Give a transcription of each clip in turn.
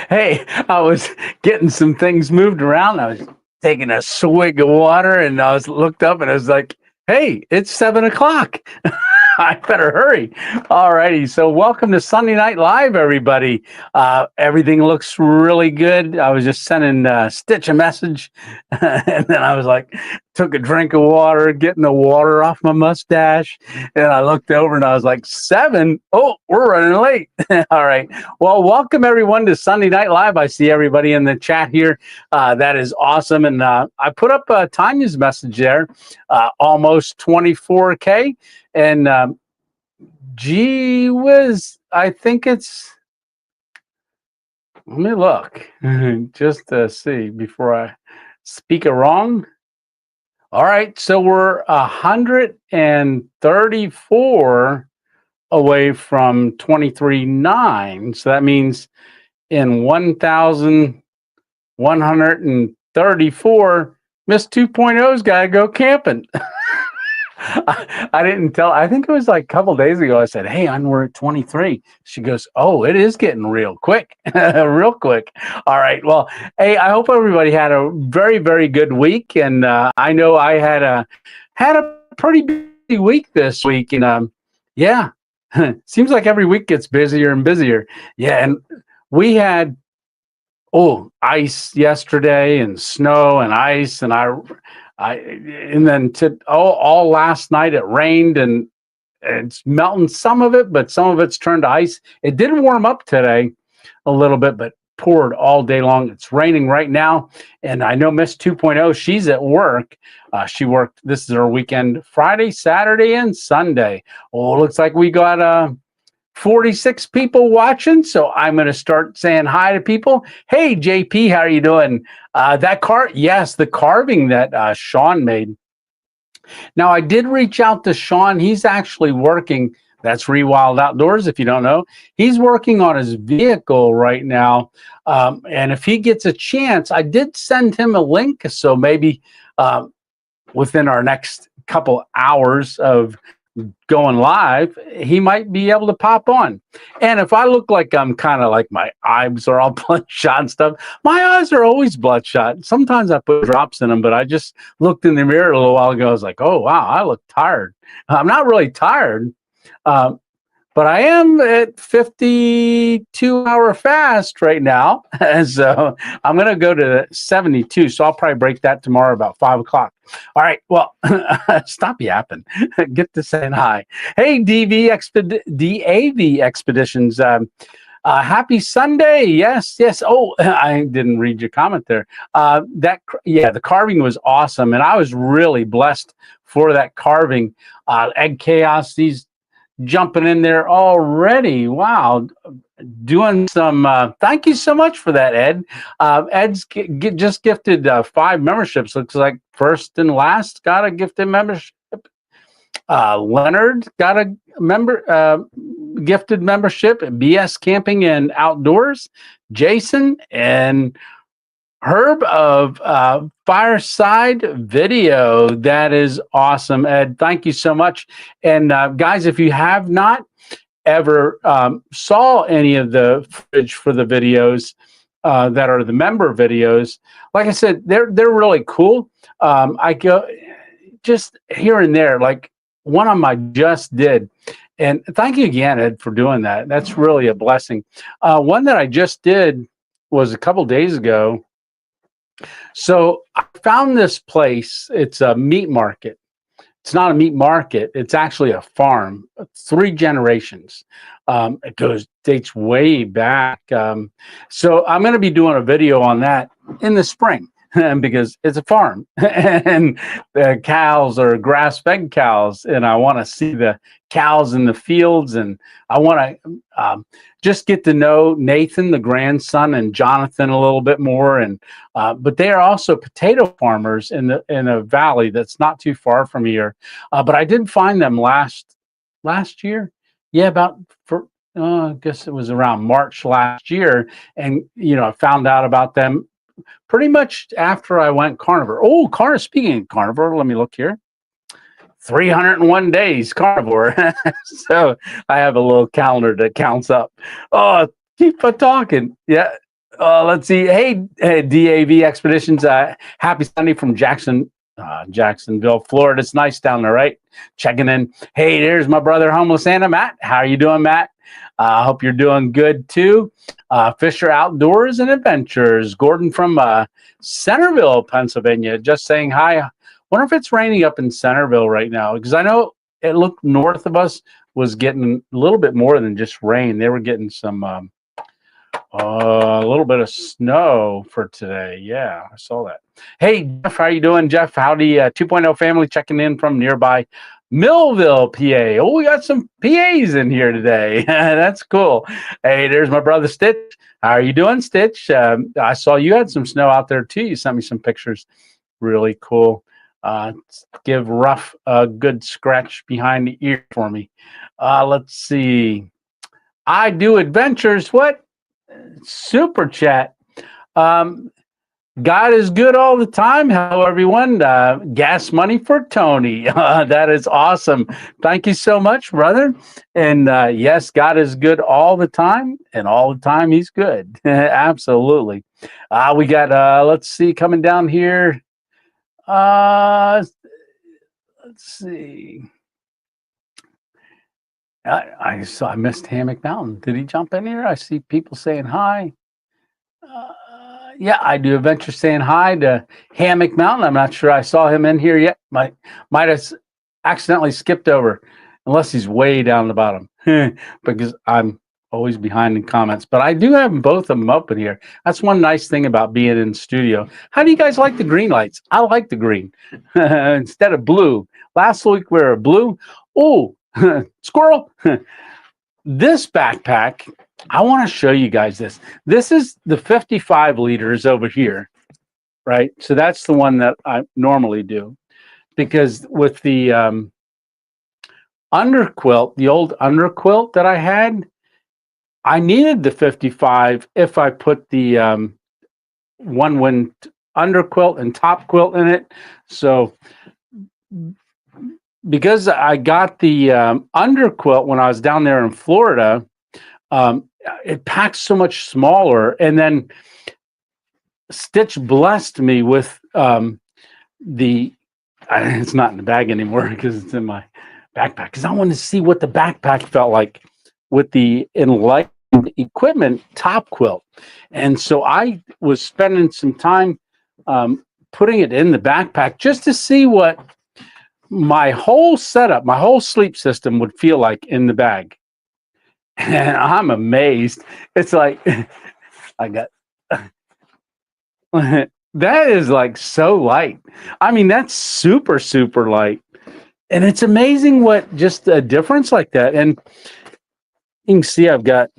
Hey, I was getting some things moved around. I was taking a swig of water and I was looked up and I was like, hey, it's 7 o'clock. I better hurry. All righty. So welcome to Sunday Night Live, everybody. Everything looks really good. I was just sending Stitch a message and then I was like, took a drink of water, getting the water off my mustache. And I looked over and I was like, 7? Oh, we're running late. All right. Well, welcome everyone to Sunday Night Live. I see everybody in the chat here. That is awesome. And I put up Tanya's message there, almost 24K. And gee whiz, I think it's, let me look just to see before I speak it wrong. All right. So we're 134 away from 23.9. So that means in 1,134, Miss 2.0's got to go camping. I didn't tell. I think it was like a couple days ago. I said, "Hey, we're at 23." She goes, "Oh, it is getting real quick, real quick." All right. Well, hey, I hope everybody had a very, very good week, and I know I had a pretty busy week this week, and yeah, seems like every week gets busier and busier. Yeah, and we had ice yesterday, and snow and ice, and and then all last night it rained and it's melting some of it, but some of it's turned to ice. It did warm up today a little bit, but poured all day long. It's raining right now. And I know Miss 2.0, she's at work. She worked, this is her weekend, Friday, Saturday, and Sunday. Oh, it looks like we got 46 people watching, so I'm going to start saying hi to people. Hey, JP, how are you doing? Yes, the carving that Sean made. Now, I did reach out to Sean. He's actually working. That's Rewild Outdoors, if you don't know. He's working on his vehicle right now, and if he gets a chance, I did send him a link, so maybe within our next couple hours of going live, he might be able to pop on. And if I look like I'm kind of like my eyes are all bloodshot and stuff, my eyes are always bloodshot. Sometimes I put drops in them, but I just looked in the mirror a little while ago. I was like, oh, wow, I look tired. I'm not really tired, but I am at 52-hour fast right now. And so I'm going to go to 72. So I'll probably break that tomorrow about 5 o'clock. All right. Well, stop yapping. Get to saying hi. Hey, DAV Expeditions. Happy Sunday. Yes. Oh, I didn't read your comment there. The carving was awesome. And I was really blessed for that carving. Egg Chaos, these jumping in there already. Wow. Doing some, thank you so much for that, Ed. Ed's just gifted 5 memberships. Looks like first and last got a gifted membership. Leonard got a gifted membership at BS Camping and Outdoors. Jason and Herb of Fireside Video. That is awesome, Ed. Thank you so much. And guys, if you have not ever saw any of the footage for the videos that are the member videos, like I said, they're really cool. I go just here and there, like one of them I just did. And thank you again, Ed, for doing that. That's really a blessing. One that I just did was a couple days ago. So I found this place. It's a meat market. It's not a meat market. It's actually a farm, 3 generations. It dates way back. So I'm going to be doing a video on that in the spring because it's a farm and the cows are grass-fed cows. And I want to see the cows in the fields. And I want to just get to know Nathan, the grandson, and Jonathan a little bit more. And but they are also potato farmers in a valley that's not too far from here. But I did find them last year. Yeah, I guess it was around March last year. And, I found out about them pretty much after I went Carnivore. Oh, speaking of Carnivore, let me look here. 301 days Carnivore. So I have a little calendar that counts up. Oh, Keep on talking. Yeah. Let's see. Hey, DAV Expeditions. Happy Sunday from Jacksonville, Florida. It's nice down there, right? Checking in. Hey, there's my brother, Homeless Santa, Matt. How are you doing, Matt? I hope you're doing good too. Fisher Outdoors and Adventures. Gordon from Centerville, Pennsylvania. Just saying hi. Wonder if it's raining up in Centerville right now, because I know it looked north of us was getting a little bit more than just rain. They were getting some a little bit of snow for today. Yeah, I saw that. Hey, Jeff, how you doing, Jeff? Howdy, 2.0 family checking in from nearby Millville, PA. Oh, we got some PAs in here today. That's cool. Hey, there's my brother Stitch. How are you doing, Stitch? I saw you had some snow out there too. You sent me some pictures. Really cool. Give Ruff a good scratch behind the ear for me. Let's see. I do adventures. What? Super chat. God is good all the time. Hello, everyone. Gas money for Tony. That is awesome. Thank you so much, brother. And yes, God is good all the time, and all the time He's good. Absolutely. We got, let's see, coming down here. Let's see. I missed Hammock Mountain. Did he jump in here? I see people saying hi. Yeah, I do adventure saying hi to Hammock Mountain. I'm not sure I saw him in here yet. Might have accidentally skipped over, unless he's way down the bottom, because I'm always behind in comments. But I do have both of them open here. That's one nice thing about being in studio. How do you guys like the green lights? I like the green instead of blue. Last week we were blue. Oh, squirrel. This backpack, I want to show you guys this. This is the 55 liters over here, right? So that's the one that I normally do, because with the underquilt, the old underquilt that I had, I needed the 55 if I put the one underquilt and top quilt in it. So because I got the underquilt when I was down there in Florida, it packs so much smaller. And then Stitch blessed me with it's not in the bag anymore because it's in my backpack, because I wanted to see what the backpack felt like with the Enlightened Equipment top quilt. And so I was spending some time putting it in the backpack just to see what my whole setup, my whole sleep system would feel like in the bag. And I'm amazed. It's like, I got, that is like so light. I mean, that's super, super light. And it's amazing what just a difference like that. And you can see I've got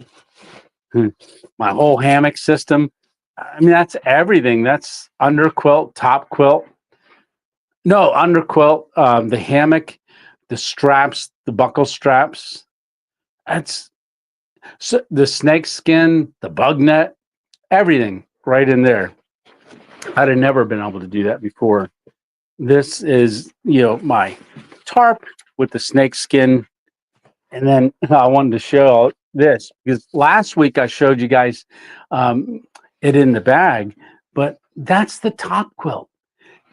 my whole hammock system. I mean, that's everything. That's underquilt, top quilt. No, underquilt, the hammock, the straps, the buckle straps. That's so, the snake skin, the bug net, everything right in there. I'd have never been able to do that before. This is, my tarp with the snake skin. And then I wanted to show this because last week I showed you guys it in the bag, but that's the top quilt.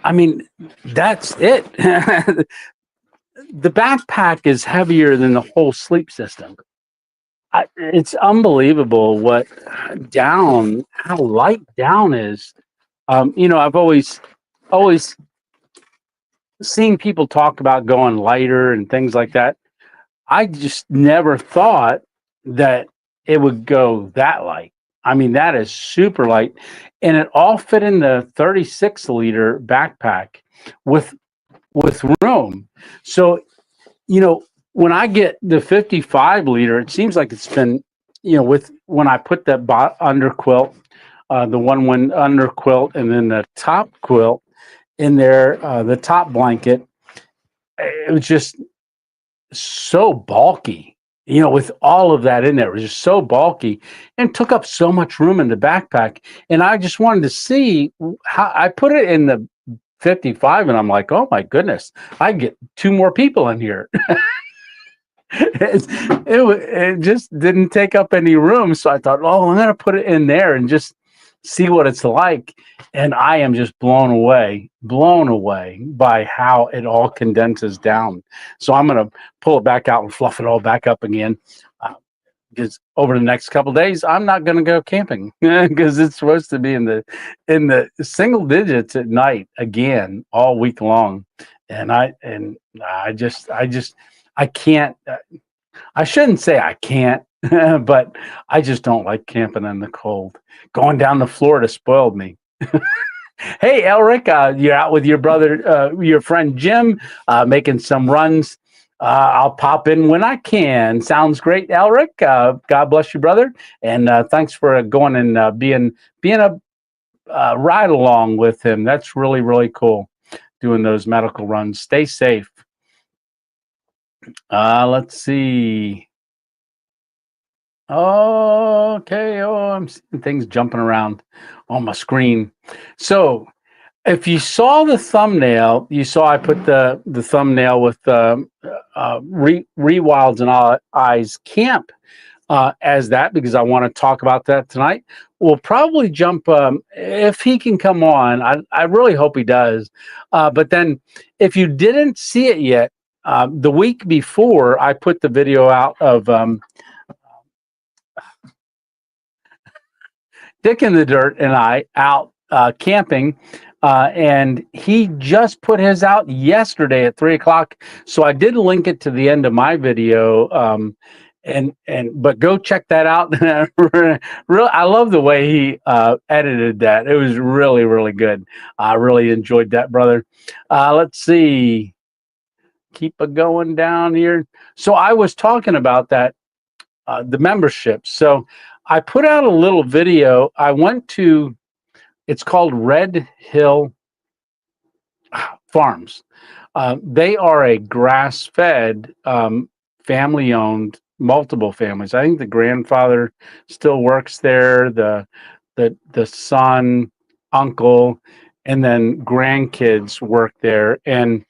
I mean, that's it. The backpack is heavier than the whole sleep system. It's unbelievable how light down is. I've always seen people talk about going lighter and things like that. I just never thought that it would go that light. I mean, that is super light. And it all fit in the 36-liter backpack with room. So, when I get the 55-liter, it seems like it's been, when I put that underquilt, the one underquilt, and then the top quilt in there, the top blanket, it was just so bulky. With all of that in there, it was just so bulky and took up so much room in the backpack. And I just wanted to see how I put it in the 55, and I'm like, oh my goodness, I get 2 more people in here. It just didn't take up any room. So I thought, oh, I'm going to put it in there and just see what it's like. And I am just blown away by how it all condenses down. So I'm going to pull it back out and fluff it all back up again. Because over the next couple of days, I'm not going to go camping because it's supposed to be in the single digits at night again all week long, and I can't. I shouldn't say I can't, but I just don't like camping in the cold. Going down to Florida spoiled me. Hey, Elric, you're out with your brother, your friend Jim, making some runs. I'll pop in when I can. Sounds great, Elric. God bless you, brother, and thanks for going and being a ride along with him. That's really, really cool. Doing those medical runs. Stay safe. Let's see. Okay. Oh, I'm seeing things jumping around on my screen. So if you saw the thumbnail, you saw I put the thumbnail with Rewilds and Eyes Camp as that, because I want to talk about that tonight. We'll probably jump, if he can come on, I really hope he does. But then if you didn't see it yet, the week before, I put the video out of Dick in the Dirt and I out camping. And he just put his out yesterday at 3:00. So I did link it to the end of my video. But go check that out. Really, I love the way he edited that. It was really, really good. I really enjoyed that, brother. Let's see. Keep it going down here. So I was talking about that, the membership. So I put out a little video. I went to, it's called Red Hill Farms. They are a grass-fed, family-owned, multiple families. I think the grandfather still works there, the son, uncle, and then grandkids work there. And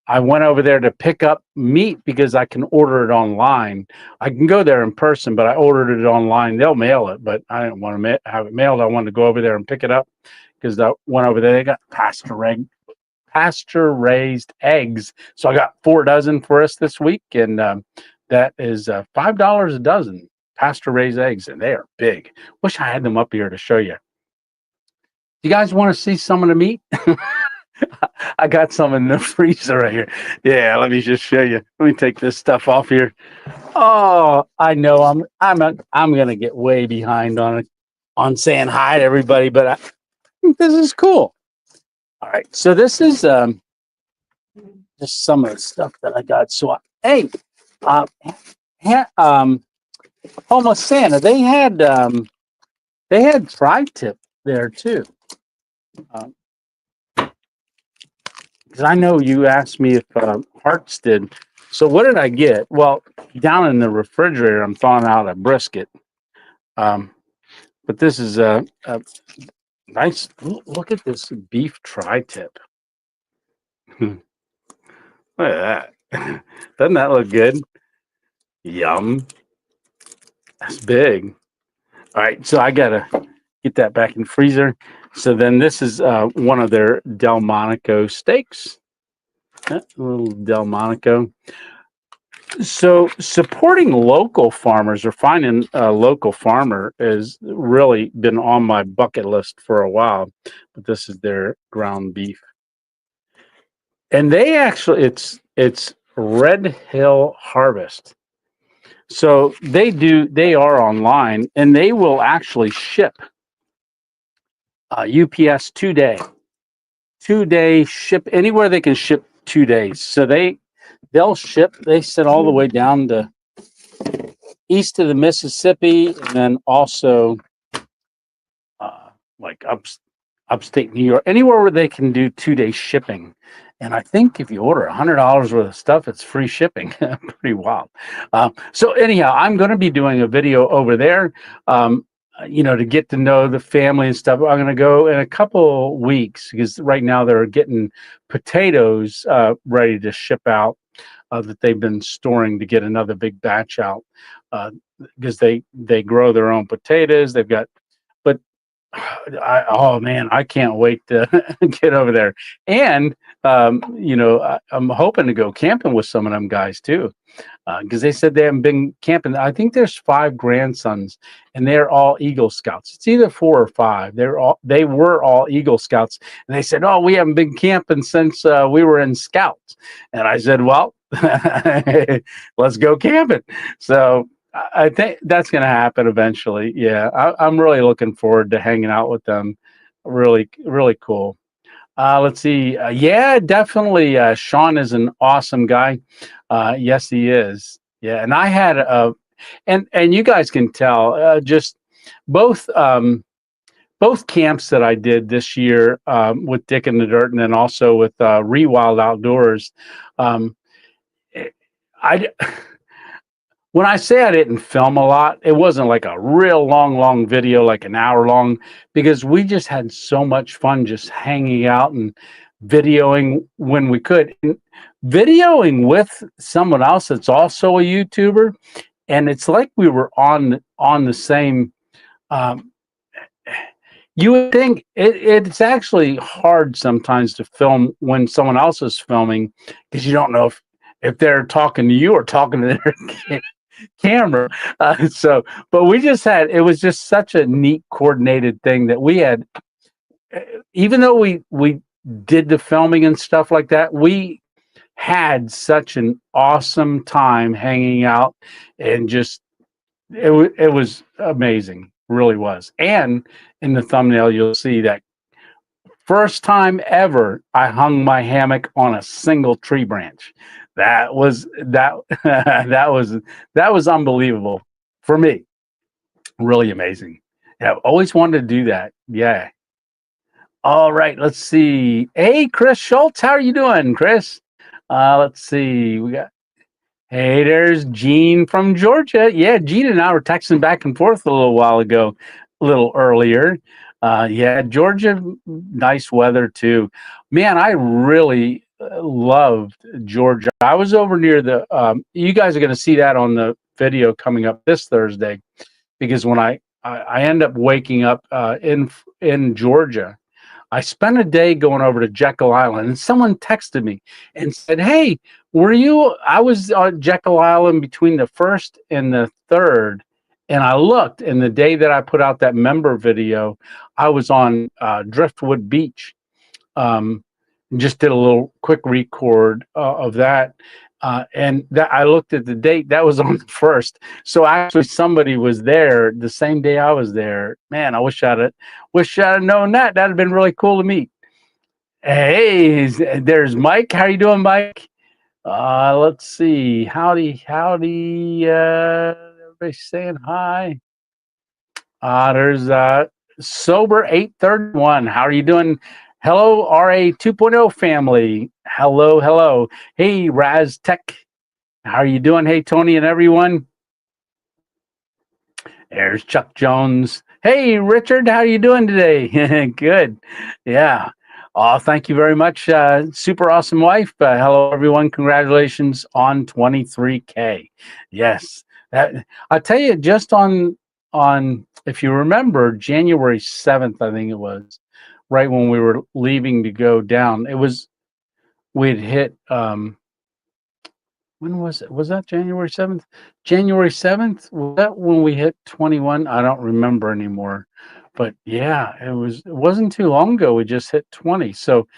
I went over there to pick up meat because I can order it online. I can go there in person, but I ordered it online. They'll mail it, but I didn't want to have it mailed. I wanted to go over there and pick it up because I went over there. They got pasture-raised eggs. So I got 4 dozen for us this week, and that is $5 a dozen pasture-raised eggs, and they are big. Wish I had them up here to show you. You guys want to see some of the meat? I got some in the freezer right here. Yeah, let me just show you. Let me take this stuff off here. Oh, I know I'm gonna get way behind on saying hi to everybody, but I think this is cool. All right, so this is just some of the stuff that I got. So hey, Homeless Santa, they had tri-tip there too. Because I know you asked me if Hearts did. So what did I get? Well, down in the refrigerator, I'm thawing out a brisket. But this is a nice. Look at this beef tri-tip. Look at that. Doesn't that look good? Yum. That's big. All right, so I gotta get that back in the freezer. So then this is one of their Delmonico steaks. A little Delmonico. So supporting local farmers or finding a local farmer has really been on my bucket list for a while. But this is their ground beef. And they actually, it's Red Hill Harvest. So they are online, and they will actually ship UPS 2-day ship anywhere they can ship 2 days. So they'll ship. They sit all the way down to east of the Mississippi, and then also like upstate New York, anywhere where they can do 2-day shipping. And I think if you order $100 worth of stuff, it's free shipping. Pretty wild. So anyhow, I'm going to be doing a video over there. To get to know the family and stuff. I'm going to go in a couple weeks because right now they're getting potatoes ready to ship out. that they've been storing to get another big batch out, because they grow their own potatoes. They've got, but oh man, I can't wait to get over there. And I'm hoping to go camping with some of them guys too, because they said they haven't been camping. I think there's 5 grandsons, and they're all Eagle Scouts. It's either 4 or 5. They were all Eagle Scouts, and they said, "Oh, we haven't been camping since we were in Scouts." And I said, "Well, let's go camping." So I think that's going to happen eventually. Yeah, I'm really looking forward to hanging out with them. Really, really cool. Let's see. Yeah, definitely. Sean is an awesome guy. Yes, he is. Yeah, and I had and you guys can tell, just both both camps that I did this year, with Dick in the Dirt, and then also with Rewild Outdoors. Um, I When I say I didn't film a lot, it wasn't like a real long video, like an hour long, because we just had so much fun just hanging out and videoing when we could. And videoing with someone else that's also a YouTuber, and it's like we were on the same. Um, you would think it's actually hard sometimes to film when someone else is filming, because you don't know if they're talking to you or talking to their camera. But we just had, it was just such a neat coordinated thing that we had, even though we did the filming and stuff like that, we had such an awesome time hanging out, and just it was amazing, really was. And in the thumbnail you'll see that first time ever I hung my hammock on a single tree branch. That that was unbelievable for me. Really amazing. Yeah, I've always wanted to do that. Yeah. All right, let's see. Hey, Chris Schultz, how are you doing, Chris? Let's see. We got, hey, there's Gene from Georgia. Yeah, Gene and I were texting back and forth a little while ago, a little earlier. Yeah, Georgia, nice weather too. Man, I really loved Georgia. I was over near the, you guys are going to see that on the video coming up this Thursday, because when I end up waking up in Georgia, I spent a day going over to Jekyll Island, and someone texted me and said, "Hey, were you?" I was on Jekyll Island between the 1st and the 3rd, and I looked, and the day that I put out that member video, I was on Driftwood Beach. Just did a little quick record of that. And that I looked at the date, that was on the 1st. So actually somebody was there the same day I was there. Man, I wish I'd have known that. That'd have been really cool to meet. Hey, there's Mike. How you doing, Mike? Let's see. Howdy. Everybody saying hi. There's Sober 831. How are you doing? Hello, RA 2.0 family. Hello. Hey, Raz Tech. How are you doing? Hey, Tony and everyone. There's Chuck Jones. Hey, Richard. How are you doing today? Good. Yeah. Oh, thank you very much. Super awesome wife. Hello, everyone. Congratulations on 23K. Yes. I'll tell you, just on if you remember, January 7th, I think it was, right when we were leaving to go down, we'd hit, when was it? Was that January 7th? January 7th? Was that when we hit 21? I don't remember anymore. But yeah, it wasn't too long ago. We just hit 20. So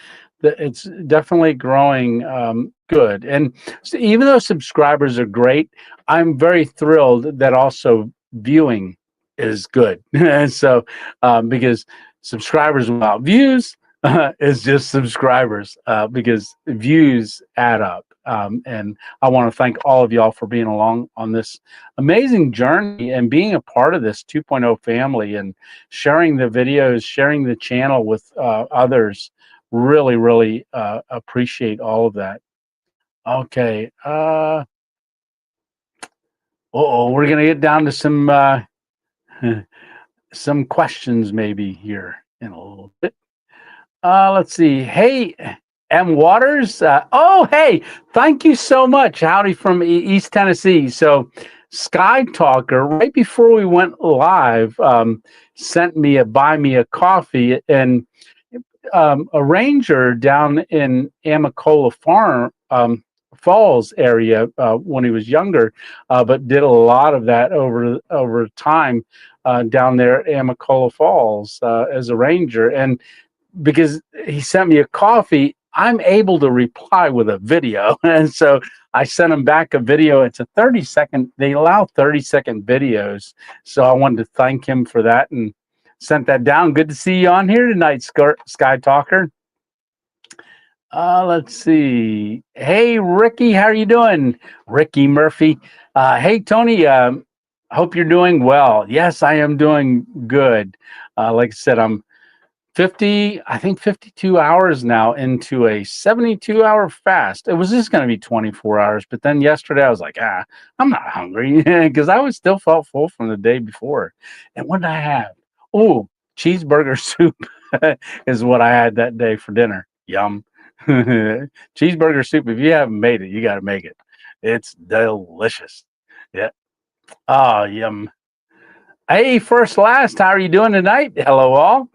it's definitely growing good. And so even though subscribers are great, I'm very thrilled that also viewing is good. So because subscribers without views is just subscribers, because views add up. And I want to thank all of y'all for being along on this amazing journey and being a part of this 2.0 family and sharing the videos, sharing the channel with others. Really appreciate all of that. Okay. We're gonna get down to some questions maybe here in a little bit. Let's see. Hey, M. Waters. Oh, hey, thank you so much. Howdy from East Tennessee. So, Sky Talker, right before we went live, sent me a buy me a coffee, and a ranger down in Amicola Farm Falls area when he was younger, but did a lot of that over time down there at Amicola Falls as a ranger. And because he sent me a coffee, I'm able to reply with a video. And so I sent him back a video. It's a 30-second, they allow 30-second videos. So I wanted to thank him for that and sent that down. Good to see you on here tonight, Sky Talker. Let's see. Hey, Ricky, how are you doing? Ricky Murphy. Hey, Tony, hope you're doing well. Yes, I am doing good. Like I said, I'm 52 hours now into a 72-hour fast. It was just going to be 24 hours, but then yesterday I was like, I'm not hungry because I was still felt full from the day before. And what did I have? Oh, cheeseburger soup is what I had that day for dinner. Yum. Cheeseburger soup. If you haven't made it, you got to make it. It's delicious. Yeah. Oh, yum. Hey, first last, how are you doing tonight? Hello, all.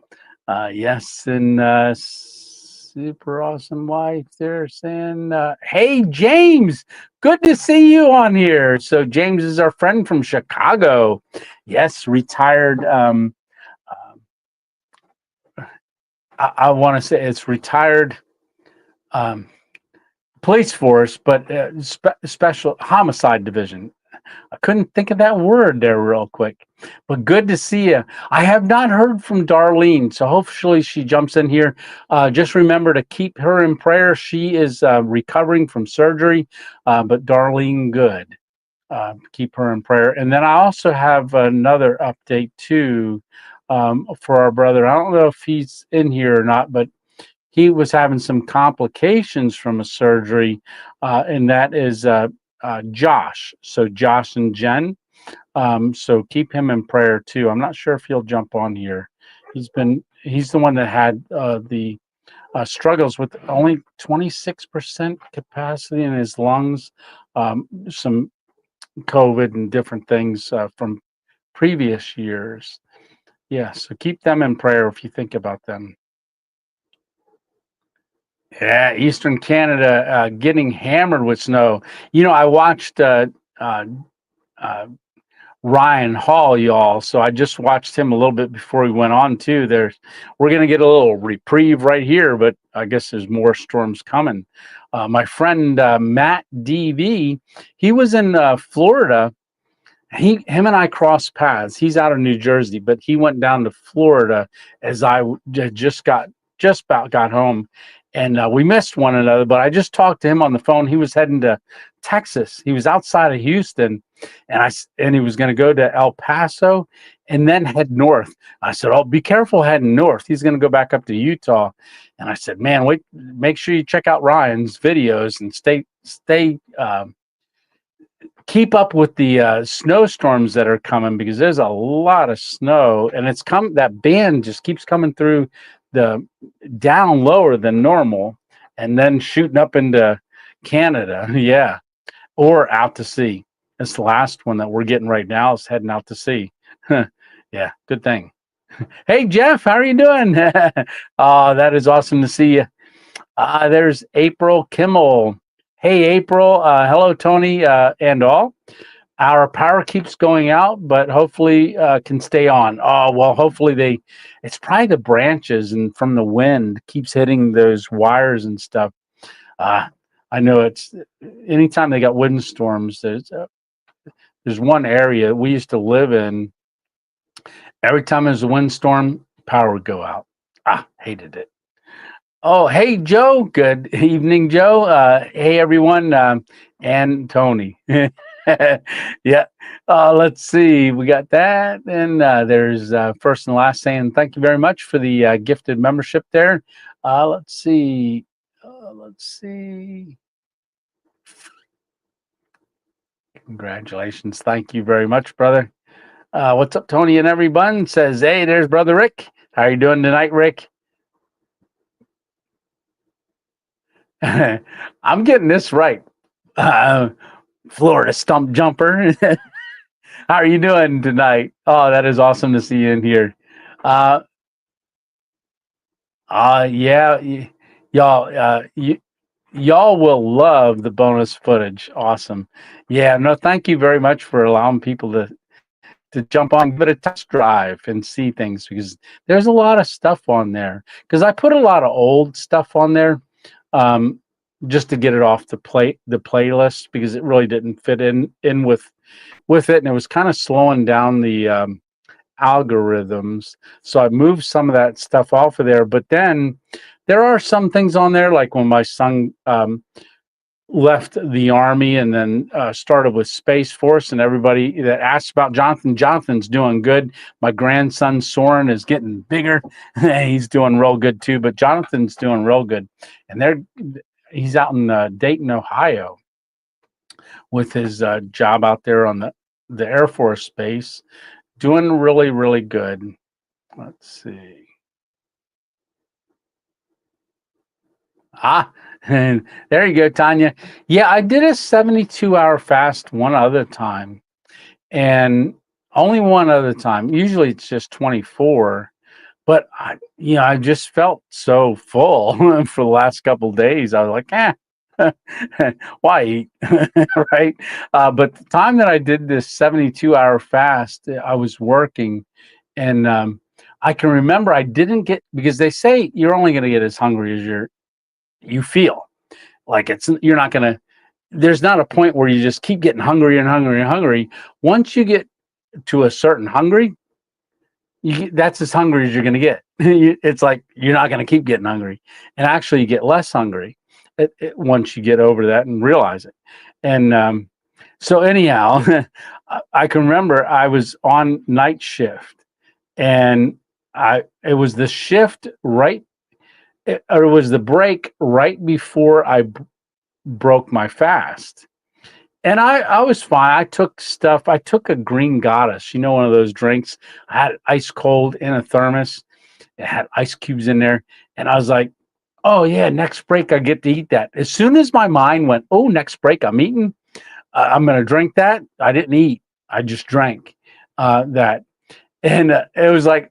Yes, and super awesome wife there saying, hey, James, good to see you on here. So James is our friend from Chicago. Yes, retired. I want to say it's retired police force, but special homicide division. I couldn't think of that word there real quick, but good to see you. I have not heard from Darlene, so hopefully she jumps in here. Just remember to keep her in prayer. She is recovering from surgery, but Darlene, good. Keep her in prayer. And then I also have another update too for our brother. I don't know if he's in here or not, but he was having some complications from a surgery, and that is Josh. So Josh and Jen. So keep him in prayer too. I'm not sure if he'll jump on here. He's the one that had the struggles with only 26% capacity in his lungs, some COVID and different things from previous years. Yeah, so keep them in prayer if you think about them. Yeah, Eastern Canada getting hammered with snow. I watched uh, Ryan Hall, y'all. So I just watched him a little bit before we went on too. We're gonna get a little reprieve right here, but I guess there's more storms coming. My friend Matt DV, he was in Florida. Him and I crossed paths. He's out of New Jersey, but he went down to Florida as just about got home, and we missed one another. But I just talked to him on the phone. He was heading to Texas. He was outside of Houston, and he was going to go to El Paso and then head north. I said, "Oh, be careful heading north. He's going to go back up to Utah." And I said, "Man, wait, make sure you check out Ryan's videos and stay." Keep up with the snowstorms that are coming because there's a lot of snow and that band just keeps coming through the down lower than normal and then shooting up into Canada. Yeah. Or out to sea. This last one that we're getting right now is heading out to sea. Yeah. Good thing. Hey, Jeff, how are you doing? Oh, that is awesome to see you. There's April Kimmel. Hey, April. Hello, Tony and all. Our power keeps going out, but hopefully can stay on. Oh, well, hopefully it's probably the branches and from the wind keeps hitting those wires and stuff. I know it's anytime they got windstorms, there's one area we used to live in. Every time there's a windstorm, power would go out. Hated it. Oh, hey, Joe. Good evening, Joe. Hey, everyone. And Tony. Yeah. Let's see. We got that. And there's first and last saying thank you very much for the gifted membership there. Let's see. Let's see. Congratulations. Thank you very much, brother. What's up, Tony and everyone? Says, hey, there's Brother Rick. How are you doing tonight, Rick? I'm getting this right. Uh, Florida stump jumper. How are you doing tonight? Oh, that is awesome to see you in here. Uh, yeah, y'all, y'all will love the bonus footage. Awesome. Yeah, no, thank you very much for allowing people to jump on, give it a test drive and see things, because there's a lot of stuff on there. Because I put a lot of old stuff on there, um, just to get it off the playlist, because it really didn't fit in with it, and it was kind of slowing down the algorithms. So I moved some of that stuff off of there. But then there are some things on there, like when my son left the army and then started with Space Force, and everybody that asked about Jonathan's doing good. My grandson Soren is getting bigger. He's doing real good too, but Jonathan's doing real good. And he's out in Dayton, Ohio, with his job out there on the Air Force base, doing really, really good. Let's see. And there you go, Tanya. Yeah, I did a 72-hour fast one other time, and only one other time. Usually it's just 24, but I just felt so full for the last couple of days. I was like, why eat? Right? But the time that I did this 72-hour fast, I was working, and I can remember I didn't get, because they say you're only going to get as hungry as you feel. Like you're not going to, there's not a point where you just keep getting hungry and hungry and hungry. Once you get to a certain hungry, that's as hungry as you're going to get. It's like you're not going to keep getting hungry, and actually you get less hungry once you get over that and realize it. And so anyhow, I can remember I was on night shift, and it was the shift or it was the break right before I broke my fast. And I was fine. I took a green goddess, one of those drinks. I had ice cold in a thermos. It had ice cubes in there. And I was like, oh, yeah, next break I get to eat that. As soon as my mind went, oh, next break I'm eating, I'm going to drink that. I didn't eat. I just drank that. And it was like,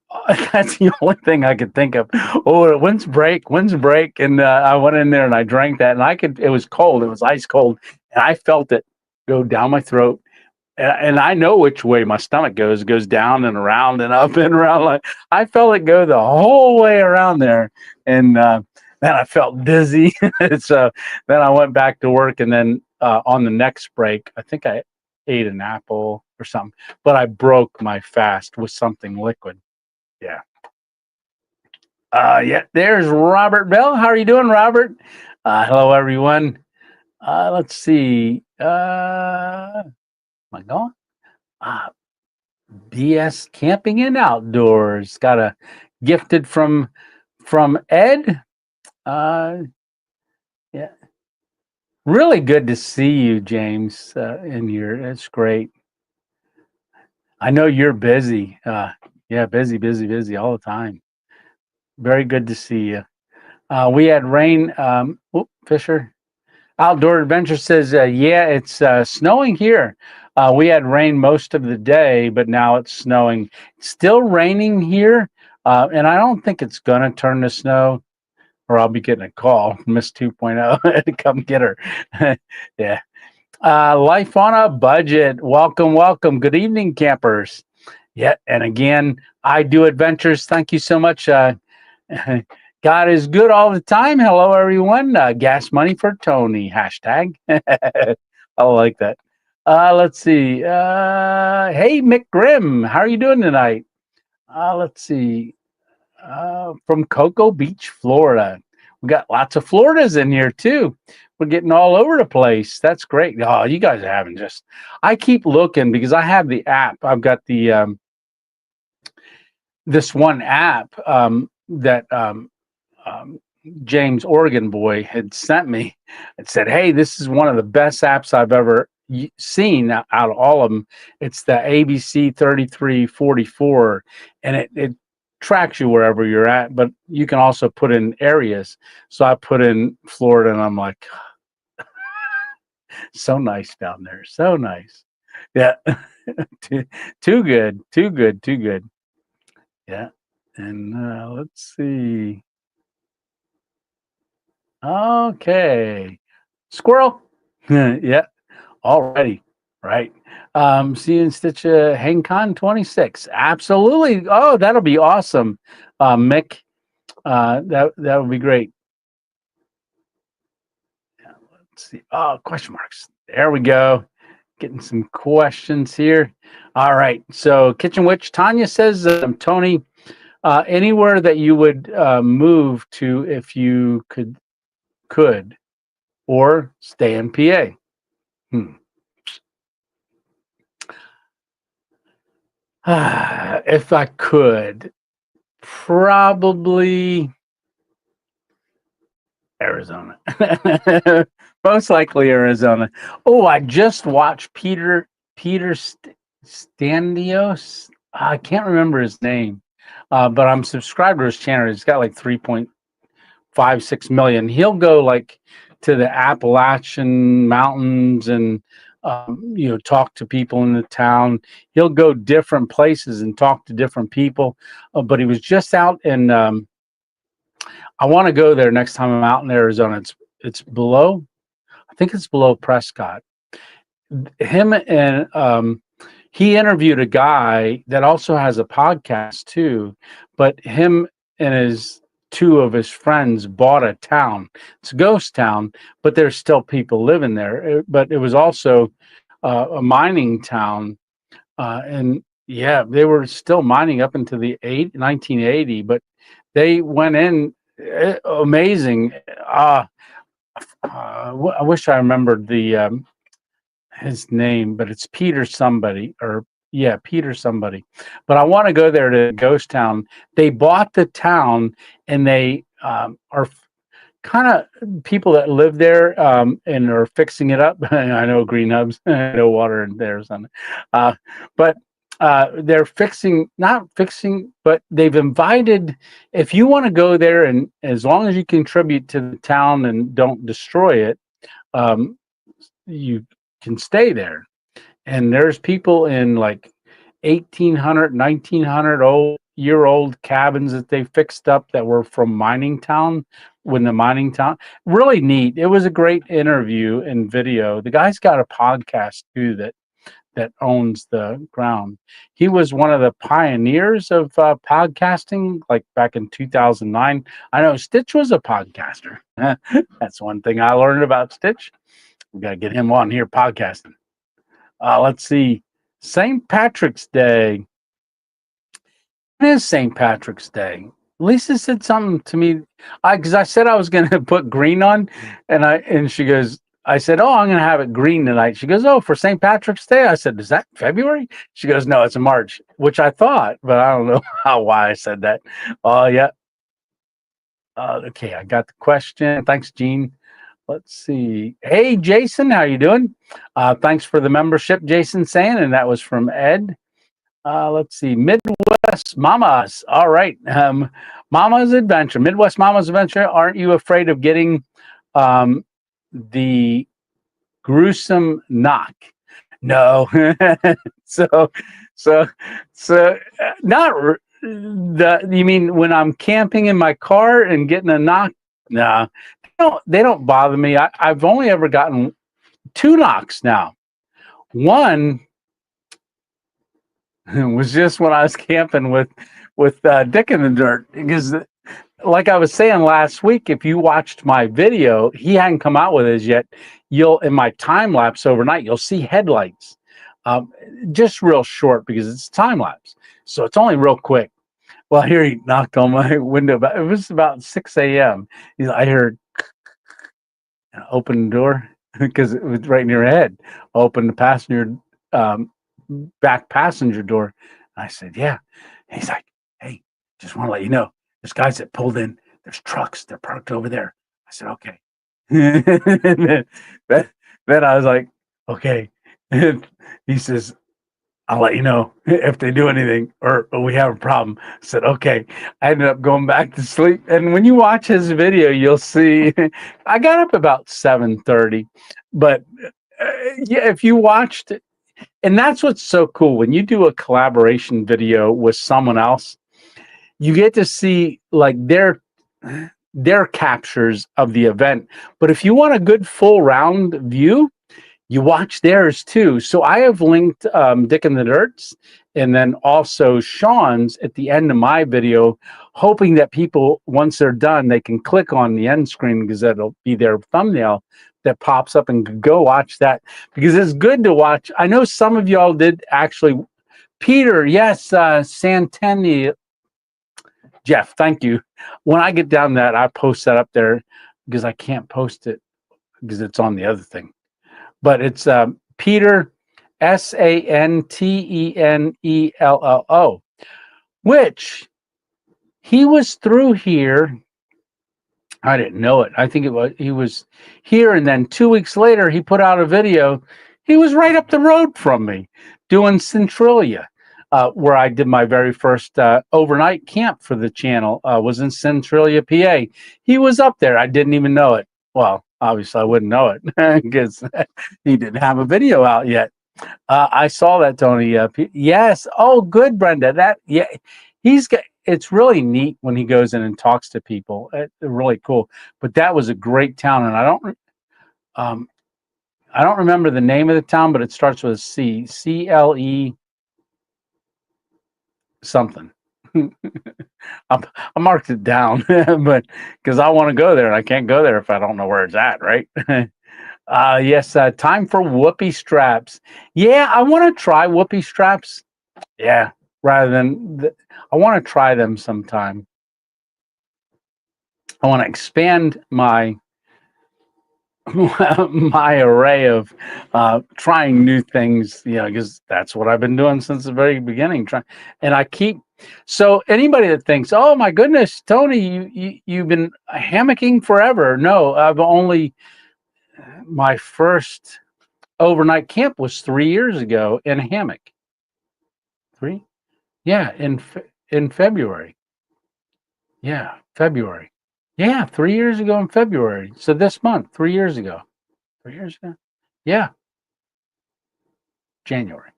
that's the only thing I could think of. Oh, when's break? When's break? And I went in there and I drank that. And it was cold. It was ice cold. And I felt it go down my throat. And I know which way my stomach goes. It goes down and around and up and around. Like, I felt it go the whole way around there. And then I felt dizzy. So then I went back to work. And then on the next break, I think I ate an apple or something, but I broke my fast with something liquid. Yeah. Yeah, there's Robert Bell. How are you doing, Robert? Hello, everyone. Let's see. Am I going? BS Camping and Outdoors. Got a gifted from Ed. Yeah. Really good to see you, James, in here. It's great. I know you're busy. Yeah, busy all the time. Very good to see you. We had rain. Fisher Outdoor Adventure says, yeah, it's snowing here. We had rain most of the day, but now it's snowing. It's still raining here, and I don't think it's going to turn to snow, or I'll be getting a call from Miss 2.0 to come get her. Yeah. Life on a budget. Welcome. Good evening, campers. Yeah, and again, I do adventures. Thank you so much. God is good all the time. Hello, everyone. Gas money for Tony. Hashtag. I like that. Let's see. Hey, Mick Grimm. How are you doing tonight? Let's see. From Cocoa Beach, Florida. We got lots of Floridas in here, too. We're getting all over the place. That's great. Oh, you guys are having I keep looking because I have the app. I've got the this one app that James Oregon boy had sent me. It said, hey, this is one of the best apps I've ever seen out of all of them. It's the ABC 3344, and it tracks you wherever you're at, but you can also put in areas. So I put in Florida, and I'm like, so nice down there, so nice. Yeah, too good, too good, too good. Yeah, and let's see. Okay, squirrel. Yeah, already right. See you in Stitch HangCon 26. Absolutely. Oh, that'll be awesome, Mick. That would be great. Yeah, let's see. Oh, question marks. There we go. Getting some questions here. All right. So, Kitchen Witch Tanya says, Tony, anywhere that you would move to if you could, or stay in PA. If I could, probably Arizona. Most likely Arizona. Oh, I just watched Peter Standios. I can't remember his name, but I'm subscribed to his channel. He's got like 3.56 million. He'll go like to the Appalachian Mountains and talk to people in the town. He'll go different places and talk to different people. But he was just out in. I want to go there next time I'm out in Arizona. It's below. I think it's below Prescott. Him and he interviewed a guy that also has a podcast too, but him and two of his friends bought a town. It's a ghost town, but there's still people living there. But it was also a mining town, and yeah, they were still mining up into the 1980. But they went in amazing. I wish I remembered his name, but it's Peter somebody, or yeah, Peter somebody. But I want to go there to Ghost Town. They bought the town, and they are kind of people that live there and are fixing it up. I know green hubs, no water in there or something, but they're not fixing, but they've invited. If you want to go there, and as long as you contribute to the town and don't destroy it, you can stay there. And there's people in like 1800, 1900-year-old cabins that they fixed up that were from mining town. When the mining town, really neat. It was a great interview and video. The guy's got a podcast too that owns the ground. He was one of the pioneers of podcasting, like back in 2009. I know Stitch was a podcaster. That's one thing I learned about Stitch. We got to get him on here podcasting. Let's see. St. Patrick's Day. It is St. Patrick's Day. Lisa said something to me, because I said I was going to put green on, and she goes, I said, oh, I'm going to have it green tonight. She goes, oh, for St. Patrick's Day? I said, is that February? She goes, no, it's in March, which I thought, but I don't know why I said that. Oh, yeah. Okay, I got the question. Thanks, Gene. Let's see. Hey, Jason, how you doing? Thanks for the membership, Jason saying, and that was from Ed. Let's see. Midwest Mamas. All right. Mama's Adventure. Midwest Mama's Adventure. Aren't you afraid of getting the gruesome knock? No. so not you mean when I'm camping in my car and getting a knock? No. They don't bother me. I've only ever gotten 2 knocks now. One was just when I was camping with Dick in the Dirt, because like I was saying last week, if you watched my video, he hadn't come out with his yet. You'll, in my time lapse overnight, you'll see headlights, just real short because it's time lapse, so it's only real quick. Well, here he knocked on my window. It was about 6 a.m. I heard open the door because it was right near her head. Open the passenger back passenger door. I said, yeah. And he's like, hey, just want to let you know, there's guys that pulled in. There's trucks. They're parked over there. I said, okay. then I was like, okay. He says, I'll let you know if they do anything or we have a problem. I said, okay. I ended up going back to sleep. And when you watch his video, you'll see I got up about 7:30. But yeah, if you watched it, and that's what's so cool when you do a collaboration video with someone else, you get to see like their captures of the event. But if you want a good full round view, you watch theirs too. So I have linked Dick and the Dirts and then also Sean's at the end of my video, hoping that people, once they're done, they can click on the end screen because that'll be their thumbnail that pops up and go watch that because it's good to watch. I know some of y'all did actually. Peter, yes, Santini, Jeff, thank you. When I get down that, I post that up there because I can't post it because it's on the other thing. But it's Peter, Santenello, which he was through here. I didn't know it. I think he was here, and then 2 weeks later, he put out a video. He was right up the road from me doing Centralia, where I did my very first overnight camp for the channel. Was in Centralia, PA. He was up there. I didn't even know it. Well, obviously, I wouldn't know it because he didn't have a video out yet. I saw that, Tony. Yes. Oh, good, Brenda. That yeah, he's got. It's really neat when he goes in and talks to people. It's really cool. But that was a great town, and I don't remember the name of the town, but it starts with a C. CLE something. I marked it down, but because I want to go there, and I can't go there if I don't know where it's at, right? Yes, time for whoopee straps. Yeah, I want to try whoopee straps. Yeah, rather than I want to try them sometime. I want to expand my my array of trying new things, you know, because that's what I've been doing since the very beginning. Trying, and I keep. So anybody that thinks, "Oh my goodness, Tony, you've been hammocking forever," no, I've only my first overnight camp was 3 years ago in a hammock. Three, yeah, in February. Yeah, February. Yeah, 3 years ago in February. So this month, 3 years ago. 3 years ago? Yeah, January.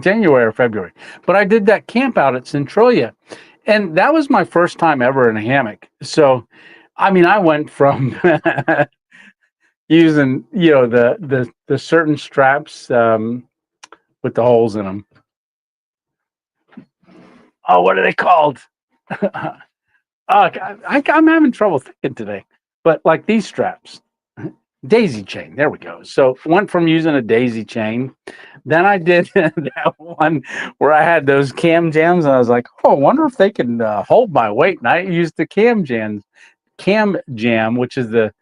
January or February. But I did that camp out at Centralia. And that was my first time ever in a hammock. So, I mean, I went from using, you know, the certain straps with the holes in them. Oh, what are they called? I'm having trouble thinking today. But like these straps. Daisy chain. There we go. So went from using a daisy chain. Then I did that one where I had those cam jams, and I was like, "Oh, I wonder if they can hold my weight." And I used the cam jam, which is the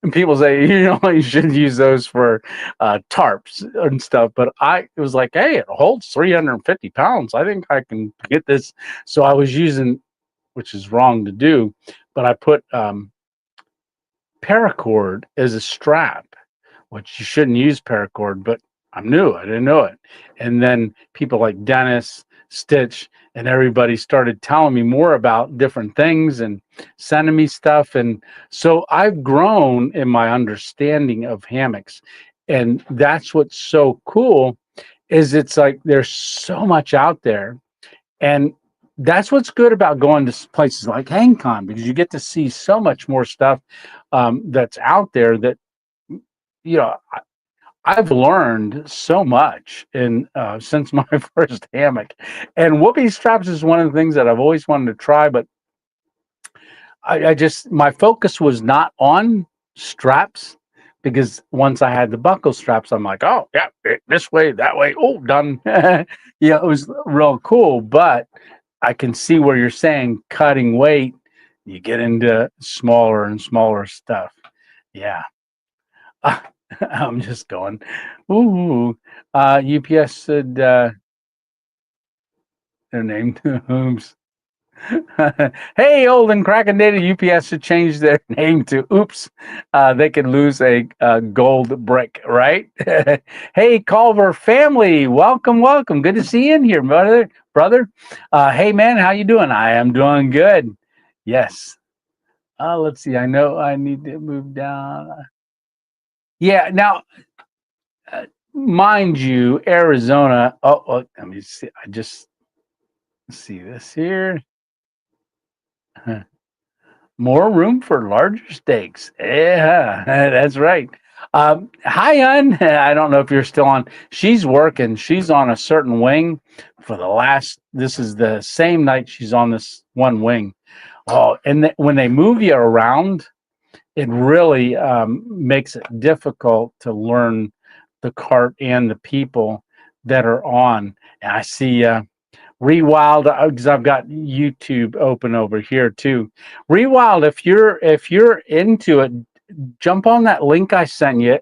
and people say you should use those for tarps and stuff. But it was like, hey, it holds 350 pounds. I think I can get this. So I was using, which is wrong to do, but I put paracord as a strap, which you shouldn't use paracord, but I didn't know it. And then people like Dennis, Stitch, and everybody started telling me more about different things and sending me stuff. And so I've grown in my understanding of hammocks. And that's what's so cool is it's like there's so much out there. And that's what's good about going to places like HangCon because you get to see so much more stuff that's out there that you know I've learned so much in since my first hammock. And whoopee straps is one of the things that I've always wanted to try, but I just my focus was not on straps because once I had the buckle straps, I'm like, oh yeah, this way, that way, oh done. Yeah, it was real cool, but I can see where you're saying cutting weight, you get into smaller and smaller stuff. Yeah. I'm just going, ooh, UPS said their name. Oops. Hey, old and cracking data, UPS should change their name to oops. They could lose a gold brick, right? Hey, Culver family, welcome, welcome. Good to see you in here, brother. Hey, man, how you doing? I am doing good. Yes. Let's see. I know I need to move down. Yeah. Now, mind you, Arizona. Oh, let me see. I just see this here. More room for larger steaks. Yeah, that's right. Hi, Hun. I don't know if you're still on. She's working. She's on a certain wing for the last. This is the same night she's on this one wing. Oh, and when they move you around, it really makes it difficult to learn the cart and the people that are on. And I see Rewild, because I've got YouTube open over here too. Rewild, if you're into it, jump on that link I sent you.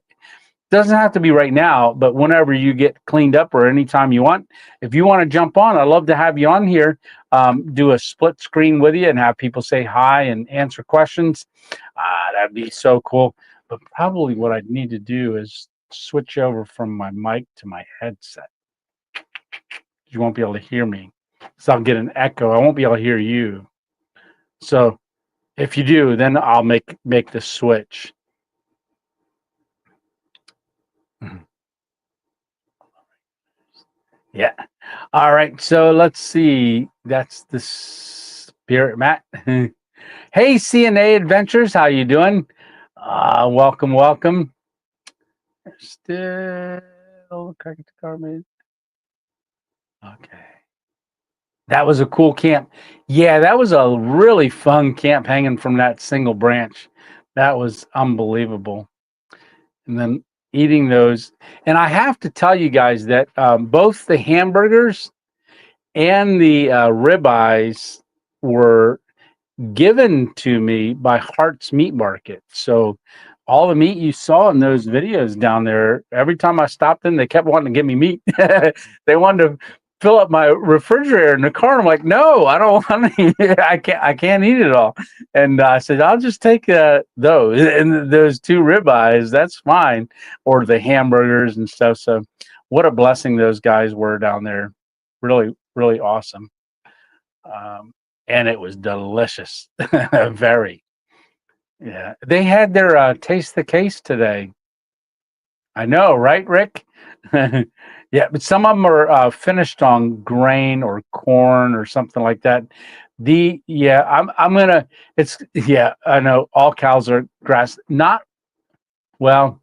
Doesn't have to be right now, but whenever you get cleaned up or anytime you want, if you want to jump on, I'd love to have you on here. Do a split screen with you and have people say hi and answer questions. That'd be so cool. But probably what I'd need to do is switch over from my mic to my headset. You won't be able to hear me. So I'll get an echo. I won't be able to hear you. So if you do, then I'll make the switch. Yeah. All right. So let's see. That's the spirit, Matt. Hey, CNA Adventures, how you doing? Welcome, welcome. Still cracking the car, man. Okay. That was a cool camp. Yeah, that was a really fun camp hanging from that single branch. That was unbelievable. And then eating those. And I have to tell you guys that both the hamburgers and the ribeyes were given to me by Hart's Meat Market. So all the meat you saw in those videos down there, every time I stopped in, they kept wanting to give me meat. They wanted to fill up my refrigerator in the car. I'm like, no, I don't want any. I can't eat it all. And I said, I'll just take those and those two ribeyes. That's fine, or the hamburgers and stuff. So, what a blessing those guys were down there. Really, really awesome. And it was delicious. Very. Yeah. They had their taste the case today. I know, right, Rick? Yeah, but some of them are finished on grain or corn or something like that. I'm gonna. It's yeah. I know all cows are grass. Not well.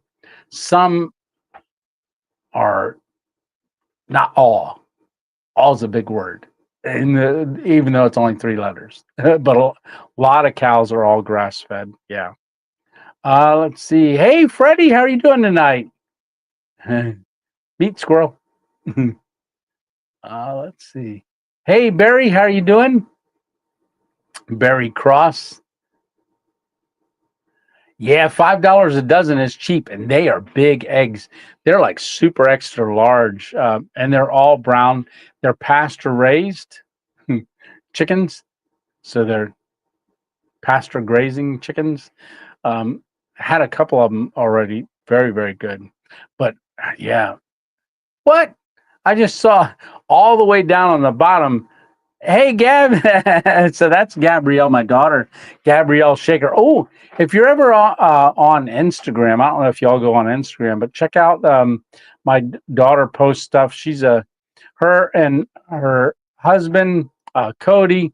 Some are not all. All's a big word, and even though it's only 3 letters, but a lot of cows are all grass fed. Yeah. Let's see. Hey, Freddie, how are you doing tonight? Meat squirrel. Let's see. Hey, Barry, how are you doing? Barry Cross. Yeah, $5 a dozen is cheap, and they are big eggs. They're like super extra large, and they're all brown. They're pasture raised chickens, so they're pasture grazing chickens. Had a couple of them already. Very, very good. But yeah, what? I just saw all the way down on the bottom. Hey, Gab. So that's Gabrielle, my daughter, Gabrielle Shaker. Oh, if you're ever on Instagram, I don't know if y'all go on Instagram, but check out my daughter posts stuff. Her and her husband, Cody,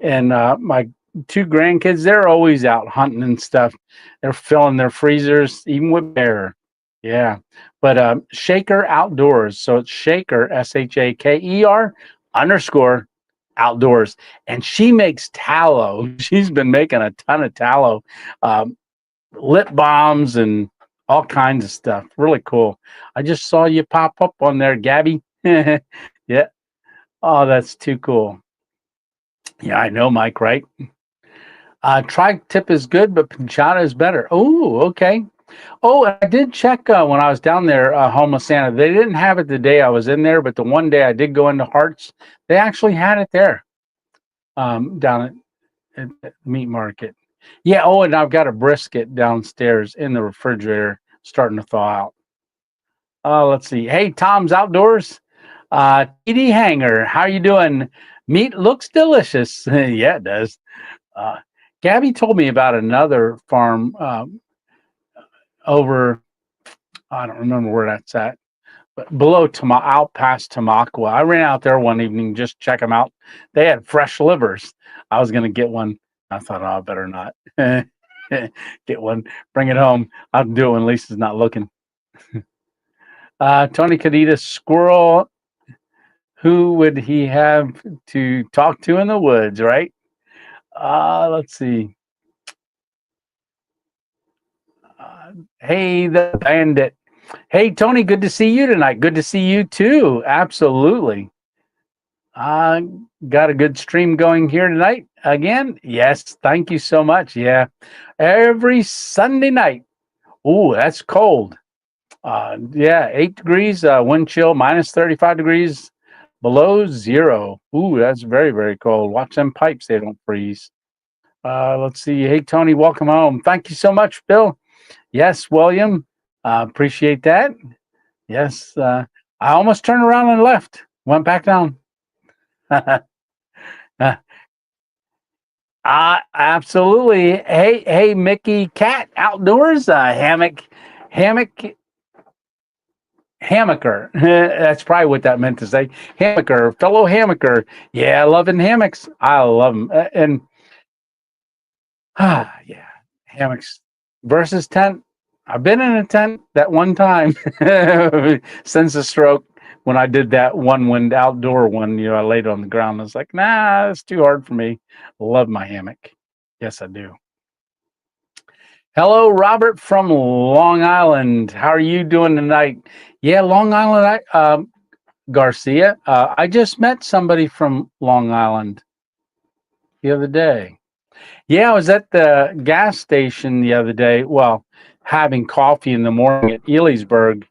and my 2 grandkids, they're always out hunting and stuff. They're filling their freezers, even with bear. Yeah. But Shaker Outdoors. So it's Shaker, SHAKER _ outdoors. And she makes tallow. She's been making a ton of tallow, lip balms and all kinds of stuff. Really cool. I just saw you pop up on there, Gabby. Yeah. Oh, that's too cool. Yeah, I know, Mike, right? Tri-tip is good, but pinchada is better. Oh, okay. Oh, I did check when I was down there, Homeless Santa. They didn't have it the day I was in there, but the one day I did go into Hearts, they actually had it there. down at the meat market. Yeah. Oh, and I've got a brisket downstairs in the refrigerator starting to thaw out. Let's see. Hey, Tom's Outdoors. TD Hanger, how you doing? Meat looks delicious. Yeah, it does. Uh, Gabby told me about another farm over. I don't remember where that's at, but below out past Tamaqua. I ran out there one evening just to check them out. They had fresh livers. I was gonna get one. I thought, oh, I better not get one. Bring it home. I'll do it when Lisa's not looking. Tony Cadita, squirrel. Who would he have to talk to in the woods, right? Let's see. Hey, the bandit. Hey, Tony, good to see you tonight. Good to see you too. Absolutely. Got a good stream going here tonight again. Yes, thank you so much. Yeah, every Sunday night. Ooh, that's cold. Yeah, 8 degrees, wind chill, minus 35 degrees, below zero. Ooh, that's very, very cold. Watch them pipes, they don't freeze. Let's see. Hey, Tony, welcome home. Thank you so much, Bill. Yes, William. Appreciate that. Yes, I almost turned around and left. Went back down. Absolutely. Hey, Mickey Cat Outdoors, Hammocker. That's probably what that meant to say. Hammocker, fellow hammocker. Yeah, loving hammocks. I love them. And yeah, hammocks versus tent. I've been in a tent that one time since the stroke. When I did that one outdoor one, I laid on the ground. I was like, nah, it's too hard for me. Love my hammock. Yes, I do. Hello, Robert from Long Island. How are you doing tonight? Yeah, Long Island, Garcia. I just met somebody from Long Island the other day. Yeah, I was at the gas station the other day. Well, having coffee in the morning at Elysburg.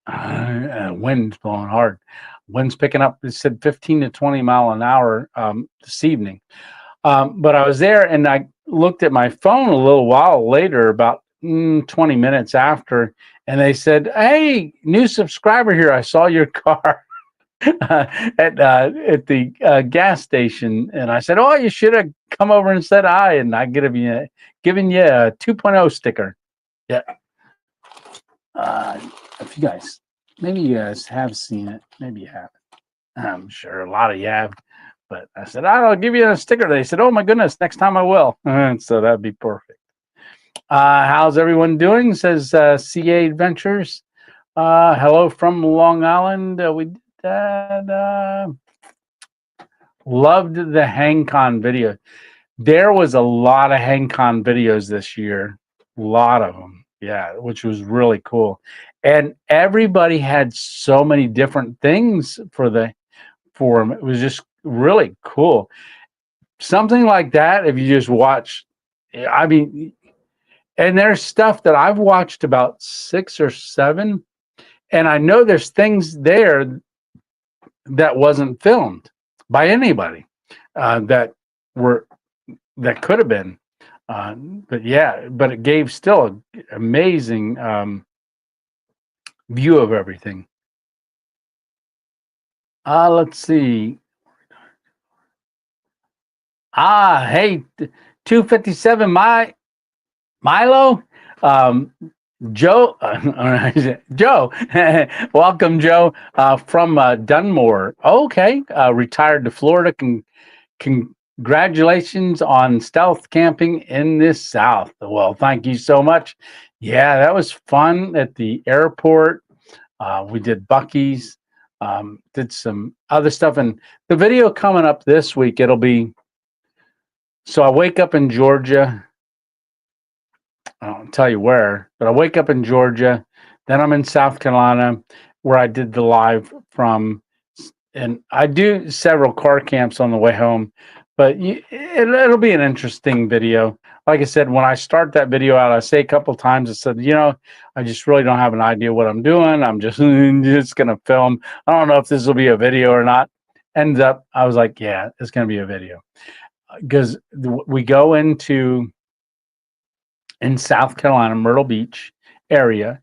Wind's blowing hard. Wind's picking up. It said 15 to 20 mile an hour this evening. But I was there and I looked at my phone a little while later, about 20 minutes after, and they said, "Hey, new subscriber here. I saw your car at the gas station." And I said, "Oh, you should have come over and said hi." And I given you a 2.0 sticker. Yeah. If maybe you guys have seen it, maybe you haven't. I'm sure a lot of you have, but I said, I'll give you a sticker. They said, oh my goodness, next time I will. So that'd be perfect. How's everyone doing? Says CA Adventures. Hello from Long Island. We did that. Loved the HangCon video. There was a lot of HangCon videos this year. A lot of them. Yeah, which was really cool. And everybody had so many different things for them. It was just really cool. Something like that, if you just watch, I mean, and there's stuff that I've watched about 6 or 7, and I know there's things there that wasn't filmed by anybody that could have been. But it gave still an amazing view of everything. Let's see. Hey, 257 Milo. Joe, Joe, welcome, Joe, from Dunmore. Okay, retired to Florida. Congratulations on stealth camping in the South. Well, thank you so much. Yeah, that was fun at the airport. We did Buc-ee's, did some other stuff. And the video coming up this week, it'll be, so I wake up in Georgia. I don't tell you where, but I wake up in Georgia. Then I'm in South Carolina where I did the live from. And I do several car camps on the way home. But it'll be an interesting video. Like I said, when I start that video out, I say a couple of times, I said, I just really don't have an idea what I'm doing. I'm just going to film. I don't know if this will be a video or not. ends up, I was like, yeah, it's going to be a video because we go into in South Carolina, Myrtle Beach area.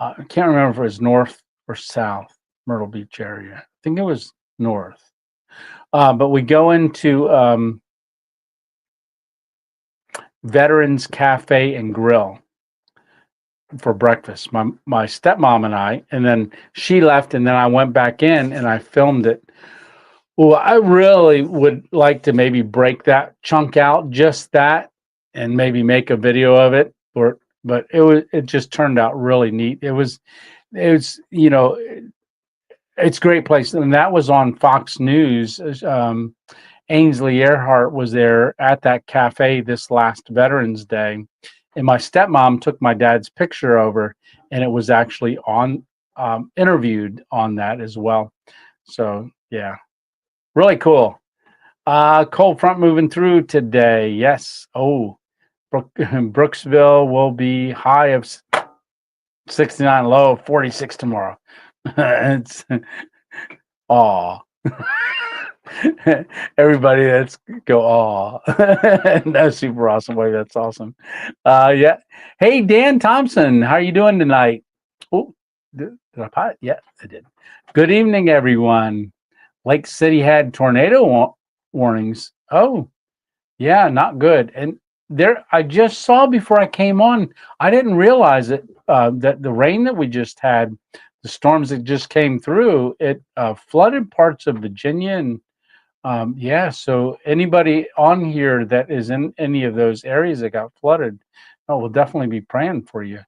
I can't remember if it was north or south Myrtle Beach area. I think it was north. But we go into Veterans Cafe and Grill for breakfast. My stepmom and I, and then she left, and then I went back in and I filmed it. Well, I really would like to maybe break that chunk out, just that, and maybe make a video of it. But it just turned out really neat. It was it's a great place, and that was on Fox News. Ainsley Earhart was there at that cafe this last Veterans Day, and my stepmom took my dad's picture over, and it was actually on interviewed on that as well. So yeah, really cool. Cold front moving through today. Yes. Oh, Brooksville will be high of 69, low of 46 tomorrow. It's aw. Everybody that's go aw. That's super awesome way. That's awesome. Yeah. Hey, Dan Thompson, how are you doing tonight? Oh, did I pot? Yeah, I did. Good evening, everyone. Lake City had tornado warnings. Oh, yeah, not good. And there, I just saw before I came on, I didn't realize it, that the rain that we just had, the storms that just came through, it flooded parts of Virginia. And yeah, so anybody on here that is in any of those areas that got flooded, oh, we'll definitely be praying for you.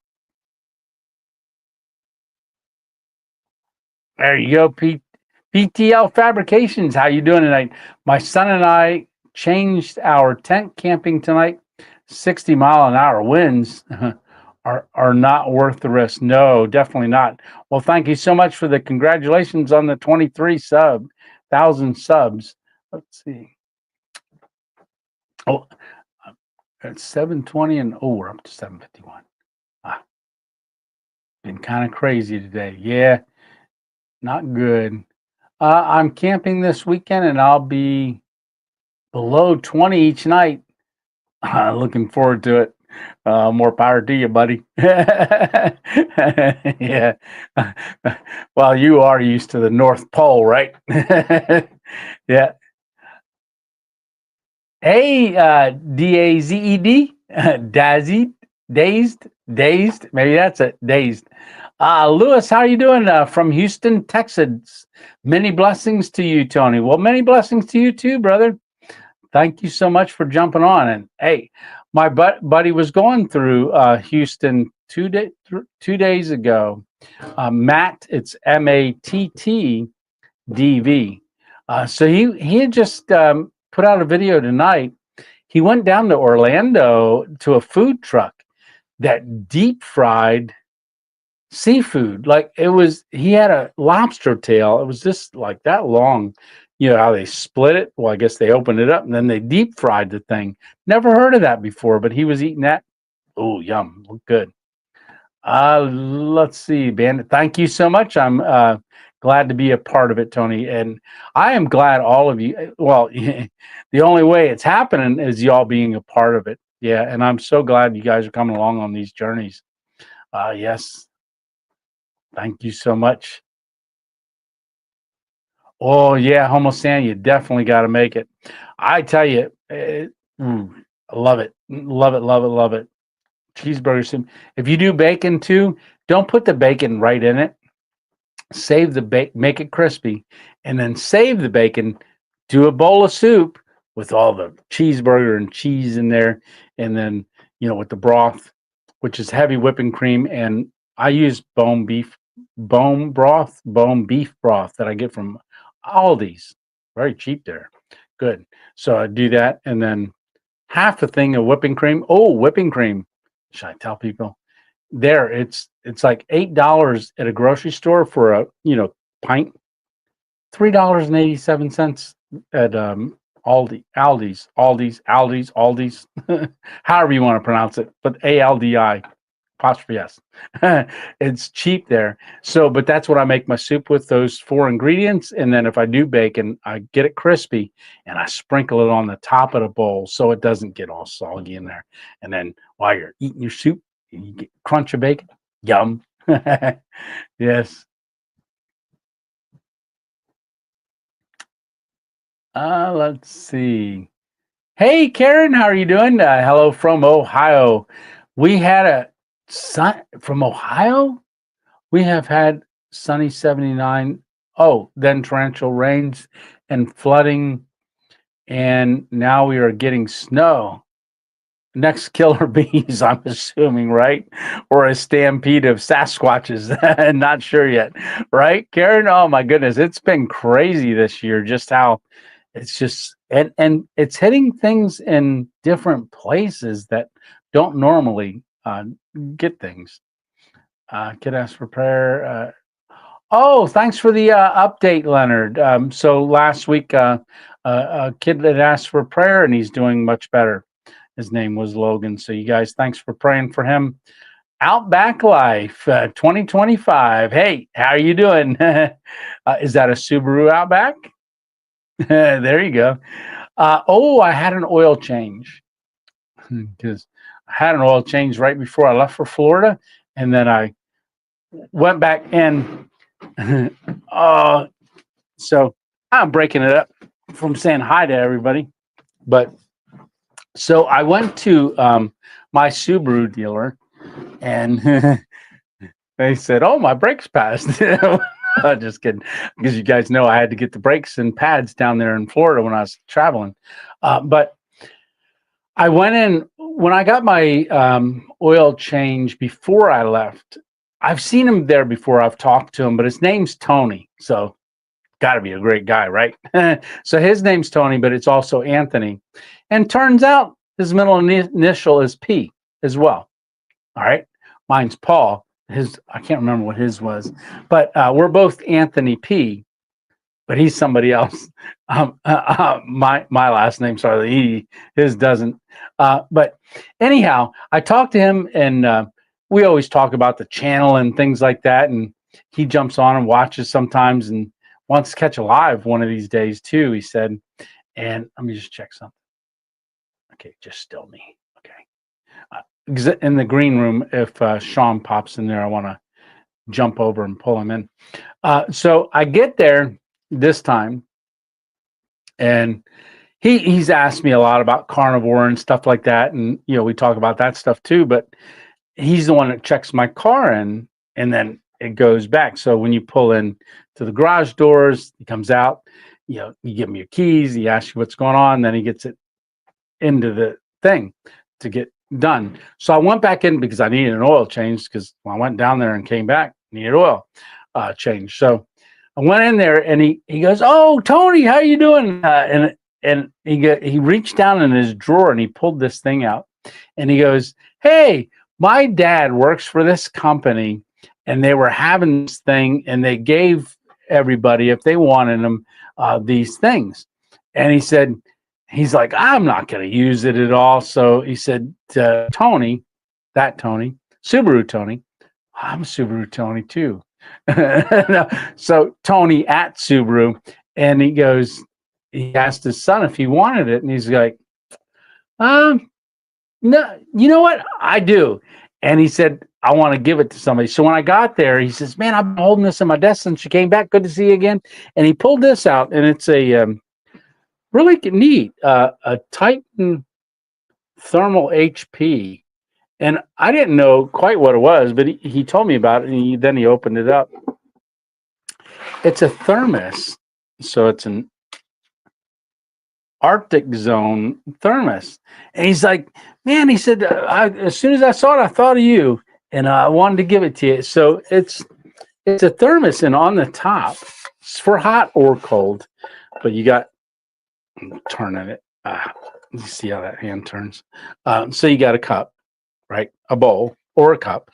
There you go, PTL Fabrications. How you doing tonight? My son and I changed our tent camping tonight. 60-mile-an-hour winds are not worth the risk. No, definitely not. Well, thank you so much for the congratulations on the 23,000 subs. Let's see. Oh, it's 720 and oh, we're up to 751. Been kind of crazy today. Yeah, not good. I'm camping this weekend and I'll be below 20 each night. Looking forward to it. More power to you, buddy. Yeah. Well, you are used to the North Pole, right? Yeah. Hey, DAZED, dazed. Maybe that's it, dazed. Lewis, how are you doing? From Houston, Texas. Many blessings to you, Tony. Well, many blessings to you too, brother. Thank you so much for jumping on. And hey, my buddy was going through Houston 2 days ago. Matt, it's MATTDV. So he had just put out a video tonight. He went down to Orlando to a food truck that deep fried seafood. Like he had a lobster tail. It was just like that long. You know how they split it? Well, I guess they opened it up and then they deep fried the thing. Never heard of that before, but he was eating that. Oh, yum. Look good. Let's see, Bandit. Thank you so much. I'm glad to be a part of it, Tony. And I am glad all of you, well, the only way it's happening is y'all being a part of it. Yeah. And I'm so glad you guys are coming along on these journeys. Yes. Thank you so much. Oh yeah, Homo San, you definitely got to make it. I tell you, I love it, love it, love it, love it. Cheeseburger soup. If you do bacon too, don't put the bacon right in it. Save the bacon, make it crispy, and then save the bacon. Do a bowl of soup with all the cheeseburger and cheese in there, and then with the broth, which is heavy whipping cream, and I use bone beef broth that I get from Aldi's. Very cheap there. Good. So I do that, and then half a thing of whipping cream. Oh, whipping cream. Should I tell people? There, it's like $8 at a grocery store for a pint. $3.87 at Aldi's, however you want to pronounce it, but ALDI. apostrophe S. It's cheap there. So, but that's what I make my soup with, those 4 ingredients. And then if I do bacon, I get it crispy and I sprinkle it on the top of the bowl so it doesn't get all soggy in there. And then while you're eating your soup, you get crunch of bacon. Yum. Yes. Let's see. Hey, Karen, how are you doing? Hello from Ohio. We had a sun from Ohio. We have had sunny 79. Oh, then torrential rains and flooding, and now we are getting snow. Next killer bees, I'm assuming, right? Or a stampede of Sasquatches. Not sure yet, right, Karen? Oh my goodness, it's been crazy this year. Just how it's just and it's hitting things in different places that don't normally get things. Kid asked for prayer. Oh, thanks for the update, Leonard. So last week, a kid that asked for prayer, and he's doing much better. His name was Logan. So you guys, thanks for praying for him. Outback Life 2025. Hey, how are you doing? Is that a Subaru Outback? There you go. Oh, I had an oil change because I had an oil change right before I left for Florida, and then I went back and so I'm breaking it up from saying hi to everybody. But so I went to my Subaru dealer, and they said, "Oh, my brakes passed." Just kidding, because you guys know I had to get the brakes and pads down there in Florida when I was traveling. But I went in when I got my oil change before I left. I've seen him there before. I've talked to him, but his name's Tony. So got to be a great guy, right? So his name's Tony, but it's also Anthony. And turns out his middle initial is P as well. All right. Mine's Paul. I can't remember what his was, but we're both Anthony P, but he's somebody else. My last name, sorry, his doesn't. But anyhow, I talked to him, and we always talk about the channel and things like that. And he jumps on and watches sometimes and wants to catch a live one of these days too, he said. And let me just check something. Okay, just still me. Okay. In the green room, if Sean pops in there, I want to jump over and pull him in. So I get there this time, and he's asked me a lot about Carnivore and stuff like that. And, we talk about that stuff too, but he's the one that checks my car in, and then it goes back. So when you pull in to the garage doors, he comes out, you give him your keys, he asks you what's going on, then he gets it into the thing to get done. So I went back in because I needed an oil change, because when I went down there and came back, needed oil change. So I went in there, and he goes, "Oh, Tony, how you doing?" And he reached down in his drawer and he pulled this thing out, and he goes, "Hey, my dad works for this company, and they were having this thing, and they gave everybody, if they wanted them, these things." And he said, he's like, "I'm not going to use it at all." So he said to Tony, Subaru Tony, "I'm Subaru Tony too." So Tony at Subaru, and he asked his son if he wanted it, and he's like, no, you know what? I do. And he said, "I want to give it to somebody." So when I got there, he says, "Man, I've been holding this in my desk since you came back. Good to see you again." And he pulled this out, and it's a really neat, a Titan Thermal HP. And I didn't know quite what it was, but he told me about it, and then he opened it up. It's a Thermos. So it's an Arctic zone Thermos. And he's like, "Man," he said, "as soon as I saw it, I thought of you, and I wanted to give it to you." So it's a Thermos, and on the top, it's for hot or cold, but you got, I'm turning it. You see how that hand turns. So you got a cup, right? A bowl or a cup.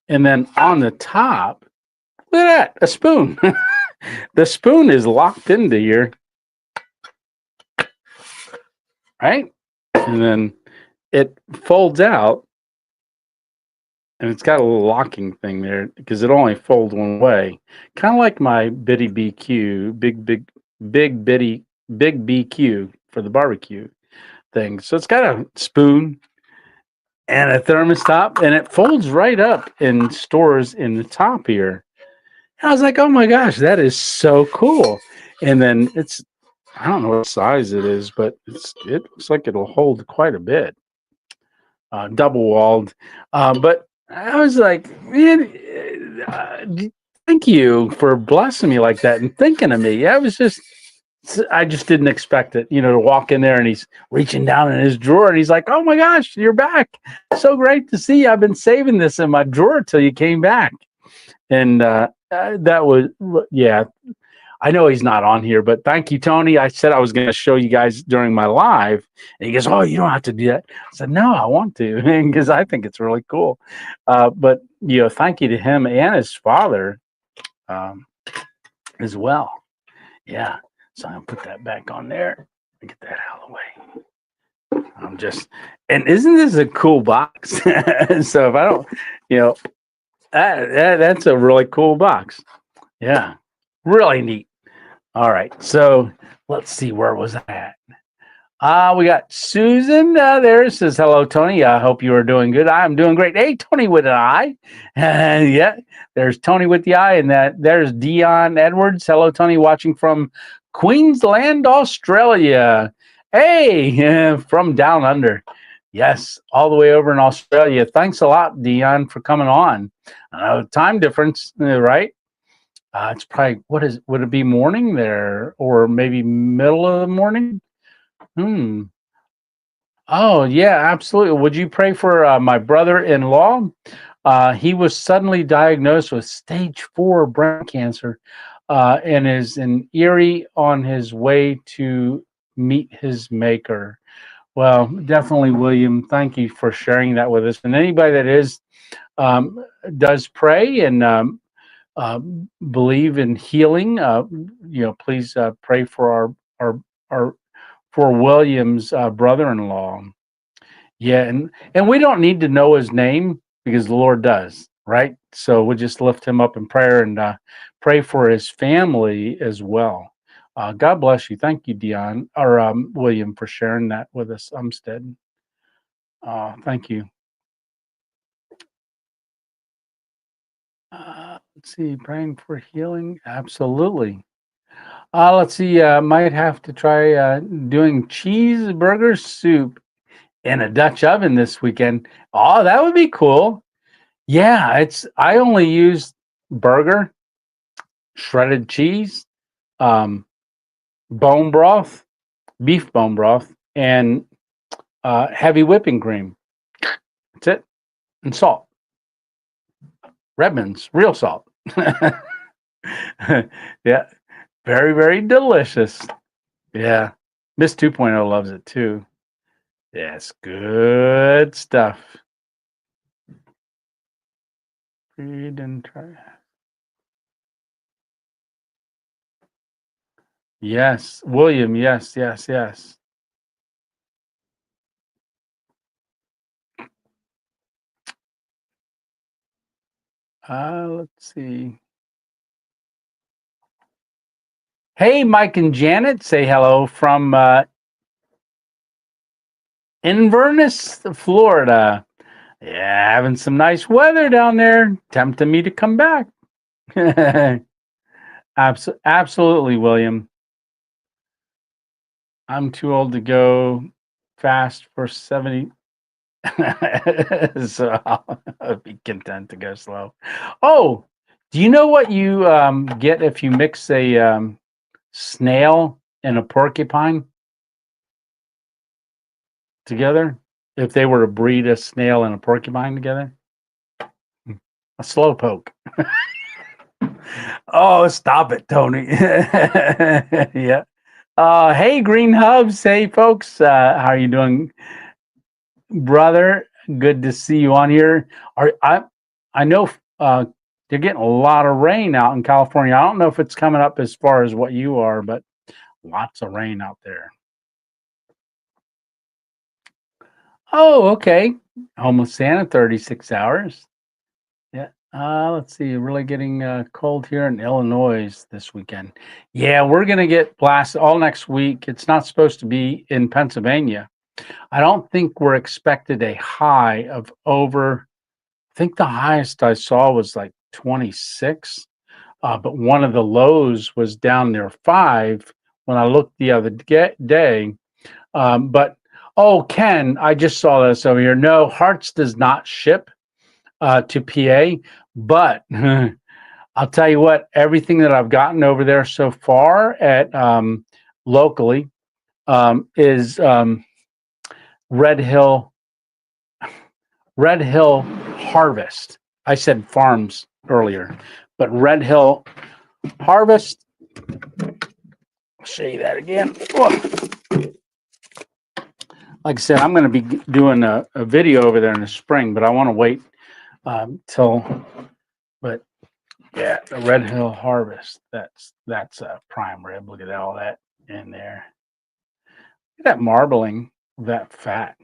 And then on the top, look at that, a spoon. The spoon is locked into here, right? And then it folds out and it's got a little locking thing there because it only folds one way, kind of like my bitty BQ, big BQ for the barbecue thing. So it's got a spoon and a thermos top, and it folds right up and stores in the top here. And I was like, oh my gosh, that is so cool. And then I don't know what size it is, but it looks like it'll hold quite a bit. Double walled. But I was like, man, thank you for blessing me like that and thinking of me. I just didn't expect it, to walk in there and he's reaching down in his drawer and he's like, oh my gosh, you're back. So great to see you. I've been saving this in my drawer till you came back. And that was, yeah, I know he's not on here, but thank you, Tony. I said I was going to show you guys during my live. And he goes, oh, you don't have to do that. I said, no, I want to because I think it's really cool. But, thank you to him and his father as well. Yeah. So I'm going to put that back on there and get that out of the way. And isn't this a cool box? So if I don't, that's a really cool box. Yeah. Really neat. All right. So let's see, where was I at? We got Susan there. Says, hello, Tony. I hope you are doing good. I'm doing great. Hey, Tony with an I. Yeah, there's Tony with the I. And there's Dion Edwards. Hello, Tony, watching from Queensland, Australia. Hey, from down under. Yes, all the way over in Australia. Thanks a lot, Dion, for coming on. Time difference, right? It's probably, would it be morning there or maybe middle of the morning? Oh, yeah, absolutely. Would you pray for my brother-in-law? He was suddenly diagnosed with stage 4 brain cancer and is in Erie on his way to meet his maker. Well, definitely, William, thank you for sharing that with us. And anybody that does pray and believe in healing, please pray for our for William's brother-in-law. Yeah, and we don't need to know his name because the Lord does, right? So we'll just lift him up in prayer and pray for his family as well. God bless you. Thank you, Dion or William, for sharing that with us, Umstead. Thank you. Let's see, praying for healing. Absolutely. Let's see. Might have to try doing cheeseburger soup in a Dutch oven this weekend. Oh, that would be cool. Yeah, I only use burger, shredded cheese, bone broth, beef bone broth, and heavy whipping cream. That's it. And salt. Redmond's real salt. Yeah. Very, very delicious. Yeah. Miss 2.0 loves it too. Yes, good stuff. Read and try. Yes, William. Yes, yes, yes. Let's see. Hey, Mike and Janet, say hello from Inverness, Florida. Yeah, having some nice weather down there. Tempting me to come back. Absolutely, William. I'm too old to go fast for 70. So I'll be content to go slow. Oh, do you know what you get if you mix a snail and a porcupine together? If they were to breed a snail and a porcupine together? A slowpoke. Oh, stop it, Tony. Yeah. Hey, Green Hubs. Hey, folks. How are you doing, brother? Good to see you on here. I know they're getting a lot of rain out in California. I don't know if it's coming up as far as what you are, but lots of rain out there. Oh, okay. Homeless Santa, 36 hours. Let's see, really getting cold here in Illinois this weekend. Yeah, we're going to get blasted all next week. It's not supposed to be in Pennsylvania. I don't think we're expected a high of over, I think the highest I saw was like 26, but one of the lows was down near 5 when I looked the other day. But, oh, Ken, I just saw this over here. No, Hearts does not ship to PA, but I'll tell you what, everything that I've gotten over there so far at locally is Red Hill Harvest. I said farms earlier, but Red Hill Harvest. I'll show you that again. Like I said, I'm going to be doing a video over there in the spring, but I want to wait but yeah, the Red Hill Harvest. That's a prime rib. Look at all that in there. Look at that marbling, that fat.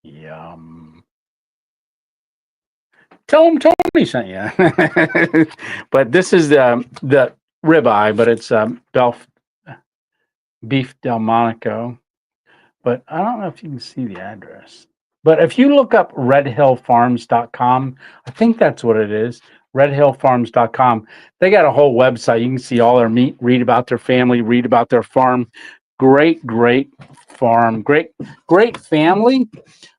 Yum. Tell them Tony sent you. But this is the ribeye, but it's beef Delmonico. But I don't know if you can see the address. But if you look up redhillfarms.com, I think that's what it is, redhillfarms.com, they got a whole website. You can see all their meat, read about their family, read about their farm. Great farm. Great family.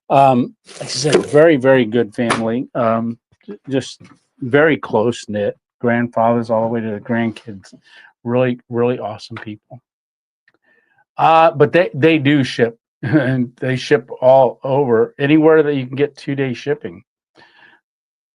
Like I said, very, very good family. Just very close knit. Grandfathers all the way to the grandkids. Really, really awesome people. But they do ship, and they ship all over, anywhere that you can get 2-day shipping.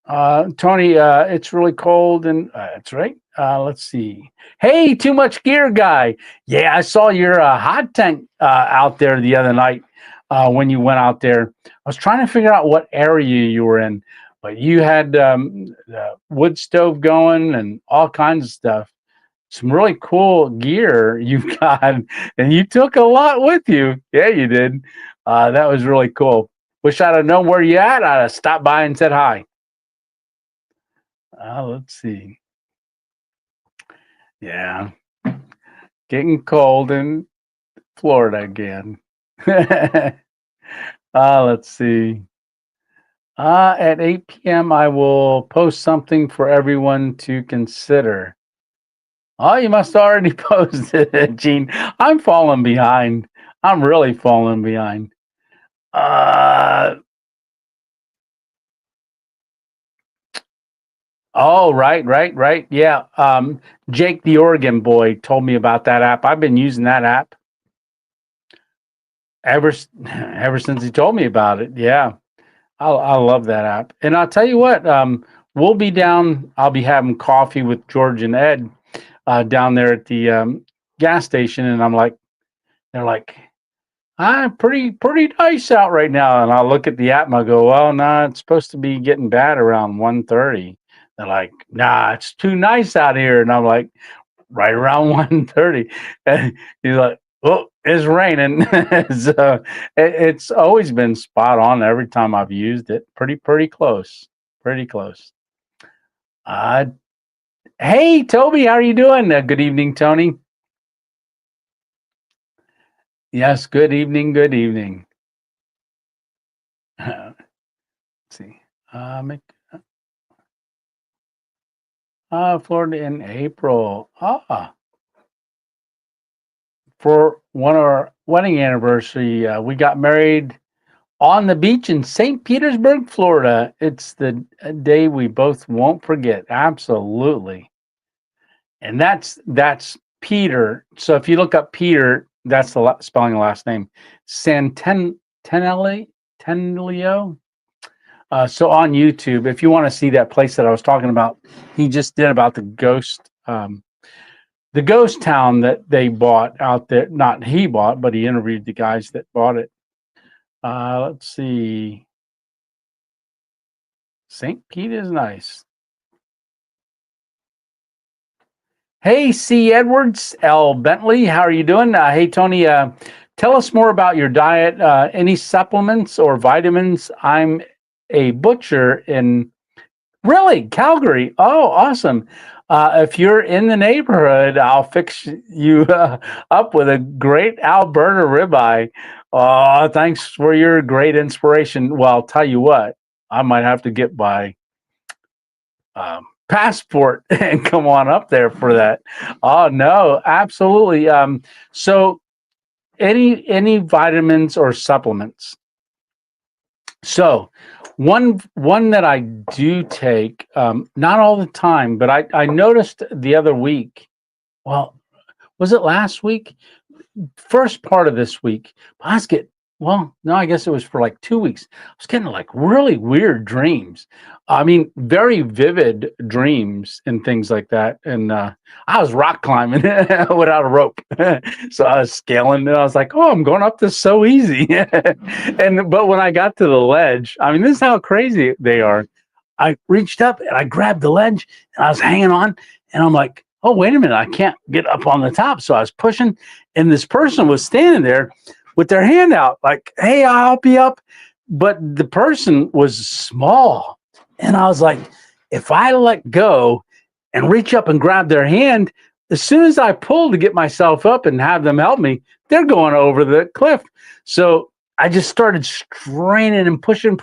Tony, it's really cold, and that's right. Let's see. Hey, Too Much Gear guy. Yeah, I saw your hot tent out there the other night when you went out there. I was trying to figure out what area you were in, but you had the wood stove going and all kinds of stuff. Some really cool gear you've got, and you took a lot with you. Yeah, you did. That was really cool. Wish I'd have known where you at. I'd have stopped by and said hi. Let's see. Yeah, getting cold in Florida again. Let's see. At 8 p.m., I will post something for everyone to consider. Oh, you must already posted it, Gene. I'm falling behind. I'm really falling behind. Oh, right. Yeah. Jake the Oregon boy told me about that app. I've been using that app ever since he told me about it. Yeah. I love that app. And I'll tell you what, we'll be down. I'll be having coffee with George and Ed down there at the gas station, and they're like, pretty nice out right now. And I'll look at the app and I'll go, well, nah, it's supposed to be getting bad around 1:30. They're like, nah, it's too nice out here. And I'm like, right around 1:30. And he's like, oh, it's raining. So it's always been spot on every time I've used it. Pretty close. Pretty close. Hey, Toby, how are you doing? Good evening, Tony. Yes, good evening. Let's see. Florida in April. For our wedding anniversary, we got married on the beach in St. Petersburg, Florida. It's the day we both won't forget. Absolutely. And that's Peter. So if you look up Peter, that's the spelling of the last name. Tenlio. So on YouTube, if you want to see that place that I was talking about, he just did about the ghost town that they bought out there. Not he bought, but he interviewed the guys that bought it. Let's see. St. Pete is nice. Hey, C. Edwards, L. Bentley, how are you doing? Hey, Tony, tell us more about your diet. Any supplements or vitamins? I'm a butcher in Really? Calgary? Oh, awesome. If you're in the neighborhood, I'll fix you up with a great Alberta ribeye. Oh, thanks for your great inspiration. Well, I'll tell you what, I might have to get my passport and come on up there for that. Oh no, absolutely. So any vitamins or supplements? So one that I do take, not all the time, but I noticed the other week. Well, was it last week? First part of this week, I was getting, well, no, I guess it was for like 2 weeks. I was getting like really weird dreams. I mean, very vivid dreams and things like that. And I was rock climbing without a rope. So I was scaling and I was like, oh, I'm going up this so easy. But when I got to the ledge, I mean, this is how crazy they are. I reached up and I grabbed the ledge and I was hanging on and I'm like, oh, wait a minute, I can't get up on the top. So I was pushing and this person was standing there with their hand out like, hey, I'll help you up. But the person was small. And I was like, if I let go and reach up and grab their hand, as soon as I pull to get myself up and have them help me, they're going over the cliff. So I just started straining and pushing,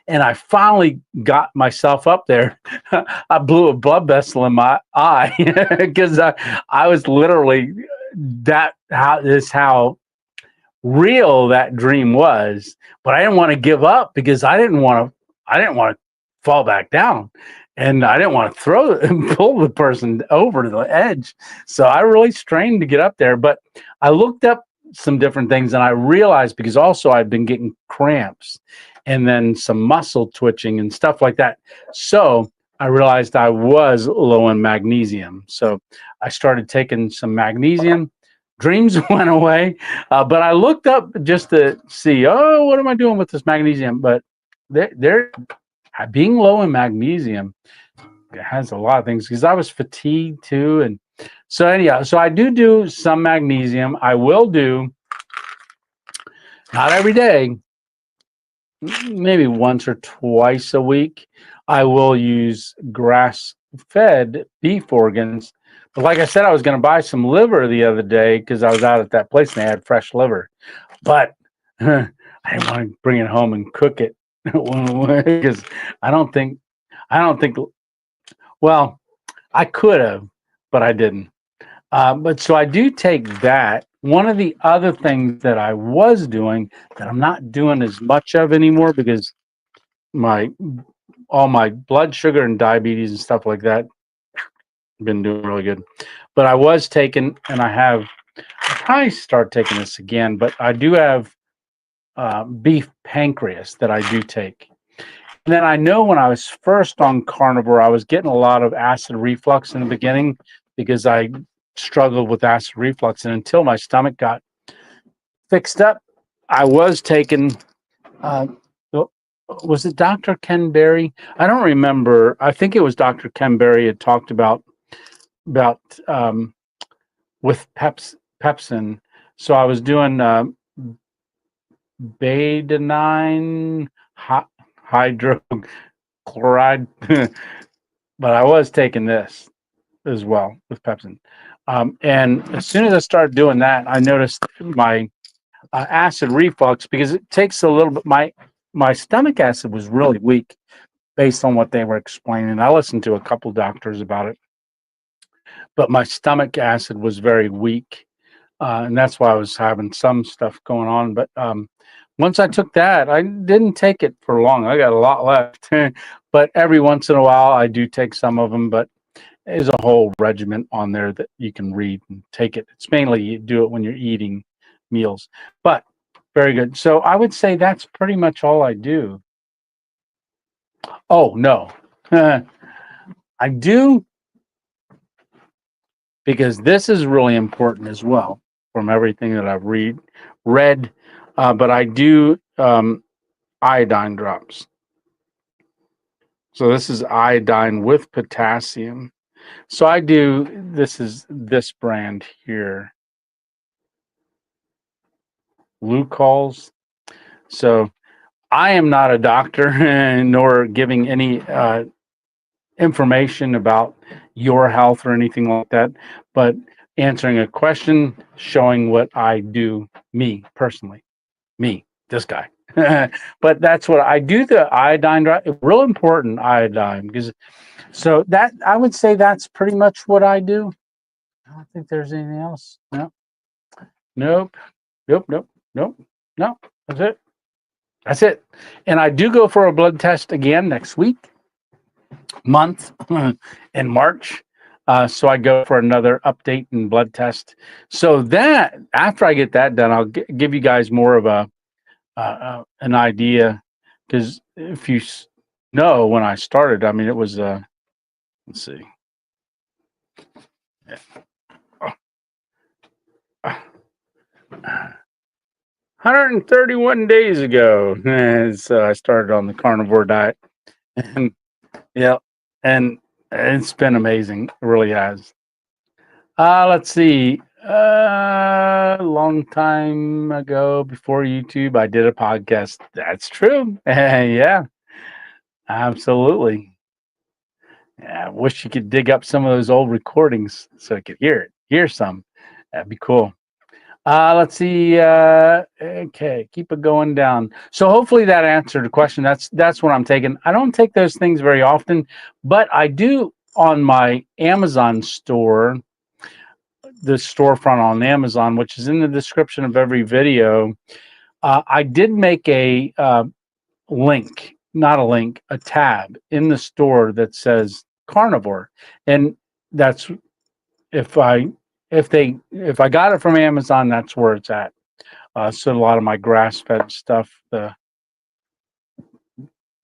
and I finally got myself up there. I blew a blood vessel in my eye because I was literally how real that dream was. But I didn't want to give up because I didn't want to fall back down, and I didn't want to throw and pull the person over to the edge. So I really strained to get up there. But I looked up some different things and I realized, because also I've been getting cramps and then some muscle twitching and stuff like that. So I realized I was low in magnesium. So I started taking some magnesium. Dreams went away, but I looked up just to see, oh, what am I doing with this magnesium? But they're being low in magnesium, it has a lot of things, because I was fatigued too. And so anyhow, so I do some magnesium. I will do, not every day, maybe once or twice a week, I will use grass-fed beef organs. But like I said, I was going to buy some liver the other day because I was out at that place and they had fresh liver. But I didn't want to bring it home and cook it because I don't think, well, I could have, but I didn't. But so I do take that. One of the other things that I was doing that I'm not doing as much of anymore, because all my blood sugar and diabetes and stuff like that been doing really good. But I was taking, and I'll probably start taking this again, but I do have beef pancreas that I do take. And then I know when I was first on Carnivore, I was getting a lot of acid reflux in the beginning because I struggled with acid reflux. And until my stomach got fixed up, I was taking, was it Dr. Ken Berry? I don't remember. I think it was Dr. Ken Berry had talked about with pepsin. So I was doing betadine hydrochloride, but I was taking this as well with pepsin. And as soon as I started doing that, I noticed my acid reflux, because it takes a little bit. My stomach acid was really weak based on what they were explaining. I listened to a couple doctors about it, but my stomach acid was very weak, and that's why I was having some stuff going on. But once I took that, I didn't take it for long. I got a lot left, but every once in a while I do take some of them. But there's a whole regimen on there that you can read and take it. It's mainly you do it when you're eating meals, but very good. So I would say that's pretty much all I do. Oh, no, I do, because this is really important as well from everything that I've read. But I do iodine drops. So this is iodine with potassium. So I do, this is this brand here, Glucols. So I am not a doctor, nor giving any information about your health or anything like that, but answering a question, showing what I do, me personally, me, this guy. But that's what I do. The iodine, real important iodine, because so that I would say that's pretty much what I do. I don't think there's anything else. No, nope, nope, nope, nope, no. That's it. That's it. And I do go for a blood test again next month in March. So I go for another update and blood test. So that after I get that done, I'll give you guys more of an idea. Because if you know when I started, I mean, it was let's see, 131 days ago. So I started on the carnivore diet, and yeah, and it's been amazing. It really has. Let's see. A long time ago, before YouTube, I did a podcast. That's true. Yeah, absolutely. Yeah, I wish you could dig up some of those old recordings so I could hear some. That'd be cool. Let's see. Okay, keep it going down. So hopefully that answered the question. That's what I'm taking. I don't take those things very often, but I do on my Amazon store, the storefront on Amazon, which is in the description of every video. I did make a link, not a link, a tab in the store that says Carnivore, and that's if I if I got it from Amazon, that's where it's at. So a lot of my grass-fed stuff,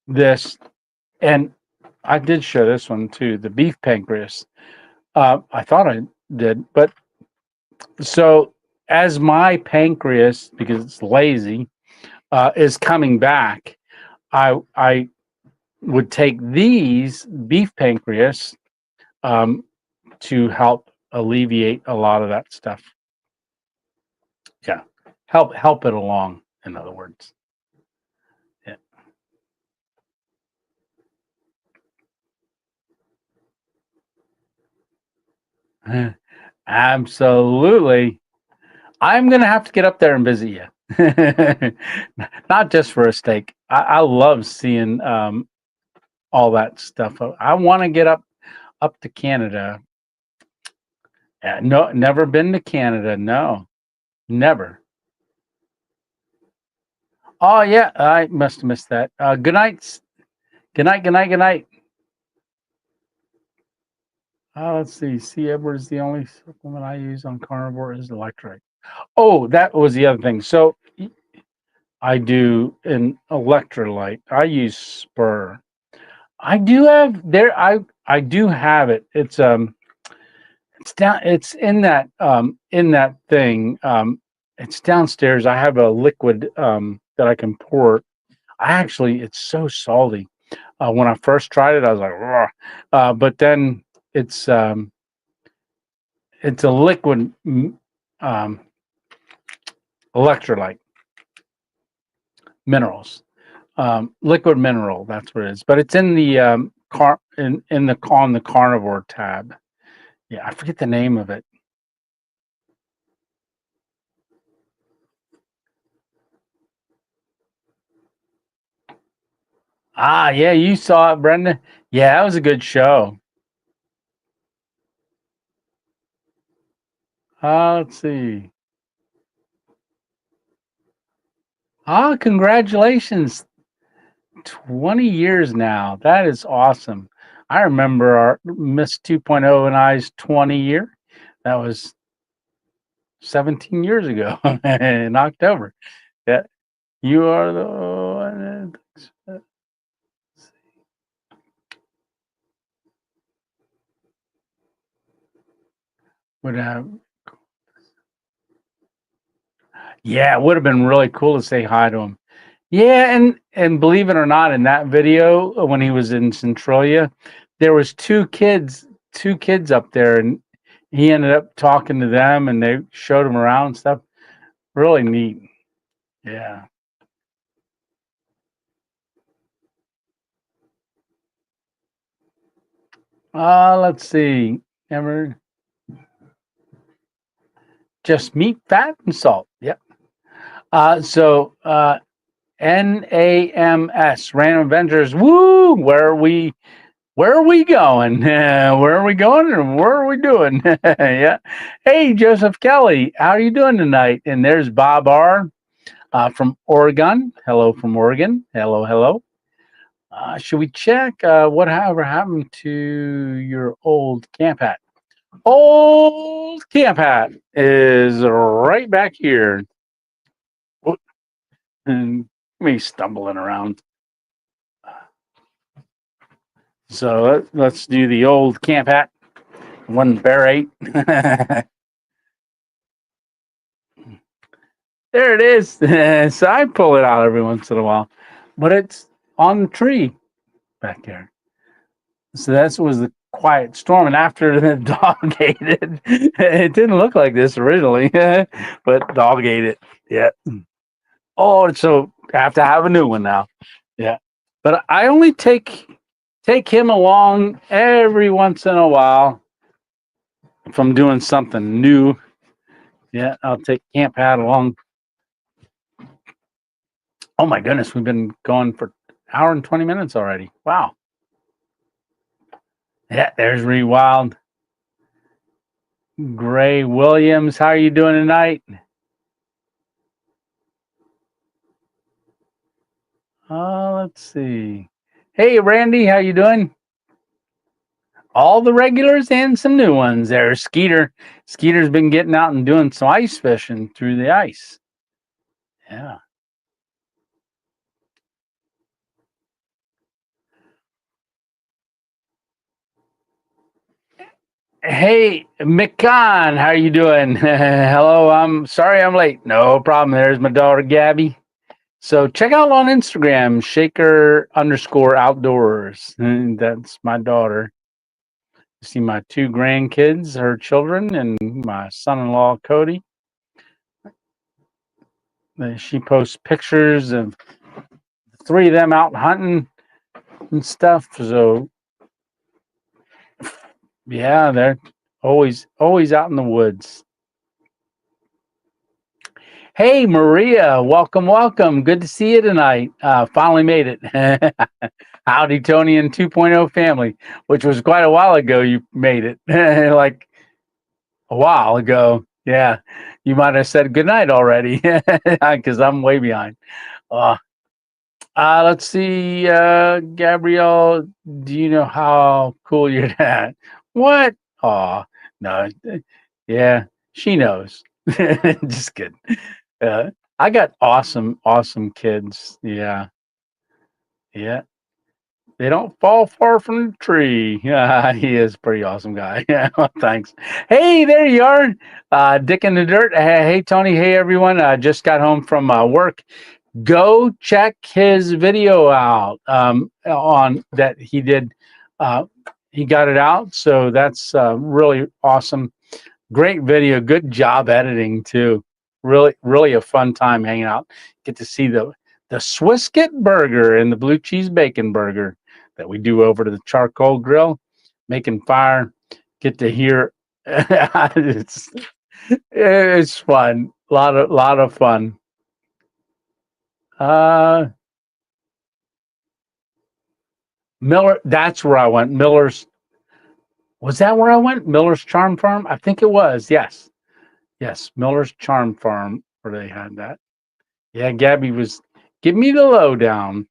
this, and I did show this one too, the beef pancreas. I thought I did, but so as my pancreas, because it's lazy, is coming back, I would take these beef pancreas to help alleviate a lot of that stuff. Yeah, help it along. In other words, yeah. Absolutely. I'm gonna have to get up there and visit you. Not just for a steak. I love seeing all that stuff. I want to get up to Canada. No, never been to Canada. No, never. Oh yeah, I must have missed that. Good night. Good night. Good night. Good night. Let's see. C. Edwards, the only supplement I use on carnivore is electrolyte. Oh, that was the other thing. So I do an electrolyte. I use Spur. I do have there. I do have it. It's down. It's in that thing. It's downstairs. I have a liquid that I can pour. I actually, it's so salty. When I first tried it, I was like, "Raw." But then it's um, it's a liquid um, electrolyte minerals, liquid mineral. That's what it is. But it's in the in the on the carnivore tab. Yeah, I forget the name of it. Yeah, you saw it, Brenda. Yeah, that was a good show. Let's see. Congratulations. 20 years now. That is awesome. I remember our Miss 2.0 and I's 20 year. That was 17 years ago in October. Yeah, you are the one. Would have, yeah, it would have been really cool to say hi to him. Yeah, and believe it or not, in that video when he was in Centralia, there was two kids up there, and he ended up talking to them, and they showed him around and stuff. Really neat. Yeah. Let's see. Ever just meat, fat, and salt. Yep. NAMS, Random Adventures. Woo! Where are we going? Where are we going and where are we doing? Yeah. Hey, Joseph Kelly, how are you doing tonight? And there's Bob R. From Oregon. Hello from Oregon. Hello, hello. Should we check whatever happened to your old camp hat? Old camp hat is right back here. And me stumbling around. So let's do the old camp hat. One bear 8. There it is. So I pull it out every once in a while, but it's on the tree back there. So that was the quiet storm. And after the dog ate it, it didn't look like this originally, but dog ate it. Yeah. Oh, so I have to have a new one now. Yeah. But I only take him along every once in a while if I'm doing something new. Yeah, I'll take Camp Hat along. Oh my goodness, we've been going for an hour and 20 minutes already. Wow. Yeah, there's Rewild. Gray Williams, how are you doing tonight? Let's see. Hey, Randy, how you doing? All the regulars and some new ones. There's Skeeter. Skeeter's been getting out and doing some ice fishing through the ice. Yeah. Hey, McCon, how are you doing? Hello, I'm sorry I'm late. No problem. There's my daughter, Gabby. So check out on Instagram, shaker_outdoors. That's my daughter. You see my 2 grandkids, her children, and my son-in-law, Cody. She posts pictures of 3 of them out hunting and stuff. So yeah, they're always out in the woods. Hey, Maria, welcome. Good to see you tonight. Finally made it. Howdy, Tony and 2.0 family, which was quite a while ago. You made it like a while ago. Yeah, you might have said goodnight already because I'm way behind. Let's see, Gabrielle, do you know how cool you're at? What? Oh, no. Yeah, she knows. Just kidding. I got awesome kids. Yeah. Yeah. They don't fall far from the tree. Yeah, he is a pretty awesome guy. Yeah, well, thanks. Hey, there you are. Dick in the Dirt. Hey, Tony. Hey, everyone. I just got home from work. Go check his video out on that he did. He got it out. So that's really awesome. Great video. Good job editing, too. Really a fun time hanging out. Get to see the Swisket burger and the blue cheese bacon burger that we do over to the charcoal grill, making fire. Get to hear it's fun. Lot of fun. Miller, that's where I went. Was that where I went? Miller's Charm Farm? I think it was. Yes. Miller's Charm Farm, where they had that. Yeah, Gabby was give me the lowdown.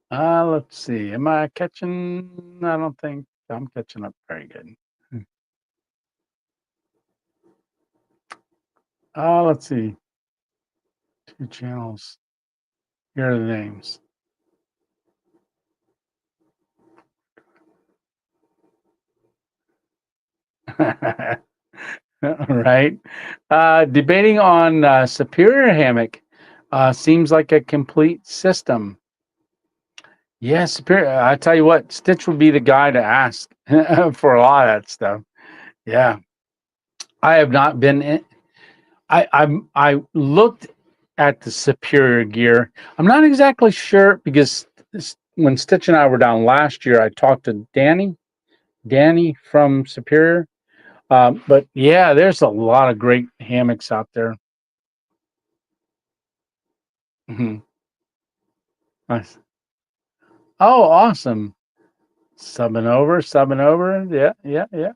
Let's see. Am I catching? I don't think I'm catching up very good. Let's see. 2 channels. Here are the names. Right. Debating on Superior Hammock seems like a complete system. Yeah, Superior. I tell you what, Stitch would be the guy to ask for a lot of that stuff. Yeah. I have not been in. I looked at the Superior gear. I'm not exactly sure because when Stitch and I were down last year, I talked to Danny from Superior. But yeah, there's a lot of great hammocks out there. Mhm. Nice. Oh, awesome. Subbing over. Yeah, yeah, yeah.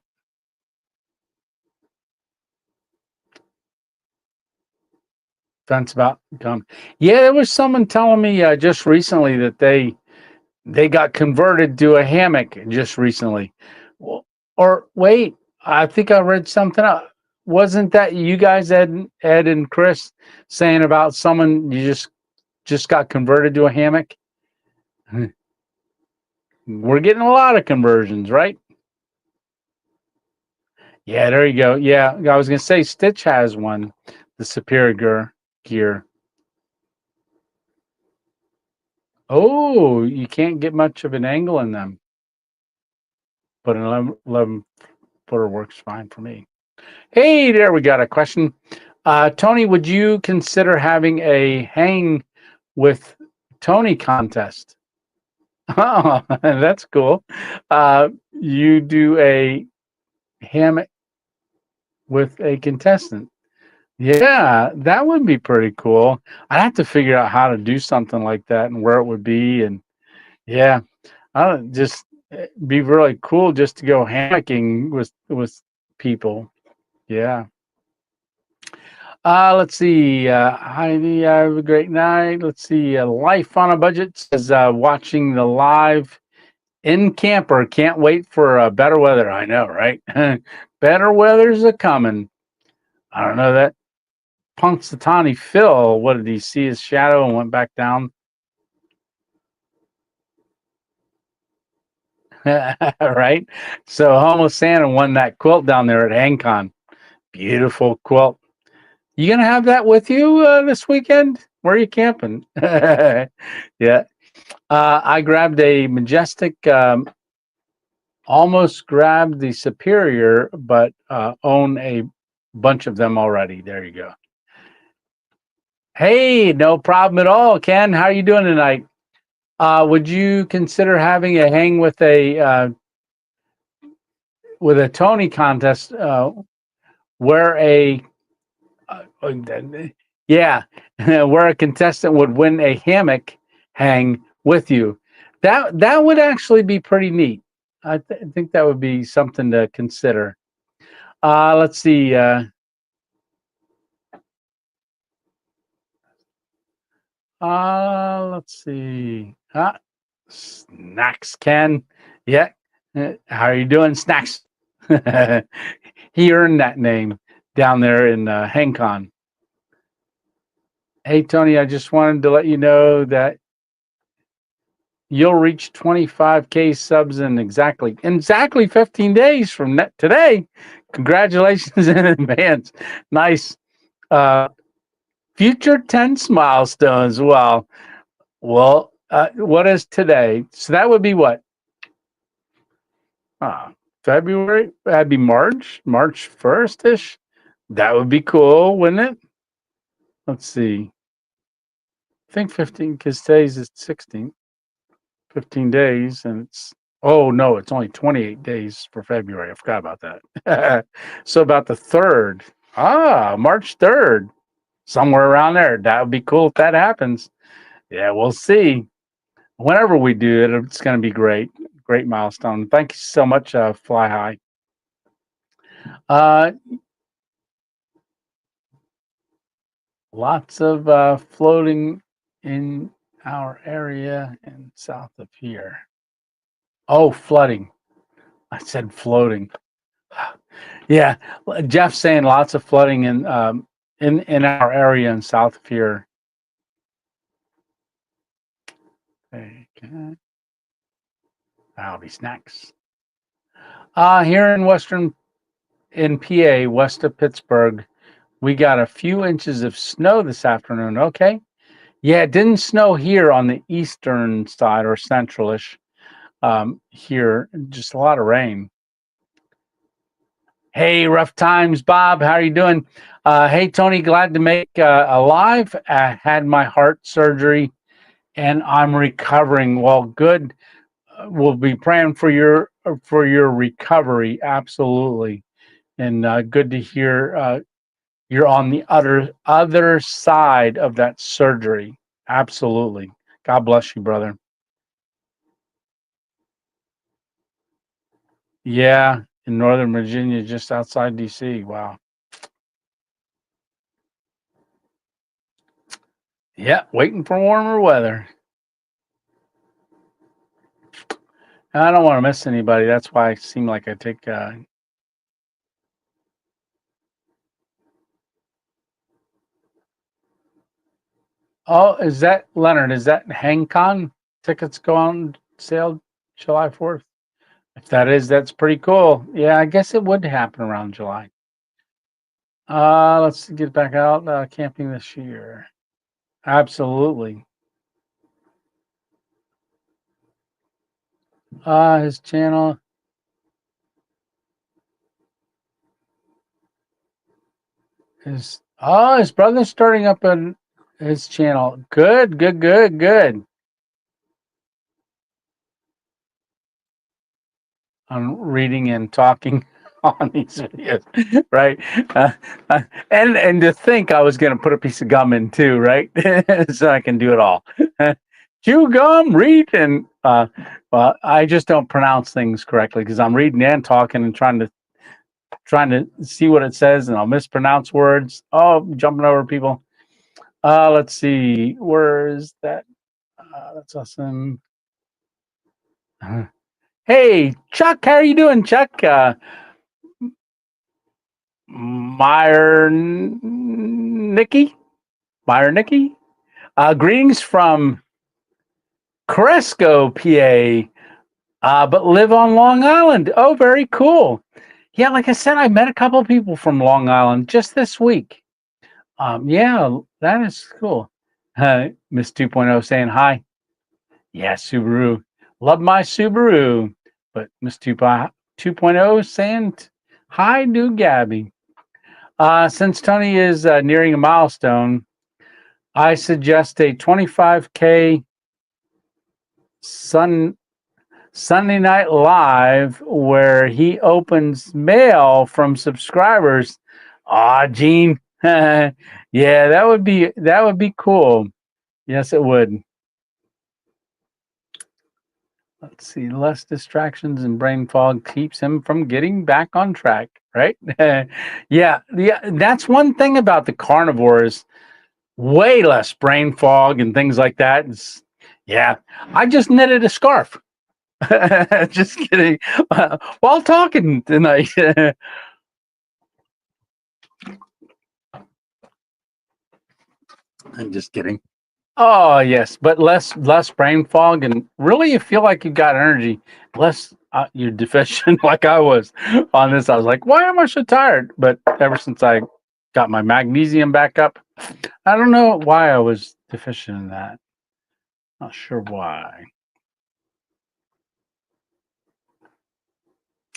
That's about come. Yeah, there was someone telling me just recently that they got converted to a hammock just recently. Well, or wait, I think I read something else. Wasn't that you guys, Ed and Chris, saying about someone you just got converted to a hammock? We're getting a lot of conversions, right? Yeah, there you go. Yeah, I was gonna say Stitch has one, the Superior gear. Oh, you can't get much of an angle in them, but an 11 footer works fine for me. Hey, there we got a question. Tony, would you consider having a hang with Tony contest? Oh, that's cool. You do a hammock with a contestant. Yeah, that would be pretty cool. I'd have to figure out how to do something like that and where it would be. And yeah, I don't just be really cool just to go hammocking with people. Yeah. Let's see. Heidi, have a great night. Let's see. Life on a Budget says watching the live in camper. Can't wait for better weather. I know, right? Better weather's a coming. I don't know that. Punxsutawney Phil, what did he see his shadow and went back down? Right? So Homo Santa won that quilt down there at HangCon. Beautiful quilt. You gonna have that with you this weekend? Where are you camping? Yeah. I grabbed a Majestic, almost grabbed the Superior, but own a bunch of them already. There you go. Hey, no problem at all, Ken. How are you doing tonight? Would you consider having a hang with a Tony contest where a yeah, where a contestant would win a hammock hang with you? That would actually be pretty neat. I think that would be something to consider. Let's see. Let's see. Snacks, Ken. Yeah. How are you doing, Snacks? He earned that name down there in HangCon. Hey, Tony, I just wanted to let you know that you'll reach 25K subs in exactly 15 days from today. Congratulations in advance. Nice. Future tense milestones. Well, what is today? So that would be what? February? That'd be March 1st ish. That would be cool, wouldn't it? Let's see. I think 15 because today's is 16. 15 days, and oh no, it's only 28 days for February. I forgot about that. So about the 3rd. March 3rd. Somewhere around there. That would be cool if that happens. Yeah, we'll see. Whenever we do it, it's going to be great. Great milestone. Thank you so much, Fly High. Lots of floating in our area and south of here. Oh, flooding. I said floating. Yeah, Jeff's saying lots of flooding in our area and south of here. Okay. Howdy, Snacks. Here in PA, west of Pittsburgh, we got a few inches of snow this afternoon. Okay. Yeah, it didn't snow here on the eastern side or centralish. Here, just a lot of rain. Hey, rough times, Bob. How are you doing? Hey, Tony, glad to make alive. I had my heart surgery and I'm recovering. Well, good. We'll be praying for your recovery. Absolutely, and good to hear you're on the other side of that surgery. Absolutely. God bless you, brother. Yeah, in Northern Virginia, just outside DC. Wow. Yeah, waiting for warmer weather. I don't want to miss anybody. That's why I seem like I take. Oh, is that Leonard? Is that HangCon tickets go on sale July 4th? If that is, that's pretty cool. Yeah, I guess it would happen around July. Let's get back out camping this year. Absolutely. His channel is his brother's starting up his channel. Good, good, good, good. On reading and talking on these videos, right? And to think I was going to put a piece of gum in too, right? So I can do it all. Chew gum, read, and well, I just don't pronounce things correctly because I'm reading and talking and trying to see what it says, and I'll mispronounce words. Oh, jumping over people. Let's see. Where is that? That's awesome. Hey, Chuck, how are you doing, Chuck? Meyer Nicky? Meyer Nicky? Greetings from Cresco, PA, but live on Long Island. Oh, very cool. Yeah, like I said, I met a couple of people from Long Island just this week. Yeah, that is cool. Miss 2.0 saying hi. Yeah, Subaru. Love my Subaru. But Miss 2.0 saying hi to Gabby. Since Tony is nearing a milestone, I suggest a 25K Sunday Night Live where he opens mail from subscribers. Gene. Yeah, that would be cool. Yes, it would. Let's see. Less distractions and brain fog keeps him from getting back on track, right? Yeah, that's one thing about the carnivores. Way less brain fog and things like that. Yeah, I just knitted a scarf. Just kidding. While talking tonight. I'm just kidding. Oh yes, but less brain fog, and really you feel like you've got energy. Less you're deficient, like I was on this. I was like, why am I so tired? But ever since I got my magnesium back up, I don't know why I was deficient in that. Not sure why.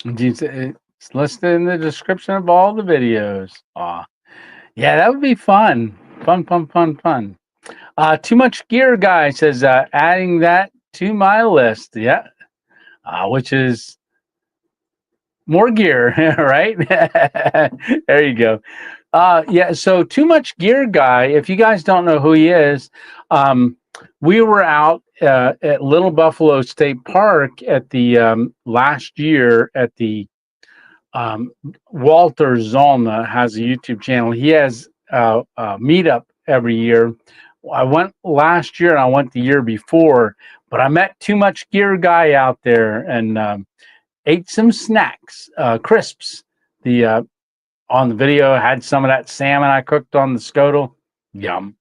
It's listed in the description of all the videos. Yeah, that would be fun. Fun. Too much gear guy says adding that to my list. Yeah, which is more gear, right? There you go. Yeah, so too much gear guy. If you guys don't know who he is, we were out at Little Buffalo State Park at the last year at the Walter Zolna has a YouTube channel. He has a meetup every year. I went last year and I went the year before, but I met Too Much Gear guy out there and ate some snacks, crisps. The on the video had some of that salmon I cooked on the scuttle. Yum.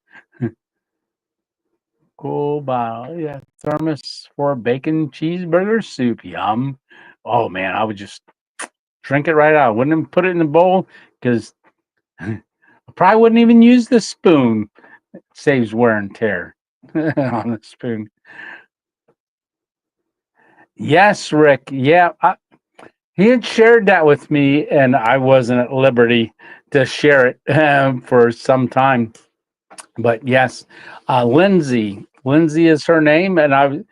Cool bottle. Yeah, Thermos for bacon cheeseburger soup. Yum. Oh man, I would just drink it right out. I wouldn't even put it in the bowl because I probably wouldn't even use the spoon. It saves wear and tear on the spoon. Yes, Rick. Yeah, he had shared that with me, and I wasn't at liberty to share it for some time. But yes, Lindsay, Lindsay is her name, and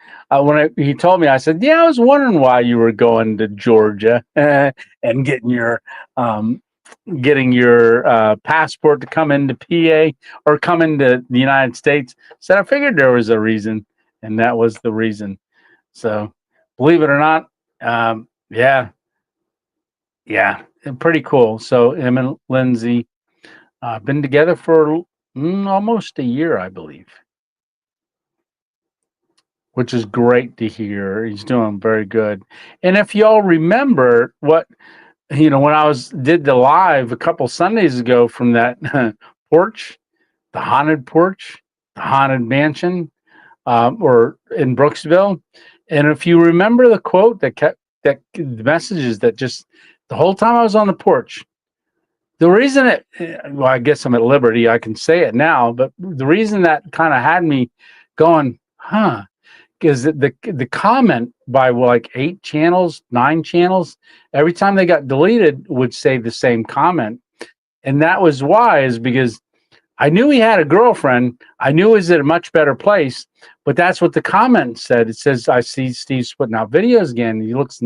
he told me, I said, "Yeah, I was wondering why you were going to Georgia and um, getting your passport to come into PA or come into the United States." Said I figured there was a reason, and that was the reason. So, believe it or not, yeah, yeah, pretty cool. So him and Lindsay been together for almost a year, I believe, which is great to hear. He's doing very good. And if y'all remember what when I did the live a couple Sundays ago from that porch, the haunted mansion, or in Brooksville, and if you remember the quote that the messages that just the whole time I was on the porch. The reason well, I guess I'm at liberty. I can say it now, but the reason that kind of had me going, huh, is that the comment by like 8 channels, 9 channels, every time they got deleted would say the same comment. And that was why, is because I knew he had a girlfriend. I knew he was at a much better place, but that's what the comment said. It says, I see Steve's putting out videos again. He looks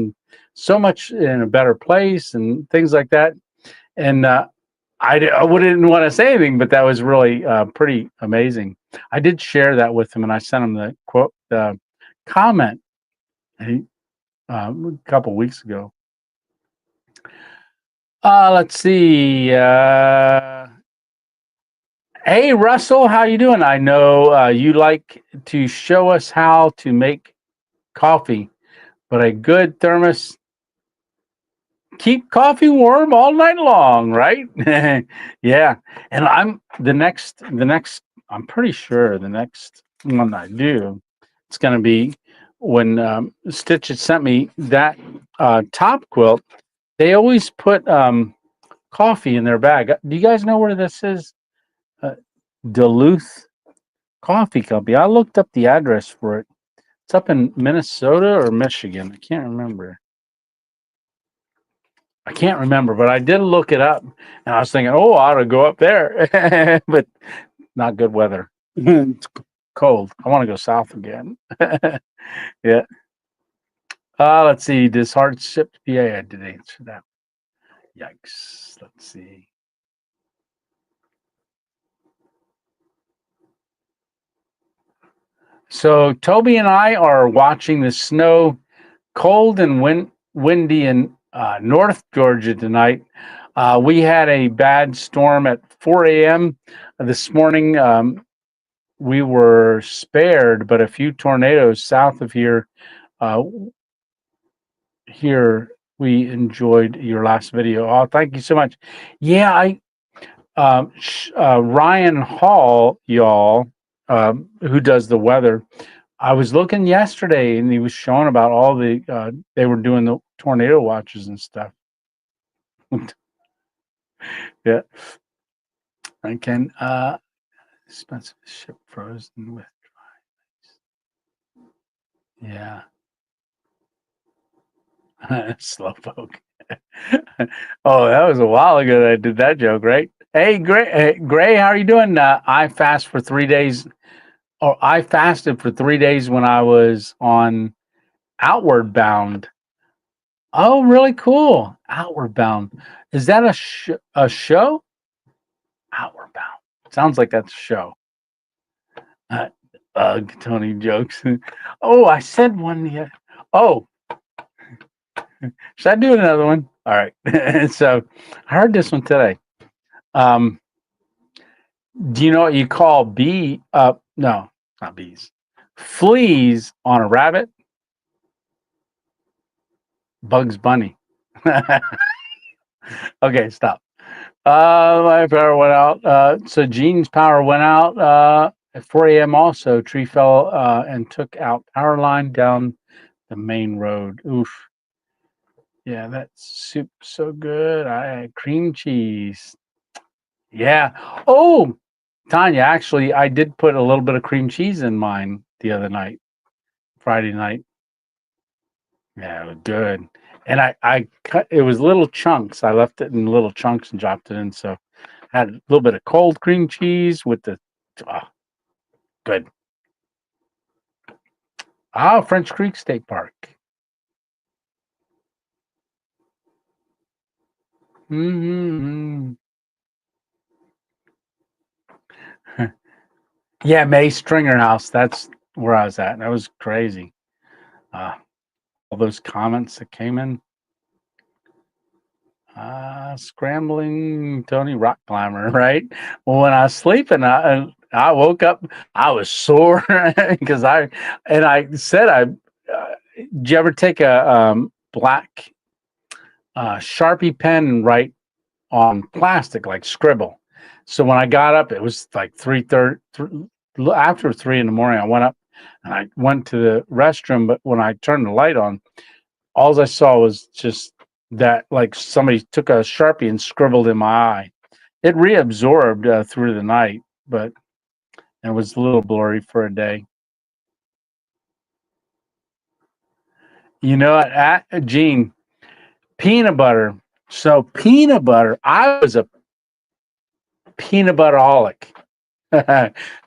so much in a better place and things like that. And I wouldn't want to say anything, but that was really pretty amazing. I did share that with him, and I sent him the quote, comment a couple weeks ago. Let's see. Hey, Russell, how you doing? I know you like to show us how to make coffee, but a good thermos keep coffee warm all night long, right? Yeah. And I'm pretty sure the next one I do, it's going to be when Stitch had sent me that top quilt. They always put coffee in their bag. Do you guys know where this is? Duluth Coffee Company. I looked up the address for it. It's up in Minnesota or Michigan. I can't remember. But I did look it up, and I was thinking, oh, I ought to go up there, but not good weather. It's cold. I want to go south again. Yeah. Let's see. Does hardship PA? I did answer that. Yikes. Let's see. So Toby and I are watching the snow, cold and windy in North Georgia tonight. We had a bad storm at 4 a.m. this morning. We were spared, but a few tornadoes south of here. Here we enjoyed your last video. Oh, thank you so much. Yeah, Ryan Hall, y'all, who does the weather. I was looking yesterday, and he was showing about all the they were doing the tornado watches and stuff. Yeah, I can expensive ship frozen with dry. Yeah, slowpoke. Oh, that was a while ago that I did that joke, right? Hey, Gray, how are you doing? I fasted for 3 days when I was on Outward Bound. Oh, really cool. Outward Bound. Is that a show? Outward Bound. Sounds like that's a show. Tony jokes. Oh, I said one. Yeah. Oh, should I do another one? All right. So I heard this one today. Do you know what you call no, not bees. Fleas on a rabbit? Bugs Bunny. Okay, stop. My power went out. So Gene's power went out at 4 a.m. also. Tree fell and took out power line down the main road. Oof. Yeah, that soup so good. I had cream cheese. Yeah. Oh, Tanya, actually, I did put a little bit of cream cheese in mine the other night, Friday night. Yeah, it was good. And I cut it was little chunks. I left it in little chunks and dropped it in. So I had a little bit of cold cream cheese with the good. Oh, French Creek State Park. Hmm. Yeah, May Stringer House. That's where I was at. That was crazy. Uh, all those comments that came in. Scrambling Tony Rock Climber, right? Well, when I was sleeping, I woke up. I was sore because I said did you ever take a black Sharpie pen and write on plastic like scribble? So when I got up, it was like 3:30. After 3 in the morning, I went up and I went to the restroom. But when I turned the light on, all I saw was just that like somebody took a Sharpie and scribbled in my eye. It reabsorbed through the night, but it was a little blurry for a day. You know, Gene, peanut butter. So peanut butter, I was a peanut butteraholic.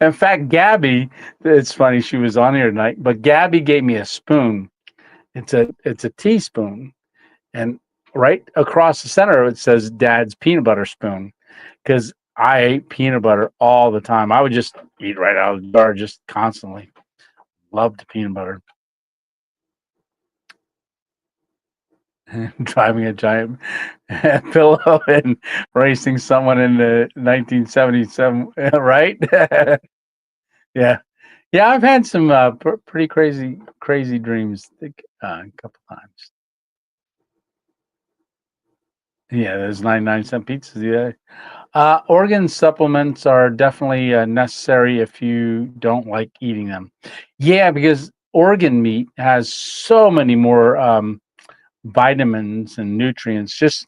In fact, Gabby, it's funny she was on here tonight, but Gabby gave me a spoon. It's a teaspoon, and right across the center of it says Dad's peanut butter spoon, because I ate peanut butter all the time. I would just eat right out of the jar, just constantly. Loved peanut butter. Driving a giant pillow and racing someone in the 1977, right? Yeah, yeah. I've had some pretty crazy dreams a couple times. Yeah, those 99-cent pizzas. Yeah. Organ supplements are definitely necessary if you don't like eating them. Yeah, because organ meat has so many more vitamins and nutrients. Just,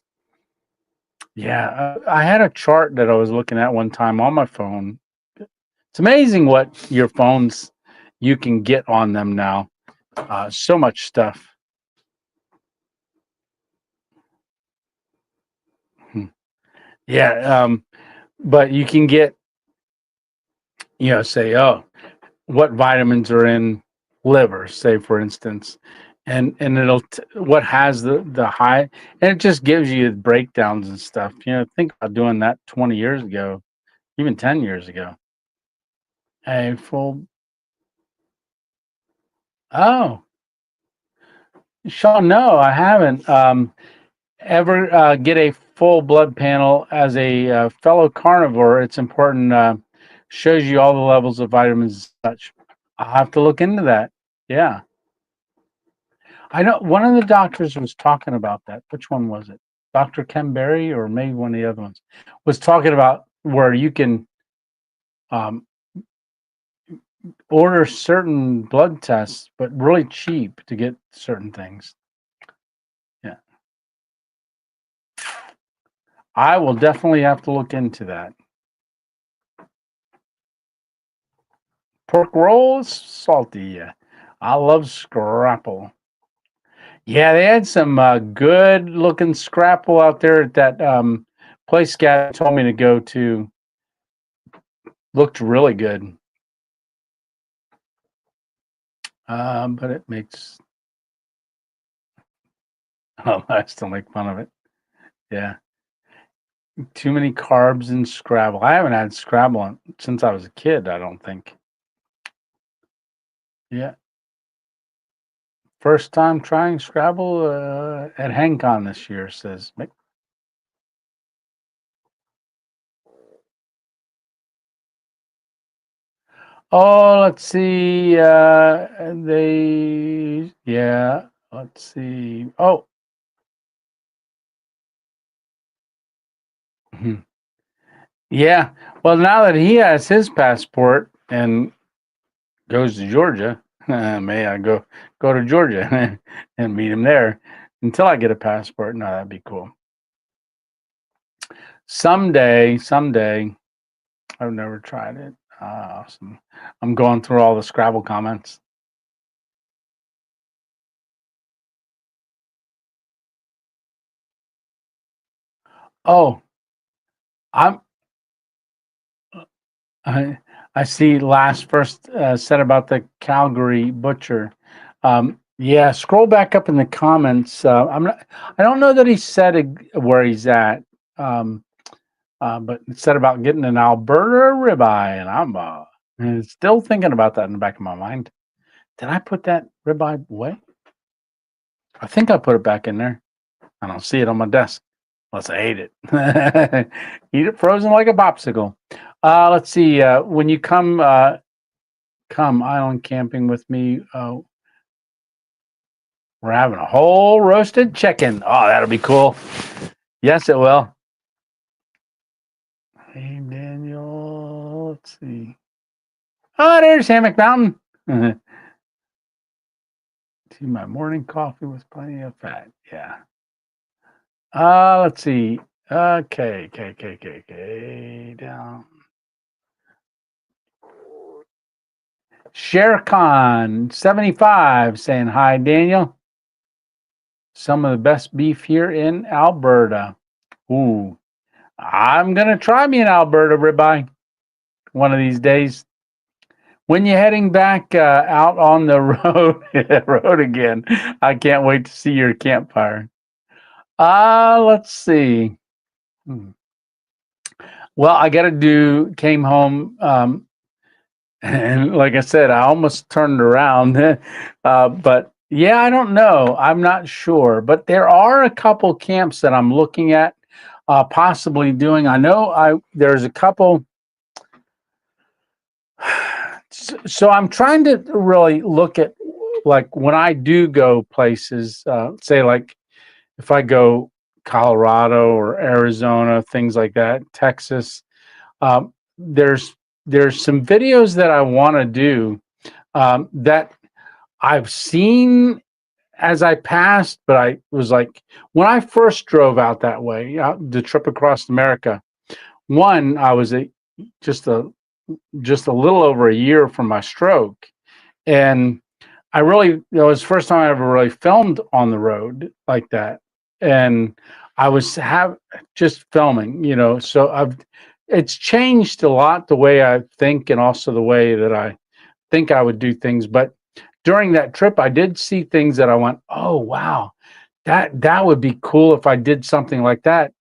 yeah, I had a chart that I was looking at one time on my phone. It's amazing what your phones you can get on them now. So much stuff. Hmm. Yeah, but you can get, say, oh, what vitamins are in liver, say for instance, and it'll what has the high, and it just gives you breakdowns and stuff. Think about doing that 20 years ago, even 10 years ago. A full Oh, Sean, no, I haven't ever get a full blood panel as a fellow carnivore. It's important. Shows you all the levels of vitamins and such. I'll have to look into that. Yeah. I know one of the doctors was talking about that. Which one was it? Dr. Ken Berry or maybe one of the other ones was talking about where you can um, order certain blood tests, but really cheap to get certain things. Yeah. I will definitely have to look into that. Pork rolls, salty. Yeah. I love scrapple. Yeah, they had some good looking scrapple out there at that place guy told me to go to. Looked really good. But it makes I still make fun of it. Yeah, too many carbs in Scrabble. I haven't had Scrabble since I was a kid. I don't think. Yeah, first time trying Scrabble at HangCon this year. Says Mick. Oh, let's see. Yeah. Let's see. Oh, yeah. Well, now that he has his passport and goes to Georgia, may I go to Georgia and meet him there until I get a passport? No, that'd be cool. Someday. I've never tried it. Awesome. I'm going through all the Scrabble comments. Oh, I'm. I, I see. Last first said about the Calgary butcher. Yeah, scroll back up in the comments. I don't know that he said where he's at. Um, but it said about getting an Alberta ribeye, and I'm still thinking about that in the back of my mind. Did I put that ribeye away? I think I put it back in there. I don't see it on my desk unless I ate it. Eat it frozen like a popsicle. Let's see. When you come island camping with me, we're having a whole roasted chicken. Oh, that'll be cool. Yes, it will. Hey, Daniel. Let's see. Oh, there's Hammock Mountain. To my morning coffee with plenty of fat. Yeah. Let's see. Okay. Down. ShareCon 75 saying hi, Daniel. Some of the best beef here in Alberta. Ooh, I'm gonna try me an Alberta ribeye one of these days. When you heading back out on the road again? I can't wait to see your campfire. Let's see. Well, I came home, and like I said, I almost turned around. But yeah, I don't know. I'm not sure. But there are a couple camps that I'm looking at possibly doing. I know there's a couple. So I'm trying to really look at, like, when I do go places, say like if I go Colorado or Arizona, things like that, Texas, there's some videos that I want to do that I've seen as I passed, but I was like, when I first drove out that way, the trip across America, one, I was just a little over a year from my stroke, and it was the first time I ever really filmed on the road like that, and I was just filming, so it's changed a lot the way I think and also the way that I think I would do things. But during that trip, I did see things that I went, oh wow, that would be cool if I did something like that.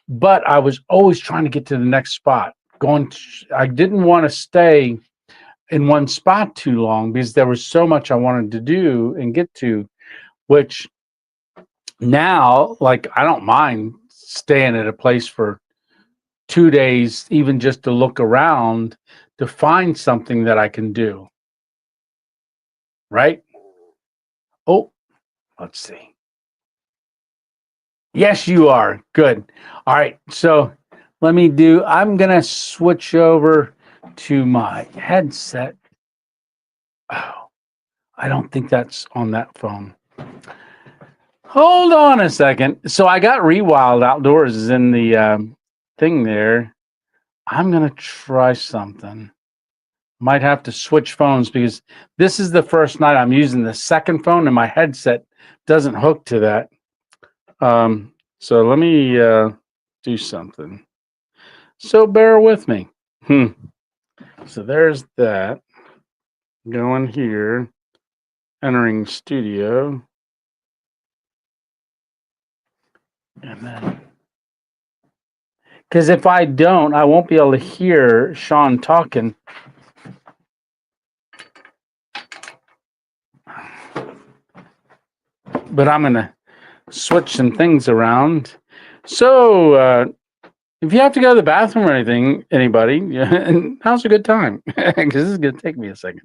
But I was always trying to get to the next spot. I didn't want to stay in one spot too long because there was so much I wanted to do and get to, which now, like, I don't mind staying at a place for 2 days, even just to look around to find something that I can do. Right? Oh, let's see. Yes, you are. Good. All right. So I'm going to switch over to my headset. Oh, I don't think that's on that phone. Hold on a second. So I got Rewild Outdoors is in the thing there. I'm going to try something. Might have to switch phones because this is the first night I'm using the second phone and my headset doesn't hook to that. So let me do something. So bear with me. So there's that. Going here, entering studio. And then, because if I don't, I won't be able to hear Sean talking. But I'm going to switch some things around. So if you have to go to the bathroom or anything, anybody, now's a good time because this is going to take me a second.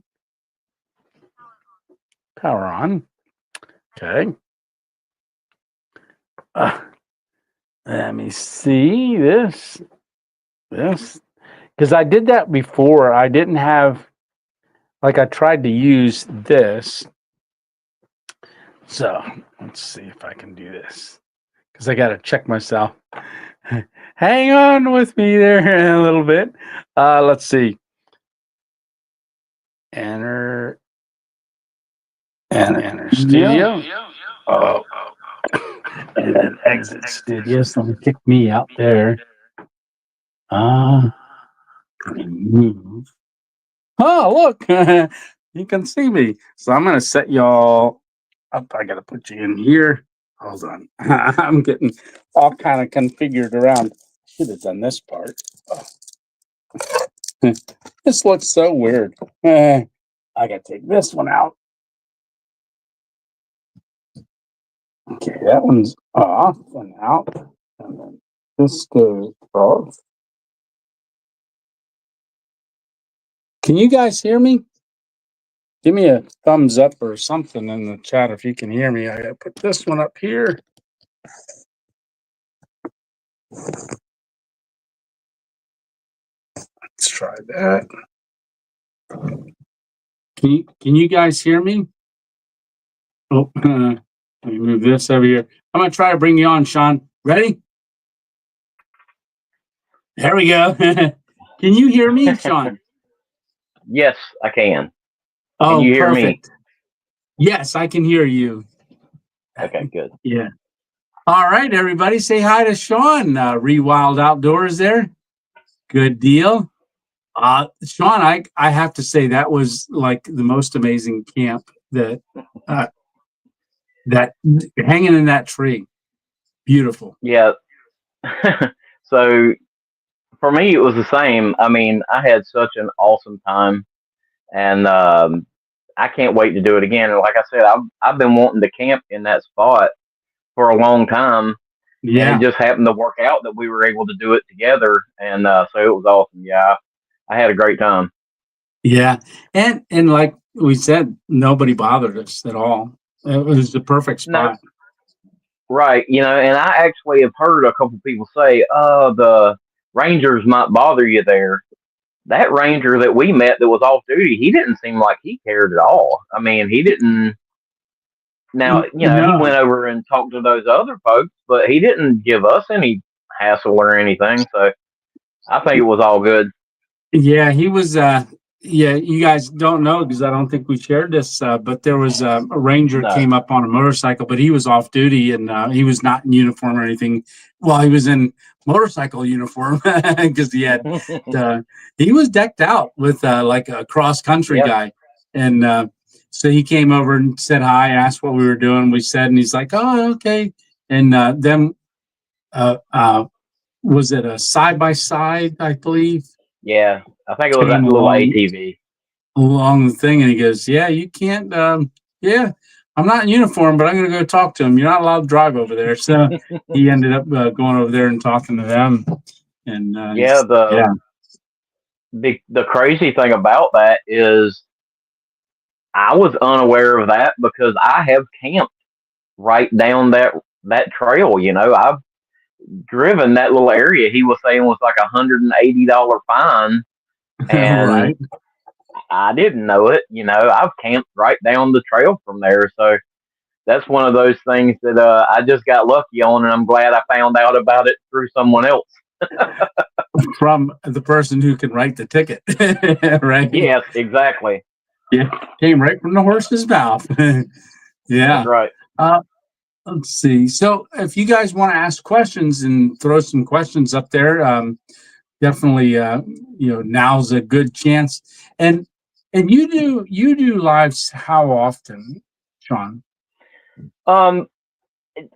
Power on. Okay. Let me see this, because I did that before. I didn't have, like, I tried to use this. So let's see if I can do this, because I got to check myself. Hang on with me there a little bit. Let's see. Enter studio. Oh. And then exit studio. Someone kicked me out there. Remove. Oh, look. You can see me. So I'm gonna set y'all up. I gotta put you in here. Hold on. I'm getting all kind of configured around. Should have done this part. This looks so weird. I gotta take this one out. Okay, that one's off and out. And then this goes off. Can you guys hear me? Give me a thumbs up or something in the chat if you can hear me. I gotta put this one up here. Let's try that. Can you guys hear me? Oh, let me move this over here. I'm gonna try to bring you on, Sean. Ready? There we go. Can you hear me, Sean? Yes, I can. Oh, can you hear perfect. me? Yes, I can hear you. Okay, good. Yeah. All right, everybody, say hi to Sean. Rewild Outdoors there. Good deal. Sean, I have to say that was like the most amazing camp that hanging in that tree. Beautiful. Yeah. So for me, it was the same. I mean, I had such an awesome time, and I can't wait to do it again. And like I said, I've been wanting to camp in that spot for a long time, and it Yeah. just happened to work out that we were able to do it together, and so it was awesome. Yeah, I had a great time. Yeah. And like we said, nobody bothered us at all. It was the perfect No, spot. right. And I actually have heard a couple people say, the Rangers might bother you there. That ranger that we met that was off duty, he didn't seem like he cared at all. I mean, he didn't. Now, he No. went over and talked to those other folks, but he didn't give us any hassle or anything. So I think it was all good. Yeah, he was yeah, you guys don't know because I don't think we shared this, but there was a ranger No. came up on a motorcycle, but he was off duty and he was not in uniform or anything. Well, he was in motorcycle uniform because he was decked out with like a cross country Yep. guy, and so he came over and said hi, asked what we were doing. We said, and he's like, "Oh, okay." And then uh, uh, was it a side by side? I believe Yeah. I think it was came that little ATV. along the thing, and he goes, "Yeah, you can't. Yeah, I'm not in uniform, but I'm going to go talk to him. You're not allowed to drive over there." So he ended up going over there and talking to them, and Yeah. yeah, The crazy thing about that is I was unaware of that because I have camped right down that trail. I've driven that little area. He was saying was like $180 fine, and right. I didn't know it. I've camped right down the trail from there, so that's one of those things that I just got lucky on, and I'm glad I found out about it through someone else. From the person who can write the ticket, right? Yes, exactly. Yeah, came right from the horse's mouth. That's Yeah. right. Uh, let's see. So if you guys want to ask questions and throw some questions up there, definitely now's a good chance. And you do lives how often, Sean? Um,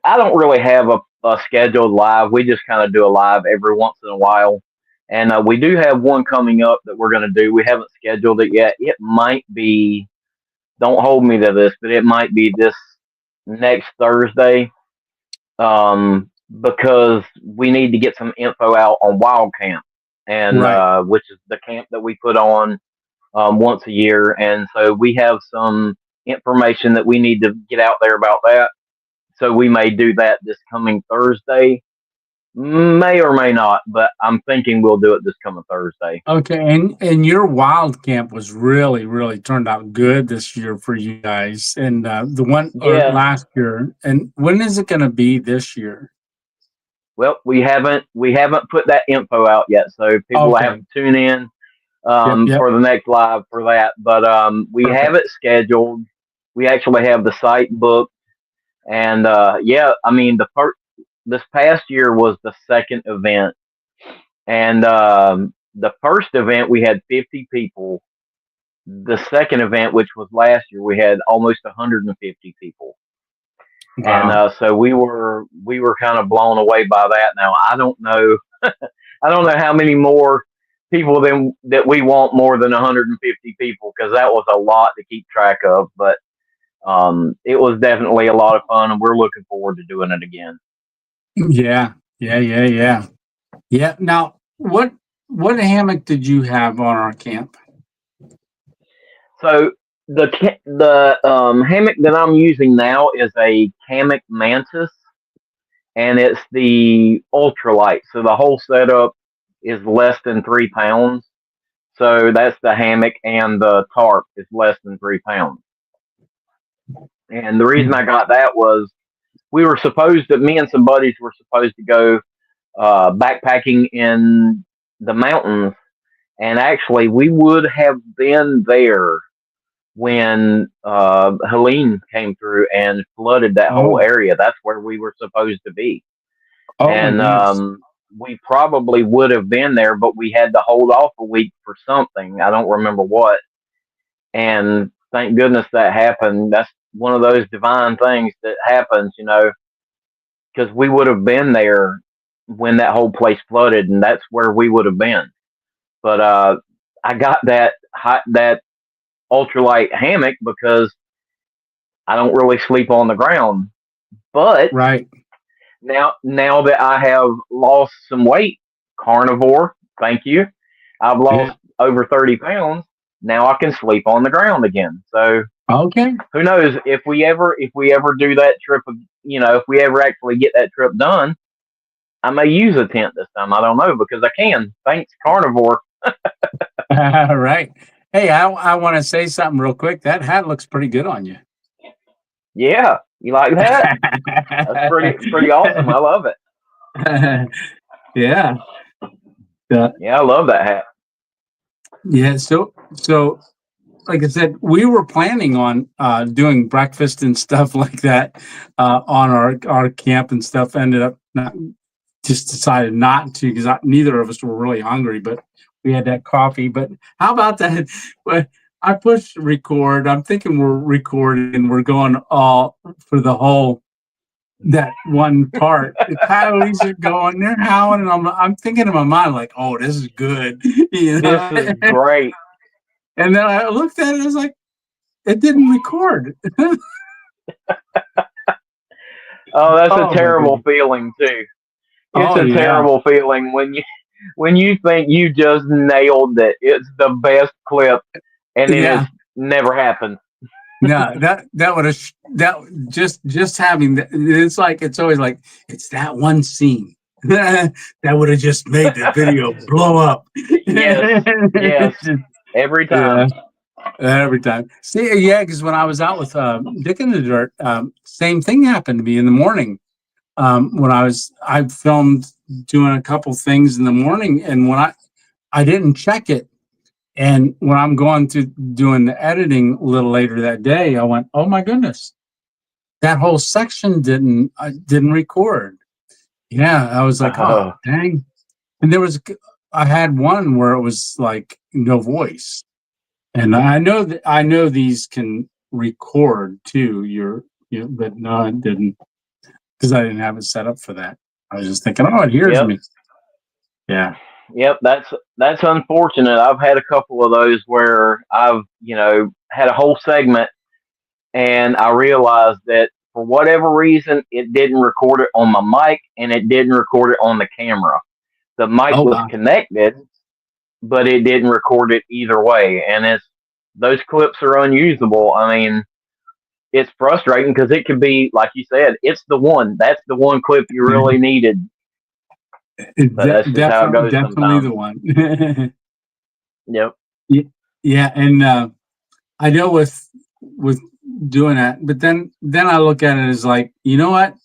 I don't really have a scheduled live. We just kind of do a live every once in a while. And we do have one coming up that we're going to do. We haven't scheduled it yet. It might be, don't hold me to this, but it might be this next Thursday, because we need to get some info out on Wild Camp, and Right. which is the camp that we put on once a year. And so we have some information that we need to get out there about that. So we may do that this coming Thursday, may or may not, but I'm thinking we'll do it this coming Thursday. Okay. And your wild camp was really, really turned out good this year for you guys. And the one or Yeah. last year. And when is it going to be this year? Well, we haven't put that info out yet, so people will have Okay. to tune in Yep. Yep. for the next live for that. But we have Perfect. it scheduled. We actually have the site booked, and yeah, I mean this past year was the second event, and the first event we had 50 people, the second event, which was last year, we had almost 150 people, and Wow. so we were kind of blown away by that. Now I don't know, I don't know how many more people than that we want more than 150 people because that was a lot to keep track of, but it was definitely a lot of fun, and we're looking forward to doing it again. Yeah. Yeah. Yeah. Yeah. Yeah. Now, what hammock did you have on our camp? So the hammock that I'm using now is a Hammock Mantis, and it's the ultralight. So the whole setup is less than 3 pounds. So that's the hammock, and the tarp is less than 3 pounds. And the reason I got that was me and some buddies were supposed to go backpacking in the mountains, and actually we would have been there when Helene came through and flooded that whole Oh. area. That's where we were supposed to be, Oh my and goodness. we probably would have been there, but we had to hold off a week for something. I don't remember what, and thank goodness that happened. That's one of those divine things that happens, because we would have been there when that whole place flooded, and that's where we would have been. But I got that ultralight hammock because I don't really sleep on the ground. But Right. now that I have lost some weight, carnivore, thank you. I've Yeah. lost over 30 pounds. Now I can sleep on the ground again. So Okay. who knows if we ever do that trip, if we ever actually get that trip done, I may use a tent this time. I don't know because I can. Thanks, carnivore. Right. Hey, I want to say something real quick. That hat looks pretty good on you. Yeah, you like that? That's pretty awesome. I love it. Yeah. Uh, Yeah, I love that hat. yeah. So like I said, we were planning on doing breakfast and stuff like that on our camp and stuff. Ended up not just decided not to because neither of us were really hungry, but we had that coffee. But how about that? Well, I pushed record. I'm thinking we're recording and we're going all for the whole that one part. The coyotes are going, they're howling, and I'm thinking in my mind like, oh, this is good, you This know. is great. And then I looked at it, I was like, it didn't record. Oh, that's a Oh my terrible goodness. feeling too. It's Oh a yeah. terrible feeling when you think you just nailed it. It's the best clip, and then it's Yeah. never happened. No, that would have that just having that, it's always like it's that one scene that would have just made the video blow up. Yes, yes, every Yeah, time. every time. See, yeah, because when I was out with Dick in the Dirt, same thing happened to me in the morning. When I filmed doing a couple things in the morning, and when I didn't check it, and when I'm going to doing the editing a little later that day, I went, oh my goodness, that whole section didn't record. Yeah, I was like, oh Oh, dang. And I had one where it was like no voice, and I know these can record too. But no, it didn't because I didn't have it set up for that. I was just thinking, oh, it hears yep, me. Yeah. yep. That's unfortunate. I've had a couple of those where I've had a whole segment, and I realized that for whatever reason, it didn't record it on my mic, and it didn't record it on the camera. The mic Oh was wow. connected, but it didn't record it either way. And those clips are unusable. I mean, it's frustrating because it could be, like you said, that's the one clip you really needed. But that's just how it goes Definitely sometimes. the one. Yep. Yeah, and I know with doing that, but then I look at it as like, you know what?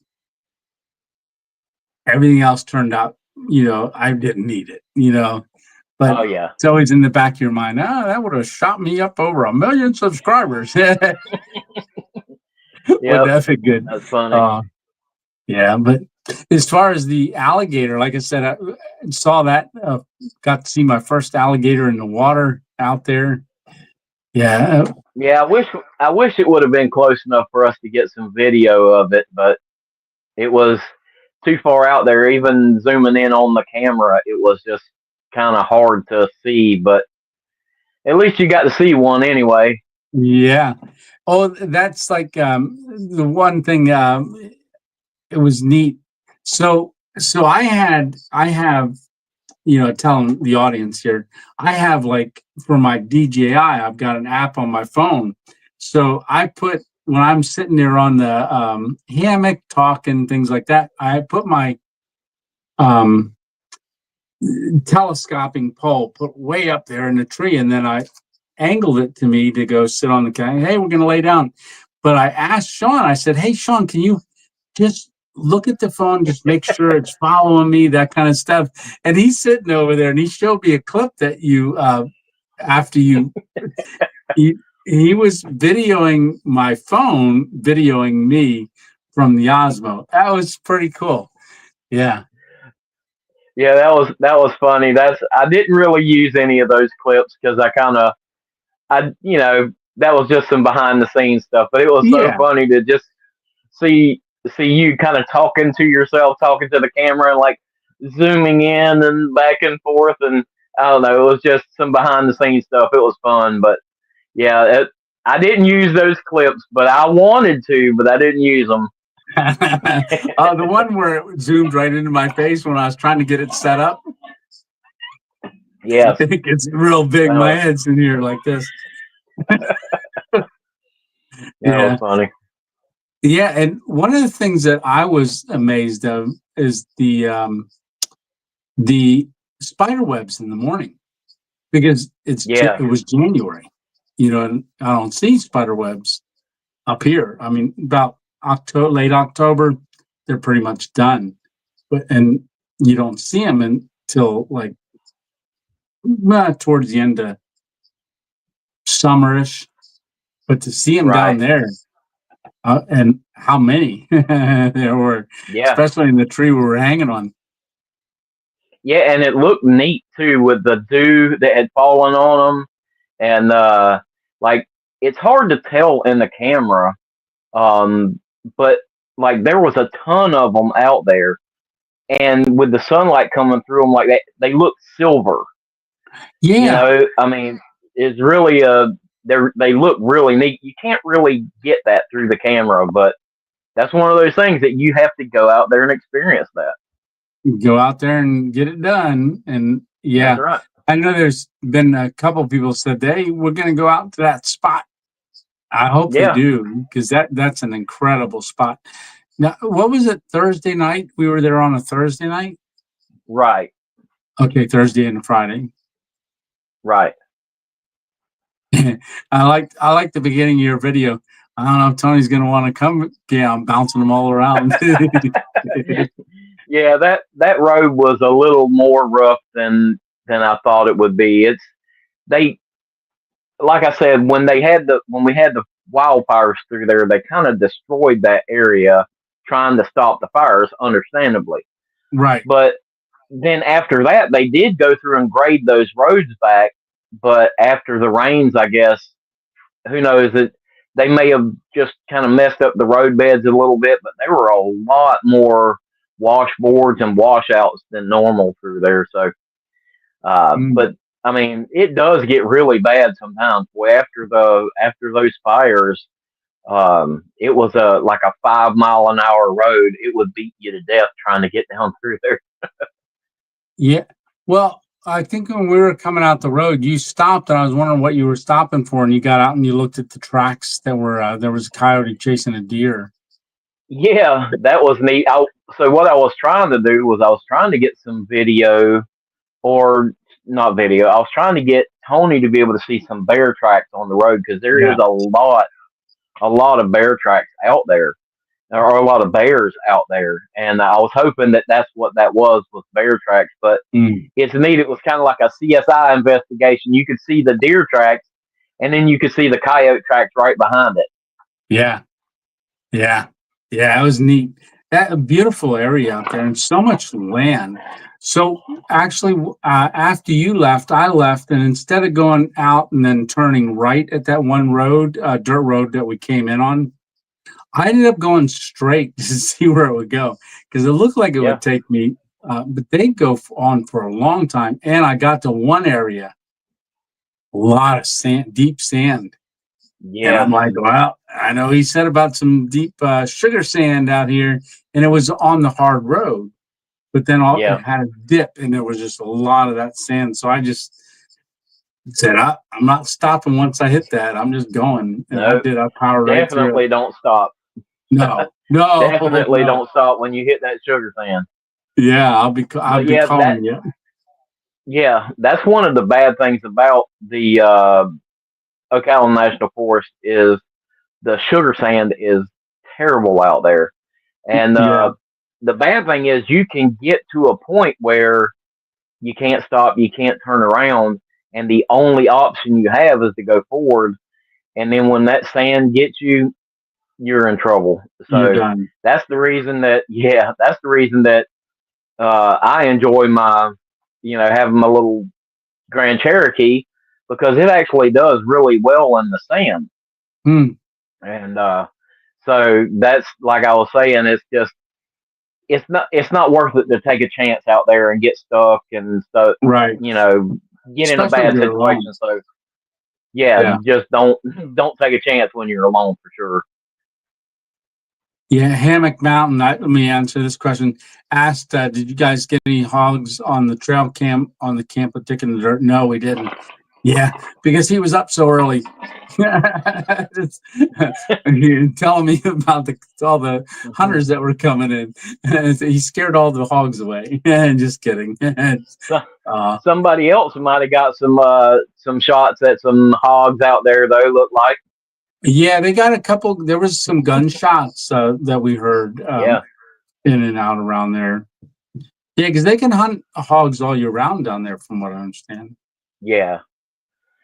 Everything else turned out, I didn't need it, but Oh yeah. it's always in the back of your mind. That would have shot me up over 1 million subscribers. Wouldn't Yep. that be good? That's funny. Uh, yeah, but as far as the alligator, like I said, I saw that, got to see my first alligator in the water out there. Yeah. Yeah, I wish it would have been close enough for us to get some video of it, but it was too far out there. Even zooming in on the camera, it was just kind of hard to see. But at least you got to see one anyway. Yeah. Oh, that's like the one thing. It was neat. So I have, telling the audience here, I have like for my DJI, I've got an app on my phone. So I put when I'm sitting there on the hammock talking things like that, I put my um, telescoping pole put way up there in the tree, and then I angled it to me to go sit on the couch. Hey, we're going to lay down. But I asked Sean, I said, hey, Sean, can you just look at the phone, just make sure it's following me, that kind of stuff. And he's sitting over there and he showed me a clip that after he was videoing my phone, videoing me from the Osmo. That was pretty cool. Yeah. Yeah, that was funny. I didn't really use any of those clips because that was just some behind the scenes stuff. But it was so Yeah. funny to just see you kind of talking to yourself, talking to the camera, and like zooming in and back and forth, and I don't know, it was just some behind the scenes stuff. It was fun, but yeah, I didn't use those clips, but I wanted to, but I didn't use them. The one where it zoomed right into my face when I was trying to get it set up. Yes, It gets real big. My head's in here like this. That Yeah. was funny. Yeah, and one of the things that I was amazed of is the spider webs in the morning, because Yeah, it was January, and I don't see spider webs up here. I mean, about late October, they're pretty much done, and you don't see them until like towards the end of summerish. But to see them down right. there, and how many there were, Yeah, especially in the tree we were hanging on. yeah, and it looked neat too with the dew that had fallen on them, and like it's hard to tell in the camera, um, but like there was a ton of them out there, and with the sunlight coming through them like that, they look silver. Yeah. I mean, it's really they look really neat. You can't really get that through the camera, but that's one of those things that you have to go out there and experience that. Go out there and get it done. And That's yeah, right. I know there's been a couple people said, hey, we're going to go out to that spot. I hope they Yeah, do, because that's an incredible spot. Now, what was it, Thursday night? We were there on a Thursday night? right, Okay, Thursday and Friday. right. I like the beginning of your video. I don't know if Tony's going to want to come. Yeah, I'm bouncing them all around. Yeah, that road was a little more rough than I thought it would be. They like I said, when we had the wildfires through there, they kind of destroyed that area trying to stop the fires, understandably. Right. But then after that, they did go through and grade those roads back. But after the rains, I guess, who knows, that they may have just kind of messed up the road beds a little bit. But there were a lot more washboards and washouts than normal through there. So, Mm. but I mean, it does get really bad sometimes. Boy, after those fires, it was like a 5 mile an hour road. It would beat you to death trying to get down through there. Yeah. Well, I think when we were coming out the road, you stopped, and I was wondering what you were stopping for. And you got out and you looked at the tracks that were there was a coyote chasing a deer. Yeah, that was neat. So what I was trying to do was I was trying to get some video, or not video. I was trying to get Tony to be able to see some bear tracks on the road because there is Yeah. a lot of bear tracks out there. There are a lot of bears out there, and I was hoping that that's what that was bear tracks. But Mm. it's neat. It was kind of like a CSI investigation. You could see the deer tracks, and then you could see the coyote tracks right behind it. Yeah. Yeah. Yeah. It was neat. A beautiful area out there and so much land. So actually, after you left, I left, and instead of going out and then turning right at that one road, dirt road that we came in on, I ended up going straight to see where it would go because it looked like it Yeah, would take me, but they go on for a long time. And I got to one area, a lot of sand, deep sand. And yes, I'm like, well, I know he said about some deep sugar sand out here, and it was on the hard road, but then it yeah. had a dip, and there was just a lot of that sand. So I just said, I'm not stopping once I hit that. I'm just going, and I No, did. I powered right through it. definitely don't stop. No, no, Definitely no. don't stop when you hit that sugar sand. Yeah, I'll But be yeah, calling you. yeah, that's one of the bad things about the Ocala National Forest is the sugar sand is terrible out there. And Yeah, the bad thing is you can get to a point where you can't stop, you can't turn around, and the only option you have is to go forward. And then when that sand gets you, you're in trouble. you're So done. that's the reason that, yeah, that's the reason that I enjoy my, having my little Grand Cherokee because it actually does really well in the sand. Hmm. And so that's like I was saying, it's just it's not worth it to take a chance out there and get stuck and stuff, Right. you know, get in a Especially if bad you're alone. situation. So yeah, Yeah. just don't take a chance when you're alone for sure. Yeah, Hammock Mountain. Let me answer this question. Asked, did you guys get any hogs on the trail camp on the camp of Dick in the Dirt? No, we didn't. Yeah, because he was up so early. Just, telling me about all the hunters that were coming in. He scared all the hogs away. Just kidding. So, uh, somebody else might have got some shots at some hogs out there though. Look like yeah, they got a couple. There was some gunshots that we heard yeah, in and out around there. Yeah, because they can hunt hogs all year round down there, from what I understand. yeah.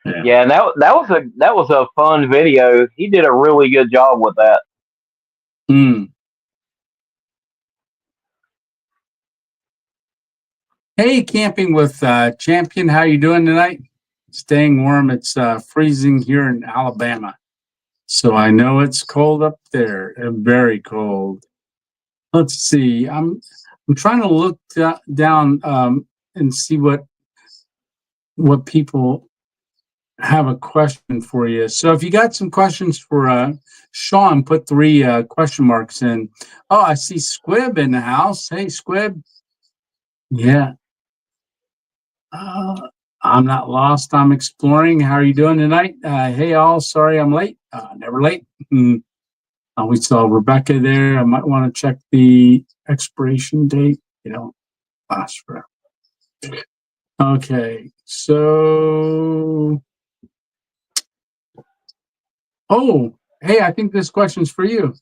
Yeah. Yeah, and that was a fun video. He did a really good job with that. Mm. Hey, camping with Champion. How you doing tonight? Staying warm. It's freezing here in Alabama, so I know it's cold up there. Very cold. Let's see. I'm trying to look down and see what people have a question for you. So if you got some questions for Sean, put three question marks in. Oh, I see Squib in the house. Hey, Squib. Yeah. Uh, I'm not lost. I'm exploring. How are you doing tonight? Hey, all. Sorry I'm late. Never late. We saw Rebecca there. I might want to check the expiration date. You know, last forever. Okay. So, oh, hey, I think this question's for you.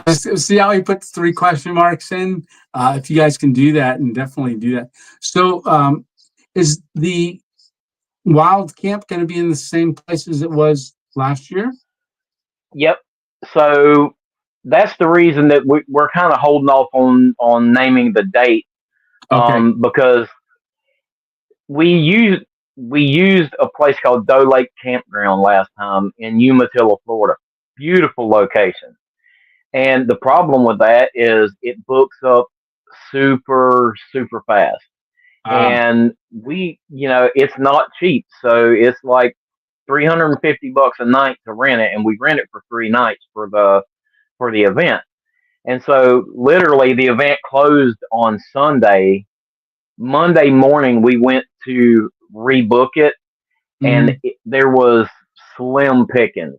See how he puts three question marks in? If you guys can do that, and definitely do that. So, is the Wild Camp going to be in the same place as it was last year? Yep. So that's the reason that we're kind of holding off on naming the date, Okay. because we used we used a place called Doe Lake Campground last time in Umatilla, Florida. Beautiful location. And the problem with that is it books up super, super fast. And it's not cheap. So it's like $350 a night to rent it. And we rent it for 3 nights for the event. And so literally the event closed on Sunday. Monday morning, we went to rebook it and Mhm. there was slim pickings.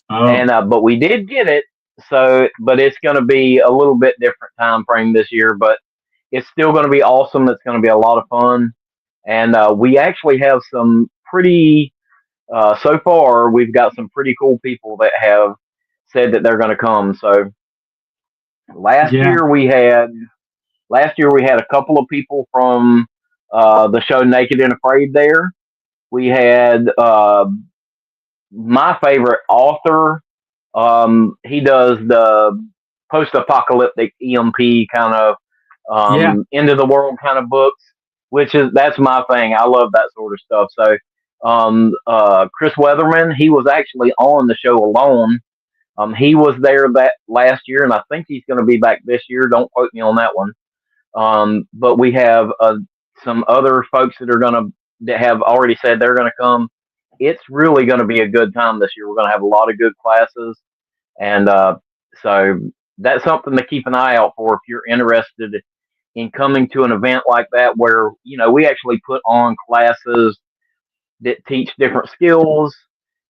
Oh, And but we did get it. So, but it's going to be a little bit different time frame this year, but it's still going to be awesome. It's going to be a lot of fun, and we actually have some pretty. So far, we've got some pretty cool people that have said that they're going to come. So last yeah. year we had last year we had a couple of people from the show Naked and Afraid there. We had my favorite author. He does the post-apocalyptic EMP kind of Yeah. end of the world kind of books, that's my thing. I love that sort of stuff. So, Chris Weatherman, he was actually on the show alone. He was there that last year, and I think he's going to be back this year. Don't quote me on that one. But we have some other folks that have already said they're going to come. It's really going to be a good time this year. We're going to have a lot of good classes, and so that's something to keep an eye out for if you're interested in coming to an event like that, where we actually put on classes that teach different skills.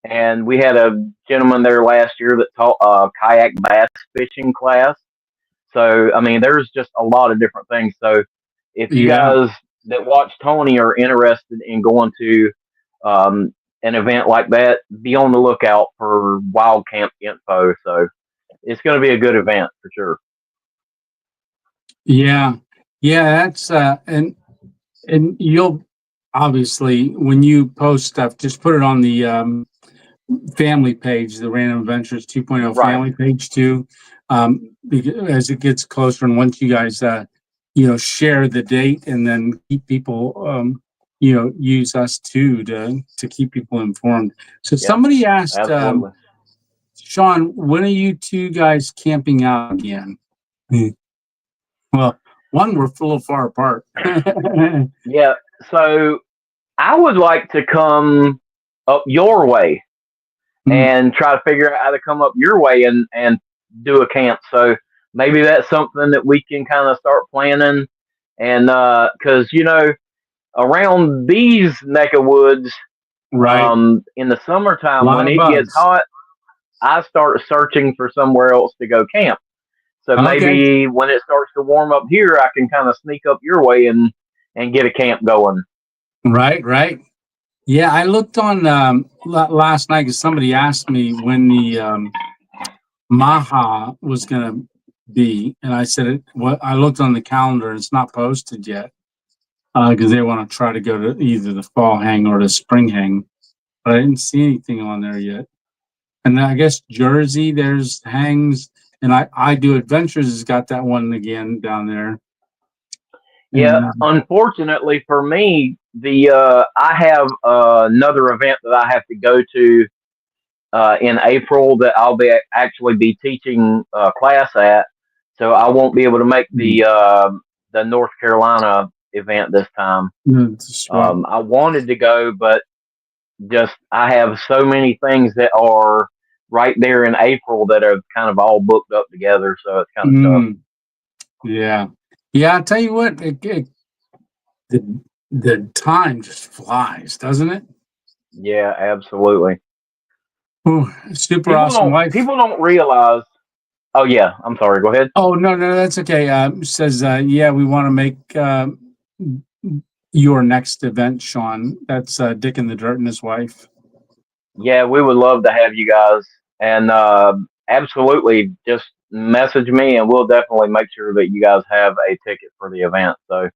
And we had a gentleman there last year that taught a kayak bass fishing class. So, I mean, there's just a lot of different things. So, if you Yeah. guys that watch Tony are interested in going to an event like that, be on the lookout for Wild Camp info. So, it's going to be a good event for sure. Yeah. Yeah. That's and you'll obviously, when you post stuff, just put it on the family page, the Random Adventures 2.0 Right. family page too, as it gets closer. And once you guys, share the date, and then keep people, use us too to keep people informed. So Yeah, somebody asked, absolutely. Sean, when are you two guys camping out again? Well, one, we're a little far apart. Yeah. So, I would like to come up your way and try to figure out how to come up your way and do a camp. So maybe that's something that we can kind of start planning. And because around these neck of woods, Right. in the A summertime lot when of it gets bugs. hot, I start searching for somewhere else to go camp. So Okay. maybe when it starts to warm up here, I can kind of sneak up your way and get a camp going. Right. Right. Yeah, I looked on last night because somebody asked me when the Maha was going to be, and I said, I looked on the calendar; it's not posted yet because they want to try to go to either the fall hang or the spring hang, but I didn't see anything on there yet. And I guess Jersey, there's hangs, and I do adventures has got that one again down there. Yeah, And unfortunately for me, the I have another event that I have to go to in April that I'll be actually be teaching class at, so I won't be able to make the North Carolina event this time. swap. I wanted to go, but just I have so many things that are right there in April that are kind of all booked up together, so it's kind of tough. Yeah, yeah. I tell you what, the time just flies, doesn't it? Yeah, absolutely. Ooh, super awesome wife. People don't realize. Oh yeah, I'm sorry. Go ahead. Oh no, no, that's okay. Says, yeah, we want to make your next event, Sean. That's Dick in the Dirt and his wife. Yeah, we would love to have you guys, and absolutely just message me, and we'll definitely make sure that you guys have a ticket for the event. So,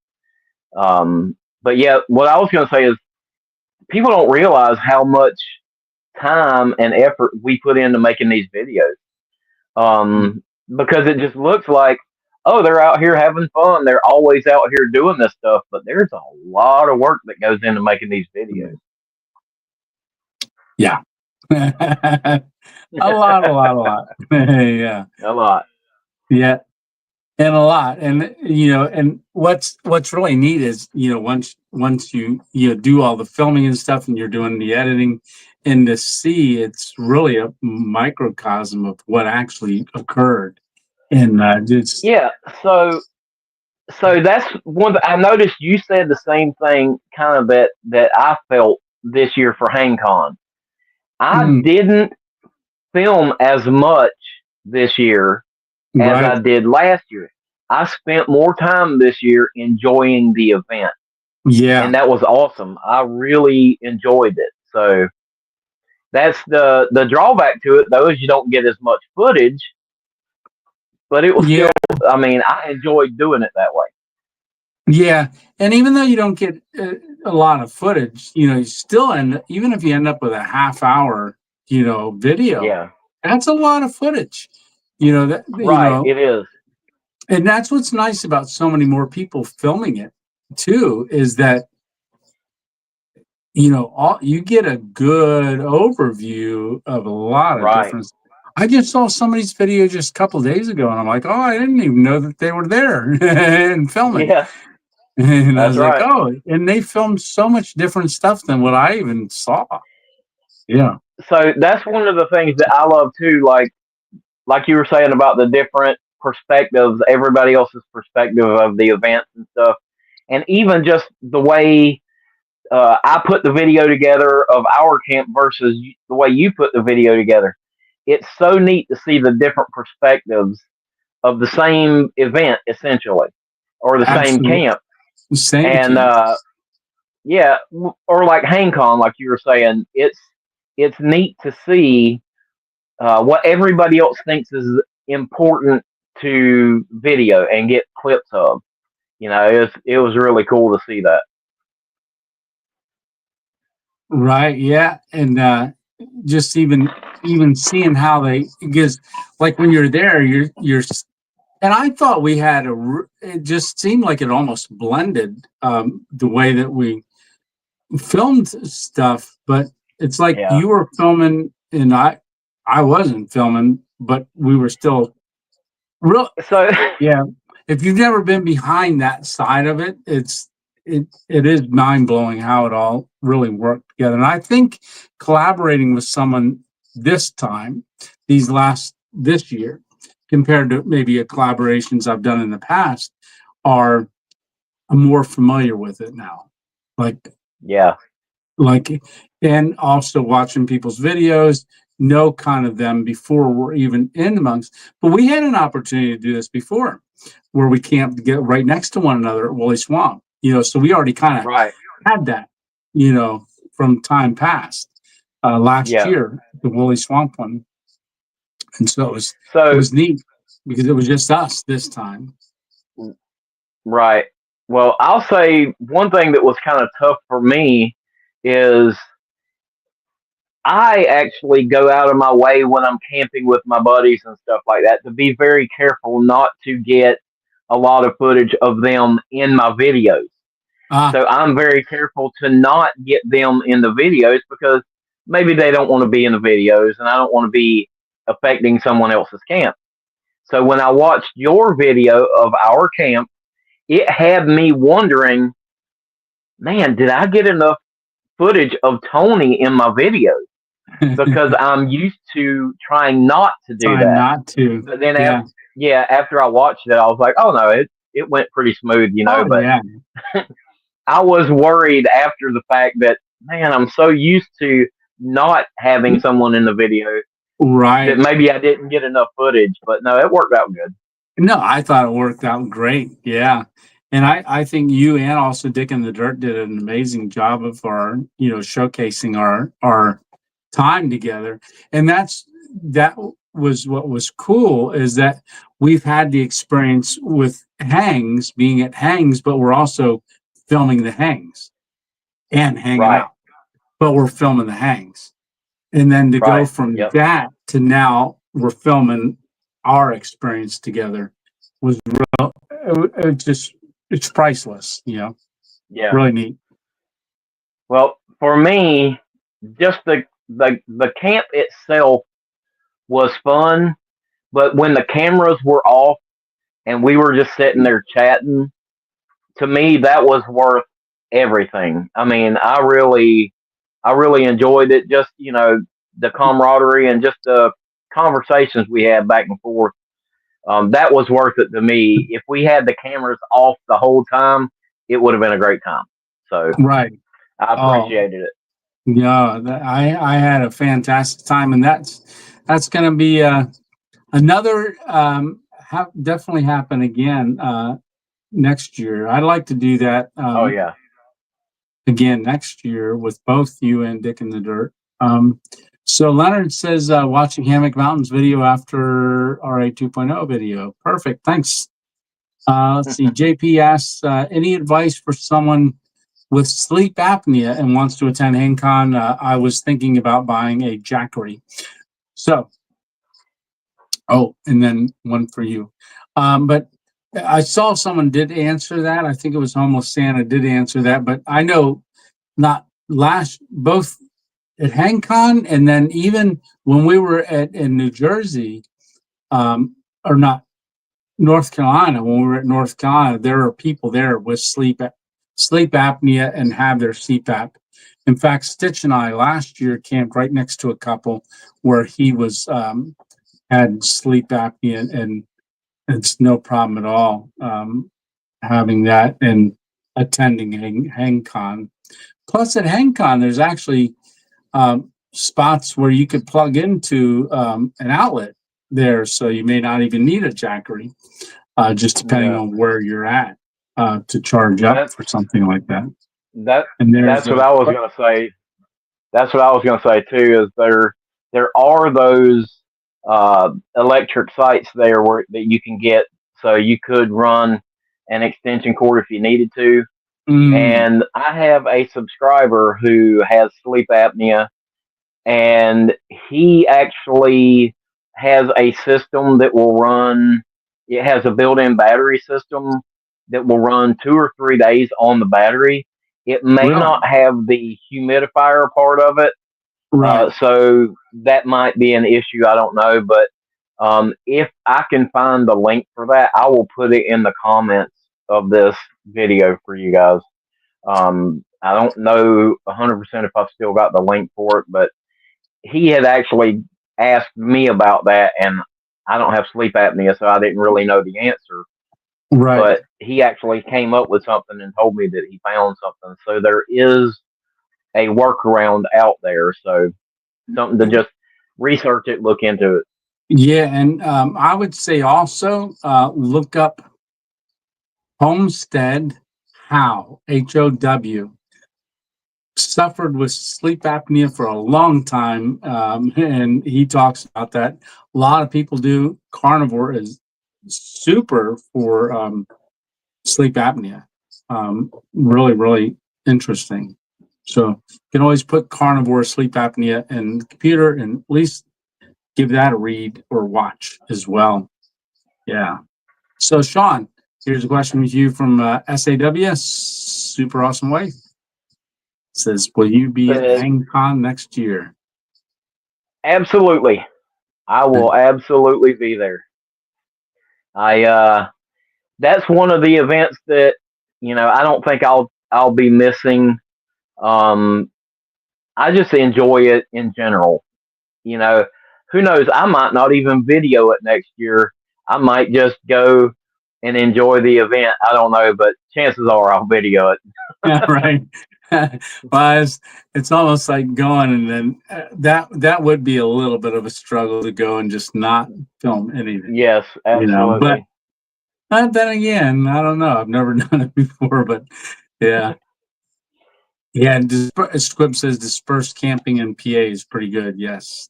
but yeah, what I was going to say is people don't realize how much time and effort we put into making these videos. Because it just looks like, oh, they're out here having fun. They're always out here doing this stuff, but there's a lot of work that goes into making these videos. Yeah. a lot. Yeah. A lot. Yeah. And a lot. And and what's really neat is, once you do all the filming and stuff and you're doing the editing, and to see it's really a microcosm of what actually occurred. And just Yeah. So that's one. I noticed you said the same thing, kind of that I felt this year for HangCon. I didn't film as much this year as right. I did last year. I spent more time this year enjoying the event, Yeah. and that was awesome. I really enjoyed it. So that's the drawback to it, though, is you don't get as much footage, but it was Yeah. still. I mean, I enjoyed doing it that way. Yeah. And even though you don't get a lot of footage, you still even if you end up with a half hour, video. Yeah. That's a lot of footage. Right. It is. And that's what's nice about so many more people filming it too, is that you get a good overview of a lot of Right. different. I just saw somebody's video just a couple of days ago, and I'm like, oh, I didn't even know that they were there and filming. Yeah. And I That's was like, right. oh, and they filmed so much different stuff than what I even saw. Yeah. So that's one of the things that I love too. Like you were saying about the different perspectives, everybody else's perspective of the events and stuff, and even just the way I put the video together of our camp versus the way you put the video together. It's so neat to see the different perspectives of the same event, essentially, or the same Absolutely. camp. Same And camp. yeah, or like HangCon, like you were saying, it's neat to see what everybody else thinks is important to video and get clips of. It was really cool to see that. Right. Yeah. And just even seeing how because like when you're there, and I thought we had it just seemed like it almost blended the way that we filmed stuff, but it's like Yeah. you were filming and I wasn't filming, but we were still real. So Yeah. If you've never been behind that side of it, it is mind blowing how it all really worked together. And I think collaborating with someone this year, compared to maybe collaborations I've done in the past, I'm more familiar with it now. yeah, And also watching people's videos, know kind of them before we're even in amongst. But we had an opportunity to do this before, where we camped to get right next to one another at Woolly Swamp. So we already kind of right. had that, from time past. Last Yeah. year, the Woolly Swamp one, and so it So was neat because it was just us this time. right. Well, I'll say one thing that was kind of tough for me is I actually go out of my way when I'm camping with my buddies and stuff like that to be very careful not to get a lot of footage of them in my videos. So I'm very careful to not get them in the videos because maybe they don't want to be in the videos and I don't want to be affecting someone else's camp. So when I watched your video of our camp, it had me wondering, man, did I get enough footage of Tony in my videos? Because I'm used to trying not to do Trying that. not to. But then Yeah. after I watched it, I was like, oh no, it went pretty smooth, Oh, but yeah. I was worried after the fact that, man, I'm so used to not having someone in the video Right. that maybe I didn't get enough footage. But no, it worked out good. No, I thought it worked out great. Yeah. And I think you and also Dick in the Dirt did an amazing job of showcasing our time together. And that was what was cool, is that we've had the experience with being at Hangs, but we're also filming the Hangs and hanging out, but we're filming the Hangs. And then to go from that to now we're filming our experience together was real. It's priceless, Yeah. Really neat. Well, for me, just the camp itself was fun, but when the cameras were off and we were just sitting there chatting, to me that was worth everything. I mean, I really enjoyed it. Just the camaraderie and just the conversations we had back and forth. That was worth it to me. If we had the cameras off the whole time, it would have been a great time. So right, I appreciated it. Yeah, I had a fantastic time, and that's going to be another definitely happen again next year. I'd like to do that. Oh yeah. Again next year with both you and Dick in the Dirt. So Leonard says, watching Hammock Mountains video after RA 2.0 video. Perfect. Thanks. Let's see. JP asks, any advice for someone with sleep apnea and wants to attend HangCon, I was thinking about buying a Jackery. So, and then one for you. But I saw someone did answer that. I think it was Homeless Santa did answer that, but I know not both at HangCon and then even when we were in New Jersey, or not North Carolina, when we were at North Carolina, there are people there with sleep apnea and have their CPAP. In fact, Stitch and I last year camped right next to a couple where he was had sleep apnea, and it's no problem at all having that and attending HangCon. Plus, at HangCon, there's actually spots where you could plug into an outlet there, so you may not even need a Jackery, just depending on where you're at to charge up for something like that. That's what I was going to say. That's what I was going to say too. Is there are those electric sites there that you can get, so you could run an extension cord if you needed to. And I have a subscriber who has sleep apnea, and he actually has a system that will run. It has a built-in battery system that will run 2 or 3 days on the battery. It may not have the humidifier part of it, so that might be an issue. I don't know, but if I can find the link for that, I will put it in the comments of this video for you guys. I don't know 100% if I've still got the link for it, but he had actually asked me about that, and I don't have sleep apnea, so I didn't really know the answer. But he actually came up with something and told me that he found something. So there is a workaround out there. So something to just research it, look into it. Yeah, and I would say also look up Homestead How, HOW. Suffered with sleep apnea for a long time, and he talks about that. A lot of people do. Carnivore is super for sleep apnea. Really, really interesting. So you can always put Carnivore sleep apnea in the computer and at least give that a read or watch as well. Yeah. So Sean, here's a question with you from SAW, Super Awesome Wife. Says, will you be at HangCon next year? Absolutely. I will absolutely be there. That's one of the events that, I don't think I'll be missing. I just enjoy it in general. Who knows? I might not even video it next year. I might just go and enjoy the event. I don't know, but chances are I'll video it. Yeah, right. Well, it's almost like going, and then that would be a little bit of a struggle to go and just not film anything. Yes, absolutely. But then again, I don't know. I've never done it before, but yeah. Yeah, Squib says dispersed camping in PA is pretty good. Yes.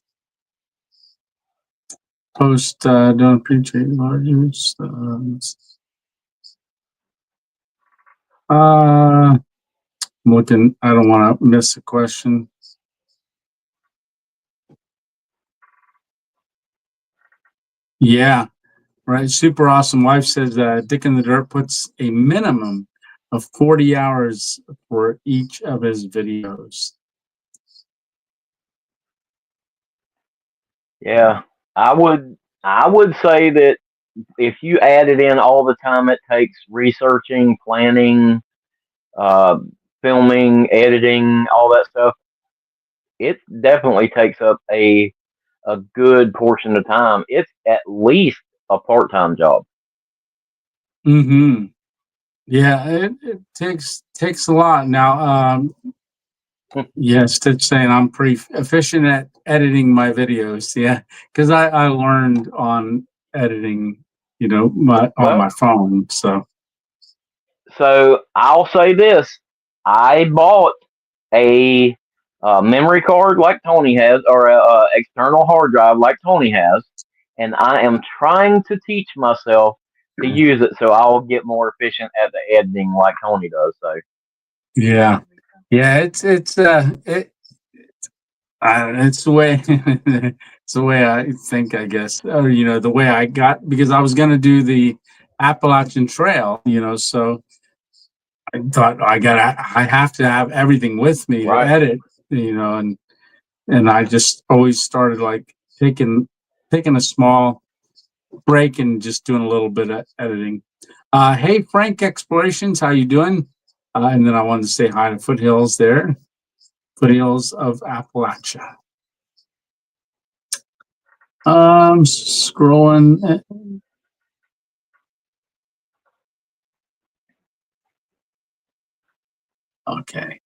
Post don't appreciate largest. Looking, I don't want to miss a question. Yeah, right. Super Awesome Wife says Dick in the Dirt puts a minimum of 40 hours for each of his videos. Yeah, I would say that if you added in all the time it takes researching, planning, filming, editing, all that stuff, it definitely takes up a good portion of time. It's at least a part-time job. Yeah, it takes a lot. Now, yes, Stitch saying I'm pretty efficient at editing my videos. Yeah, because I learned on editing, on my phone. So I'll say this: I bought a memory card like Tony has, or a external hard drive like Tony has, and I am trying to teach myself to use it so I'll get more efficient at the editing like Tony does. So Yeah. Yeah. It's the way it's the way I think, I guess, or the way I got, because I was going to do the Appalachian Trail, so I thought I have to have everything with me to Right. edit, and I just always started like taking a small break and just doing a little bit of editing. Hey, Frank Explorations, how you doing? And then I wanted to say hi to Foothills there, Foothills of Appalachia. Scrolling. Okay,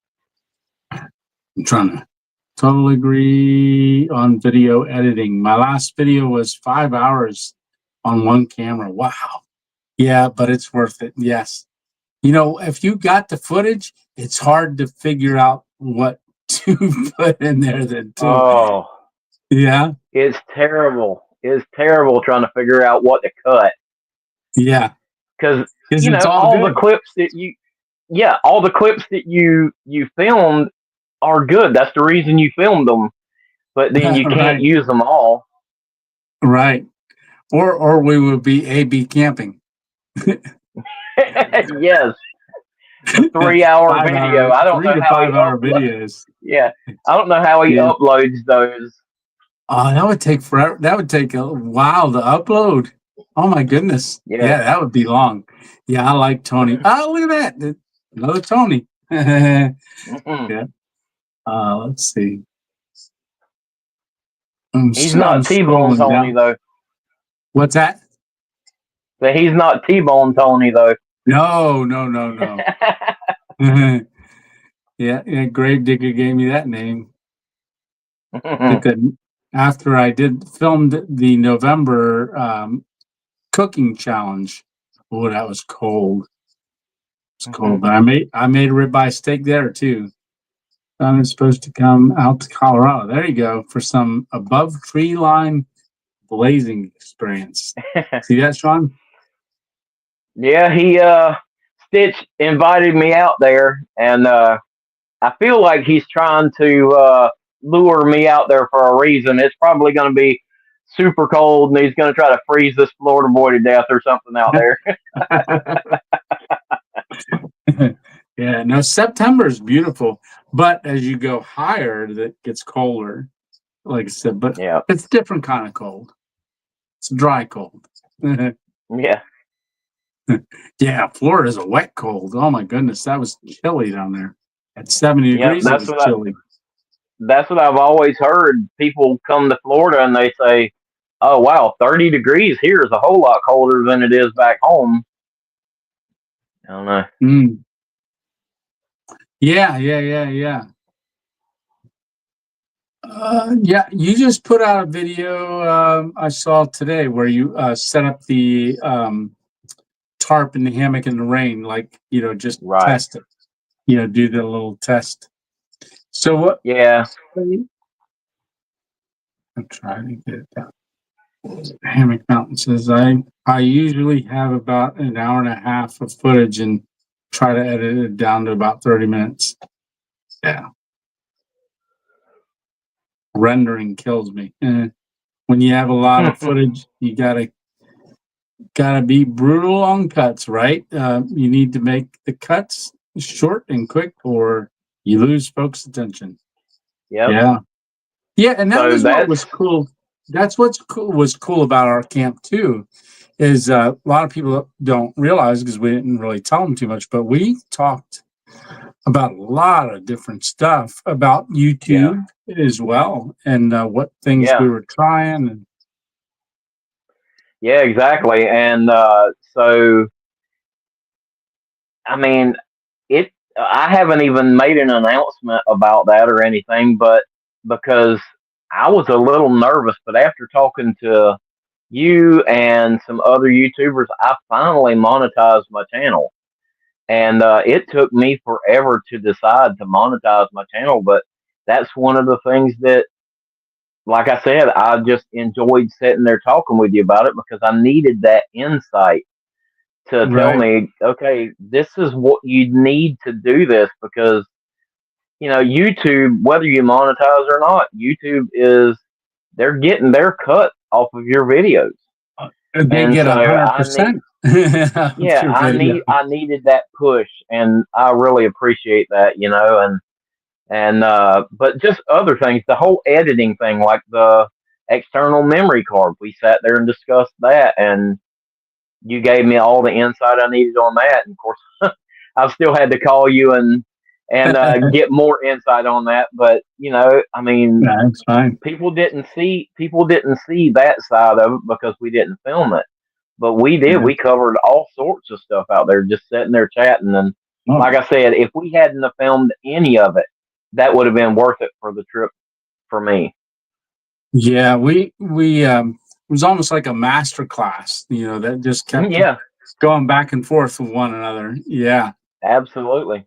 I'm trying to totally agree on video editing. My last video was 5 hours on one camera. Wow. Yeah, but it's worth it. Yes. If you got the footage, it's hard to figure out what to put in there then too. Oh, Yeah. it's terrible. It's terrible trying to figure out what to cut Yeah. because Because it's all all the good. clips that all the clips that you filmed are good. That's the reason you filmed them, but then you can't Right. use them all. Right. Or we would be A/B camping. Yes, the 3 hour video. I don't Three know to how he 5 hour uploads. videos. Yeah, I don't know how he Yeah. uploads those. Oh, that would take forever. That would take a while to upload. Oh my goodness. Yes. Yeah, that would be long. Yeah, I like Tony. Oh, look at that. Another Tony. Yeah. Mm-mm. Let's see. He's I'm not T-Bone scrolling Tony down. though. What's that? But he's not T-Bone Tony though. No, no, no, no. Yeah, Grave Digger gave me that name. After I filmed the November cooking challenge. Oh, that was cold. It's cold, but I made a ribeye steak there too. I'm supposed to come out to Colorado. There you go for some above tree line blazing experience. See that, Sean? Yeah, Stitch invited me out there, and I feel like he's trying to lure me out there for a reason. It's probably going to be super cold, and he's going to try to freeze this Florida boy to death or something out there. Yeah, no, September is beautiful, but as you go higher, it gets colder. Like I said, but Yeah, it's different kind of cold. It's dry cold. yeah, Yeah, Florida's a wet cold. Oh my goodness, that was chilly down there. At 70 yeah. degrees, it was chilly. That's what I've always heard. People come to Florida and they say, "Oh wow, 30 degrees here is a whole lot colder than it is back home." I don't know. Mm. Yeah. Yeah, you just put out a video I saw today where you set up the tarp in the hammock in the rain, like just Right. test it. Do the little test. So what? Yeah. I'm trying to get it down. Hammock Mountain says I usually have about an hour and a half of footage and try to edit it down to about 30 minutes. Yeah. Rendering kills me. When you have a lot of footage, you gotta be brutal on cuts, right? You need to make the cuts short and quick, or you lose folks' attention. Yep. Yeah, and that So was what was that's cool. That's was cool about our camp too. Is a lot of people don't realize because we didn't really tell them too much, but we talked about a lot of different stuff about YouTube as well, and what things yeah. we were trying. And Yeah, exactly. And so, I mean, it. I haven't even made an announcement about that or anything, but because I was a little nervous, but after talking to you and some other YouTubers, I finally monetized my channel, and it took me forever to decide to monetize my channel. But that's one of the things that, like I said, I just enjoyed sitting there talking with you about it because I needed that insight to tell Right. me, okay, this is what you need to do this because YouTube, whether you monetize or not, YouTube is they're getting their cut off of your videos, They and get so I need, 100% of yeah, your video. I needed that push, and I really appreciate that, and but just other things, the whole editing thing, like the external memory card, we sat there and discussed that, and you gave me all the insight I needed on that. And of course, I've still had to call you and get more insight on that. But I mean, That's fine. people didn't see that side of it because we didn't film it, but we did. Yeah. We covered all sorts of stuff out there, just sitting there chatting. And Oh. like I said, if we hadn't have filmed any of it, that would have been worth it for the trip for me. Yeah, we it was almost like a master class, that just kept Yeah, going back and forth with one another. Yeah. absolutely.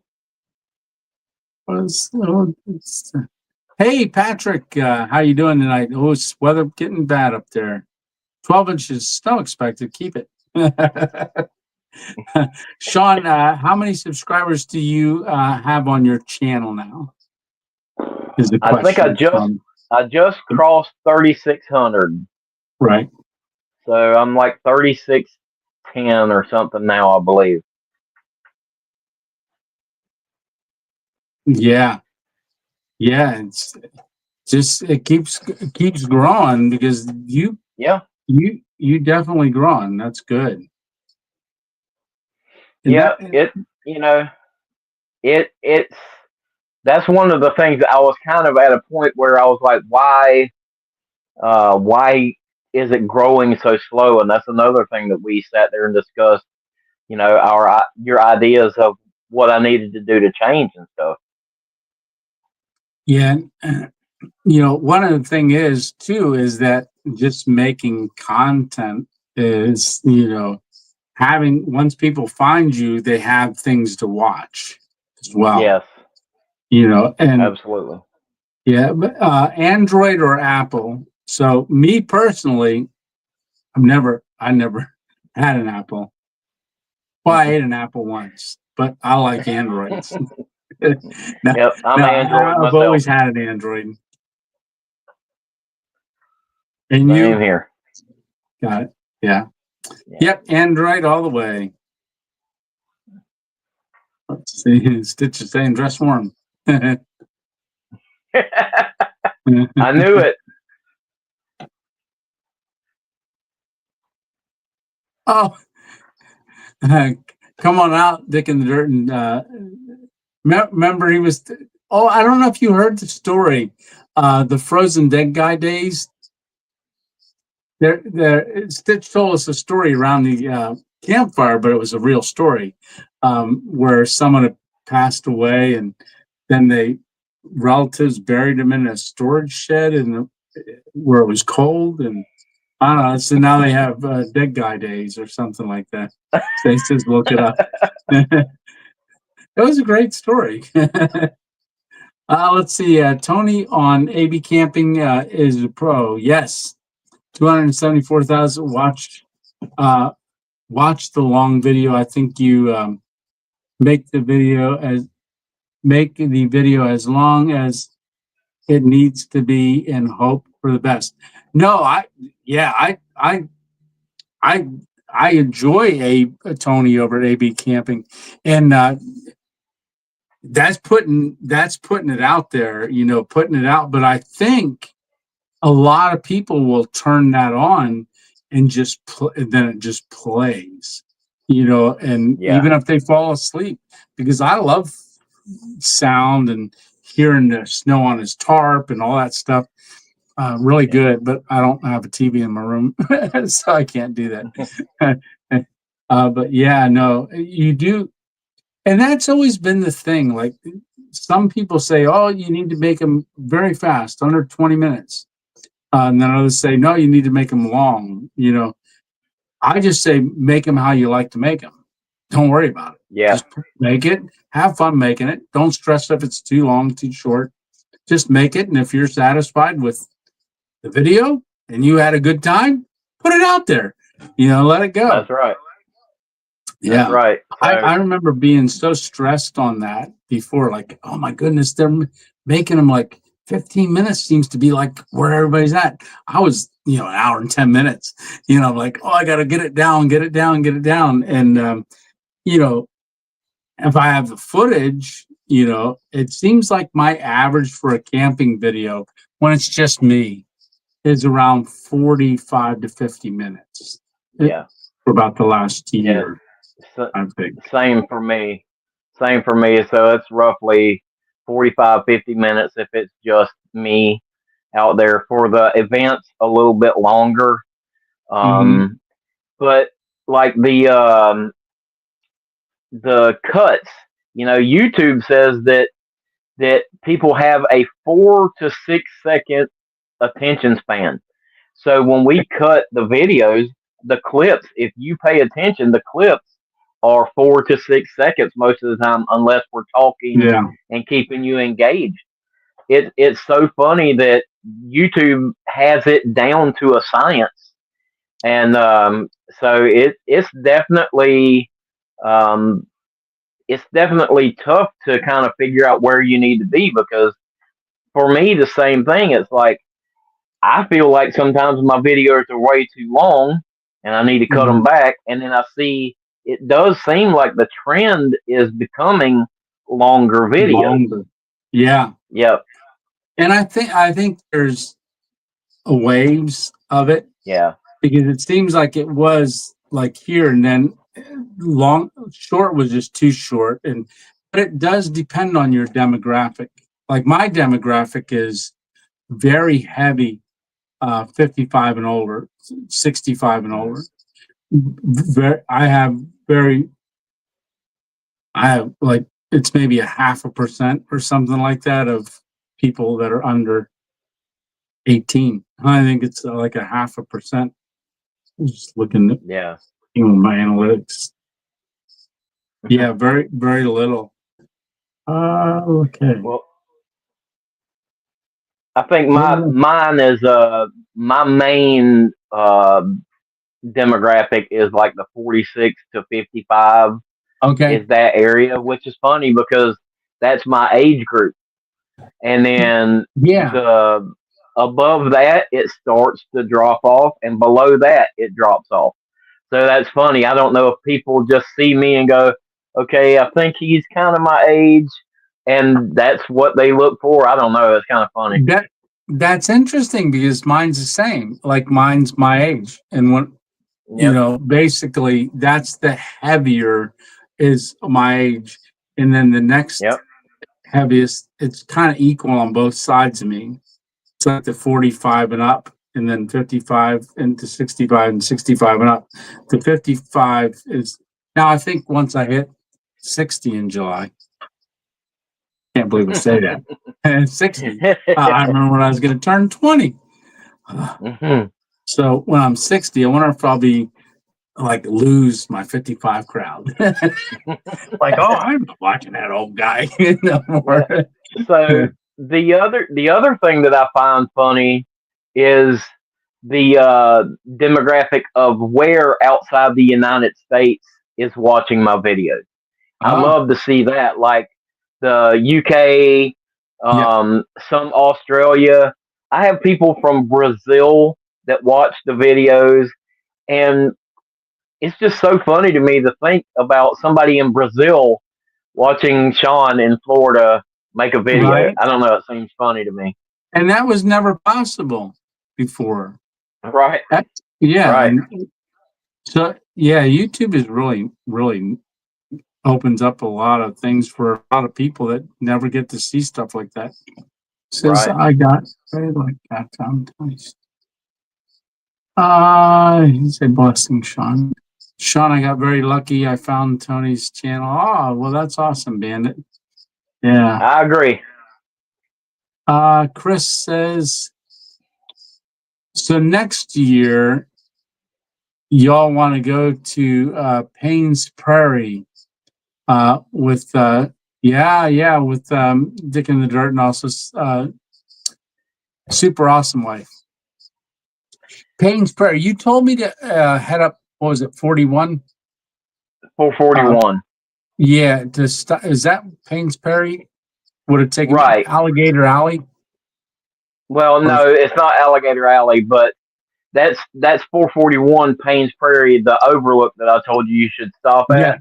Hey Patrick, how you doing tonight? Oh, it's weather getting bad up there. 12 inches snow expected. Keep it. Sean, how many subscribers do you have on your channel now? Is the I think question. I just crossed 3,600. Right. So I'm like 3610 or something now, I believe. Yeah. Yeah. It's just it keeps growing because you definitely growing. That's good. And Yeah, it's that's one of the things that I was kind of at a point where I was like, why is it growing so slow? And that's another thing that we sat there and discussed, your ideas of what I needed to do to change and stuff. Yeah. One of the thing is too is that just making content is, having once people find you, they have things to watch as well. Yes, And absolutely. yeah, but Android or Apple. So me personally, I never had an Apple. Well, I ate an apple once, but I like Androids. Yep, I'm Android I've myself. always had an Android. And Same you here. got it. Yeah. Yep, Android all the way. Let's see. Stitch is saying dress warm. I knew it. Oh, come on out, Dick in the Dirt. And remember, he was. Oh, I don't know if you heard the story. The Frozen Dead Guy days. Stitch told us a story around the campfire, but it was a real story where someone had passed away, and then relatives buried him in a storage shed where it was cold, and I don't know. So now they have Dead Guy days or something like that. They just look it up. It was a great story. Let's see. Tony on AB Camping is a pro. Yes. 274,000 watch the long video. I think you make the video as long as it needs to be and hope for the best. No, I enjoy a Tony over at AB Camping, and that's putting it out there, putting it out. But I think a lot of people will turn that on and then it just plays, and even if they fall asleep, because I love sound and hearing the snow on his tarp and all that stuff. Really good, but I don't have a TV in my room, so I can't do that. But yeah, no, you do. And that's always been the thing. Like some people say, oh, you need to make them very fast, under 20 minutes. And then others say, no, you need to make them long. I just say, make them how you like to make them. Don't worry about it. Yeah. Just make it. Have fun making it. Don't stress if it's too long, too short. Just make it. And if you're satisfied with the video and you had a good time, put it out there. Let it go. That's right. That's Yeah. right. So I remember being so stressed on that before, like, oh my goodness, they're making them like 15 minutes seems to be like where everybody's at. I was, an hour and 10 minutes, like, oh, I got to get it down, get it down, get it down. And, you know, if I have the footage, it seems like my average for a camping video when it's just me is around 45 to 50 minutes yeah, for about the last yeah. year, So, I think. same for me. Same for me. So it's roughly 45, 50 minutes if it's just me out there. For the events, a little bit longer. Hmm. But like the cuts, YouTube says that people have a 4 to 6 second attention span. So when we cut the videos, the clips, if you pay attention, the clips are 4 to 6 seconds most of the time, unless we're talking Yeah. and keeping you engaged. It's so funny that YouTube has it down to a science, and so um, it's definitely tough to kind of figure out where you need to be, because for me the same thing. It's like I feel like sometimes my videos are way too long and I need to cut them Mhm. back. And then I see it does seem like the trend is becoming longer videos. Longer. Yeah. Yep. And I think there's waves of it Yeah. because it seems like it was like here and then short was just too short. But it does depend on your demographic. Like my demographic is very heavy, 55 and older, 65 and older. Very, very, I have like, it's maybe a 0.5% or something like that of people that are under 18. I think it's like a 0.5%. Just looking at Yeah. my analytics. Yeah, very, very little. Okay. Well, I think Yeah. mine is my main demographic is like the 46 to 55 Okay. is that area, which is funny because that's my age group. And then Yeah. the above that it starts to drop off, and below that it drops off. So that's funny. I don't know if people just see me and go, okay, I think he's kind of my age, and that's what they look for. I don't know. It's kind of funny. That's interesting because mine's the same. Like mine's my age. And when Yep. basically that's the heavier is my age. And then the next Yep. heaviest, it's kind of equal on both sides of me. It's like the 45 and up, and then 55 into 65 and 65 and up. The 55 is now, I think once I hit 60 in July, can't believe I say that. And 60, I remember when I was going to turn 20. Mhm. So when I'm 60, I wonder if I'll be like lose my 55 crowd. Like, oh, I'm not watching that old guy no more. Yeah. So the other thing that I find funny is the demographic of where outside the United States is watching my videos. I Oh, love to see that, like the UK, yeah. some Australia. I have people from Brazil that watch the videos, and it's just so funny to me to think about somebody in Brazil watching Sean in Florida make a video. Right. I don't know. It seems funny to me. And that was never possible before. Right. That, yeah. Right. And so, yeah, YouTube is really, really opens up a lot of things for a lot of people that never get to see stuff like that. Says Right. I got very like that time twice. He said blessing Sean. Sean, I got very lucky. I found Tony's channel. Oh, well, that's awesome, Bandit. Yeah. I agree. Chris says, so next year y'all want to go to Payne's Prairie with with Dick in the Dirt and also Super Awesome Wife. Payne's Prairie. You told me to head up. What was it? 41. 441. Yeah, is that Payne's Perry? Would it take Right. Alligator Alley? Well, Or, no, it's not Alligator Alley, but that's 441 Payne's Prairie, the overlook that I told you should stop yeah. at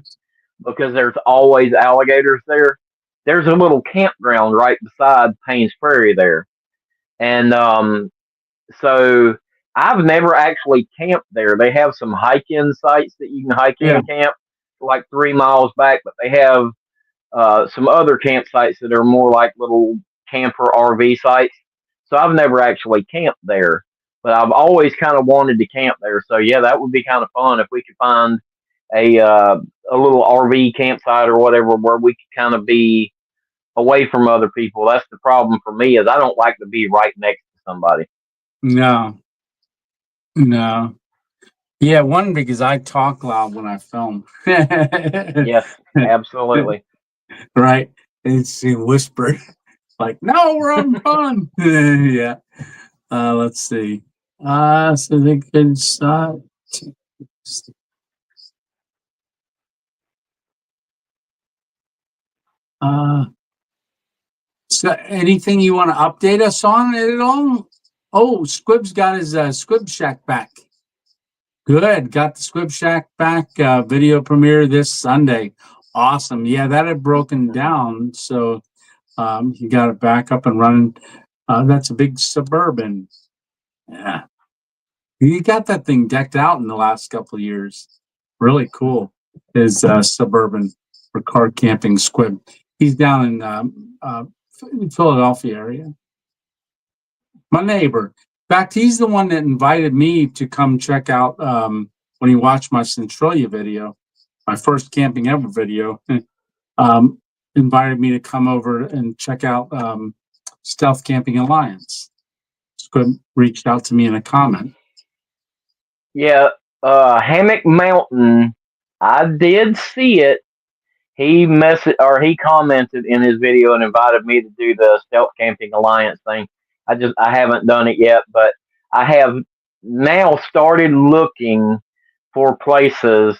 because there's always alligators there. There's a little campground right beside Payne's Prairie there, and so I've never actually camped there. They have some hike-in sites that you can hike Yeah. in camp like 3 miles back, but they have some other campsites that are more like little camper RV sites. So I've never actually camped there, but I've always kind of wanted to camp there. So yeah, that would be kind of fun if we could find a little RV campsite or whatever where we could kind of be away from other people. That's the problem for me is I don't like to be right next to somebody. No. No. Yeah, one because I talk loud when I film. Yes, absolutely. Right. It's whispered. Like, no, we're on fun. Yeah. Let's see. So they could start. So anything you want to update us on it at all? Oh, Squib's got his Squib Shack back. Good. Got the Squib Shack back. Video premiere this Sunday. Awesome. Yeah, that had broken down. So you got it back up and running. That's a big Suburban. Yeah. You got that thing decked out in the last couple of years. Really cool. His Suburban for car camping Squib. He's down in Philadelphia area. My neighbor. In fact, he's the one that invited me to come check out when he watched my Centralia video, my first camping ever video. Invited me to come over and check out Stealth Camping Alliance. Squib reached out to me in a comment. Yeah, Hammock Mountain. I did see it. He commented in his video and invited me to do the Stealth Camping Alliance thing. I haven't done it yet, but I have now started looking for places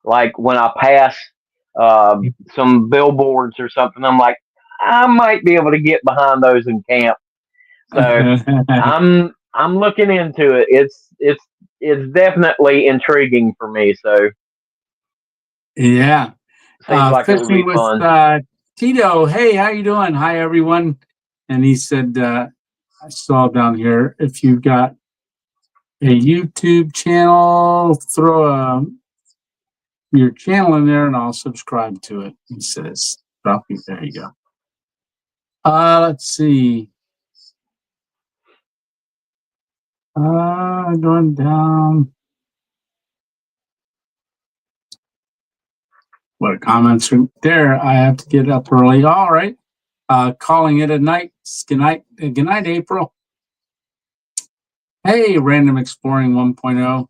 like when I pass some billboards or something. I'm like, I might be able to get behind those and camp. So I'm looking into it. It's definitely intriguing for me. So Yeah. seems like it would Fishing be with fun. Tito. Hey, how you doing? Hi, everyone. And he said, I saw down here, if you've got a YouTube channel, throw your channel in there and I'll subscribe to it. He says, drop me. There you go. Let's see. Going down. What a comments right there. I have to get up early. All right. Calling it a night. Good night. Good night, April. Hey, Random Exploring 1.0.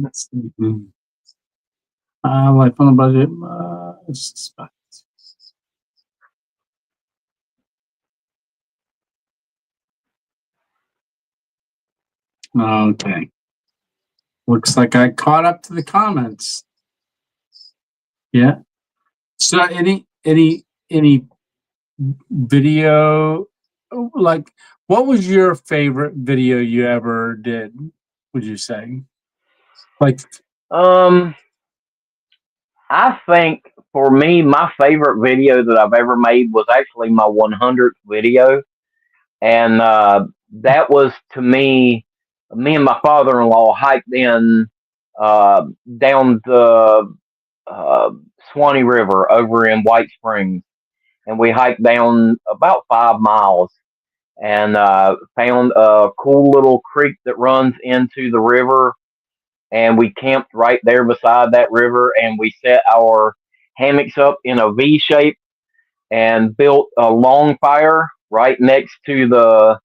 Let's see. Life on a budget. Okay. Looks like I caught up to the comments. Yeah. So any video, like, what was your favorite video you ever did, would you say? Like, Um, I think for me, my favorite video that I've ever made was actually my 100th video, and that was to me. Me and my father-in-law hiked in uh, down the uh, Swanee River over in White Springs, and we hiked down about 5 miles and found a cool little creek that runs into the river. And we camped right there beside that river, and we set our hammocks up in a V shape and built a long fire right next to the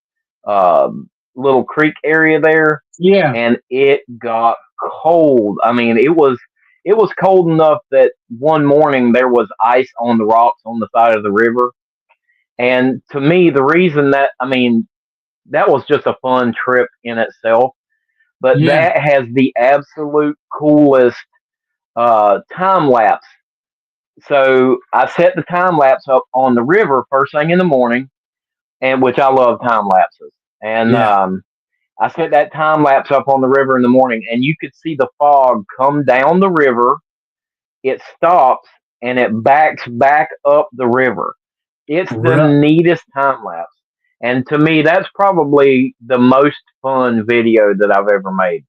uh, little creek area there. yeah. And it got cold. I mean, it was cold enough that one morning there was ice on the rocks on the side of the river. And to me, the reason that I mean that was just a fun trip in itself. but Yeah. that has the absolute coolest time lapse. So I set the time lapse up on the river first thing in the morning, and which I love time lapses. And Yeah. I set that time lapse up on the river in the morning, and you could see the fog come down the river. It stops and it backs back up the river. It's the Really? neatest time lapse. And to me, that's probably the most fun video that I've ever made.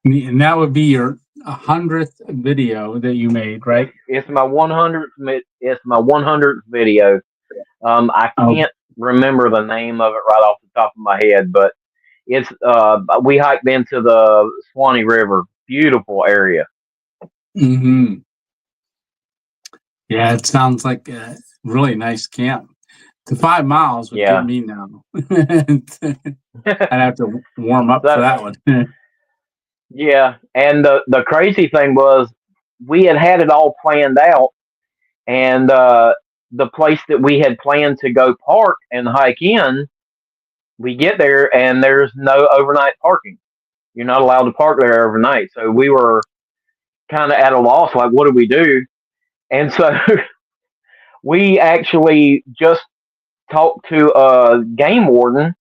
And that would be your 100th video that you made, right? It's my 100th. It's my 100th video. I Oh. can't remember the name of it right off the top of my head, but it's we hiked into the Swanee River. Beautiful area. Hmm. Yeah, it sounds like a really nice camp. The 5 miles would get Yeah. me now. I'd have to warm up for So, that one. yeah, and the crazy thing was we had it all planned out, and the place that we had planned to go park and hike in, we get there and there's no overnight parking. You're not allowed to park there overnight. So we were kind of at a loss, like, what do we do? And so we actually just talked to a game warden,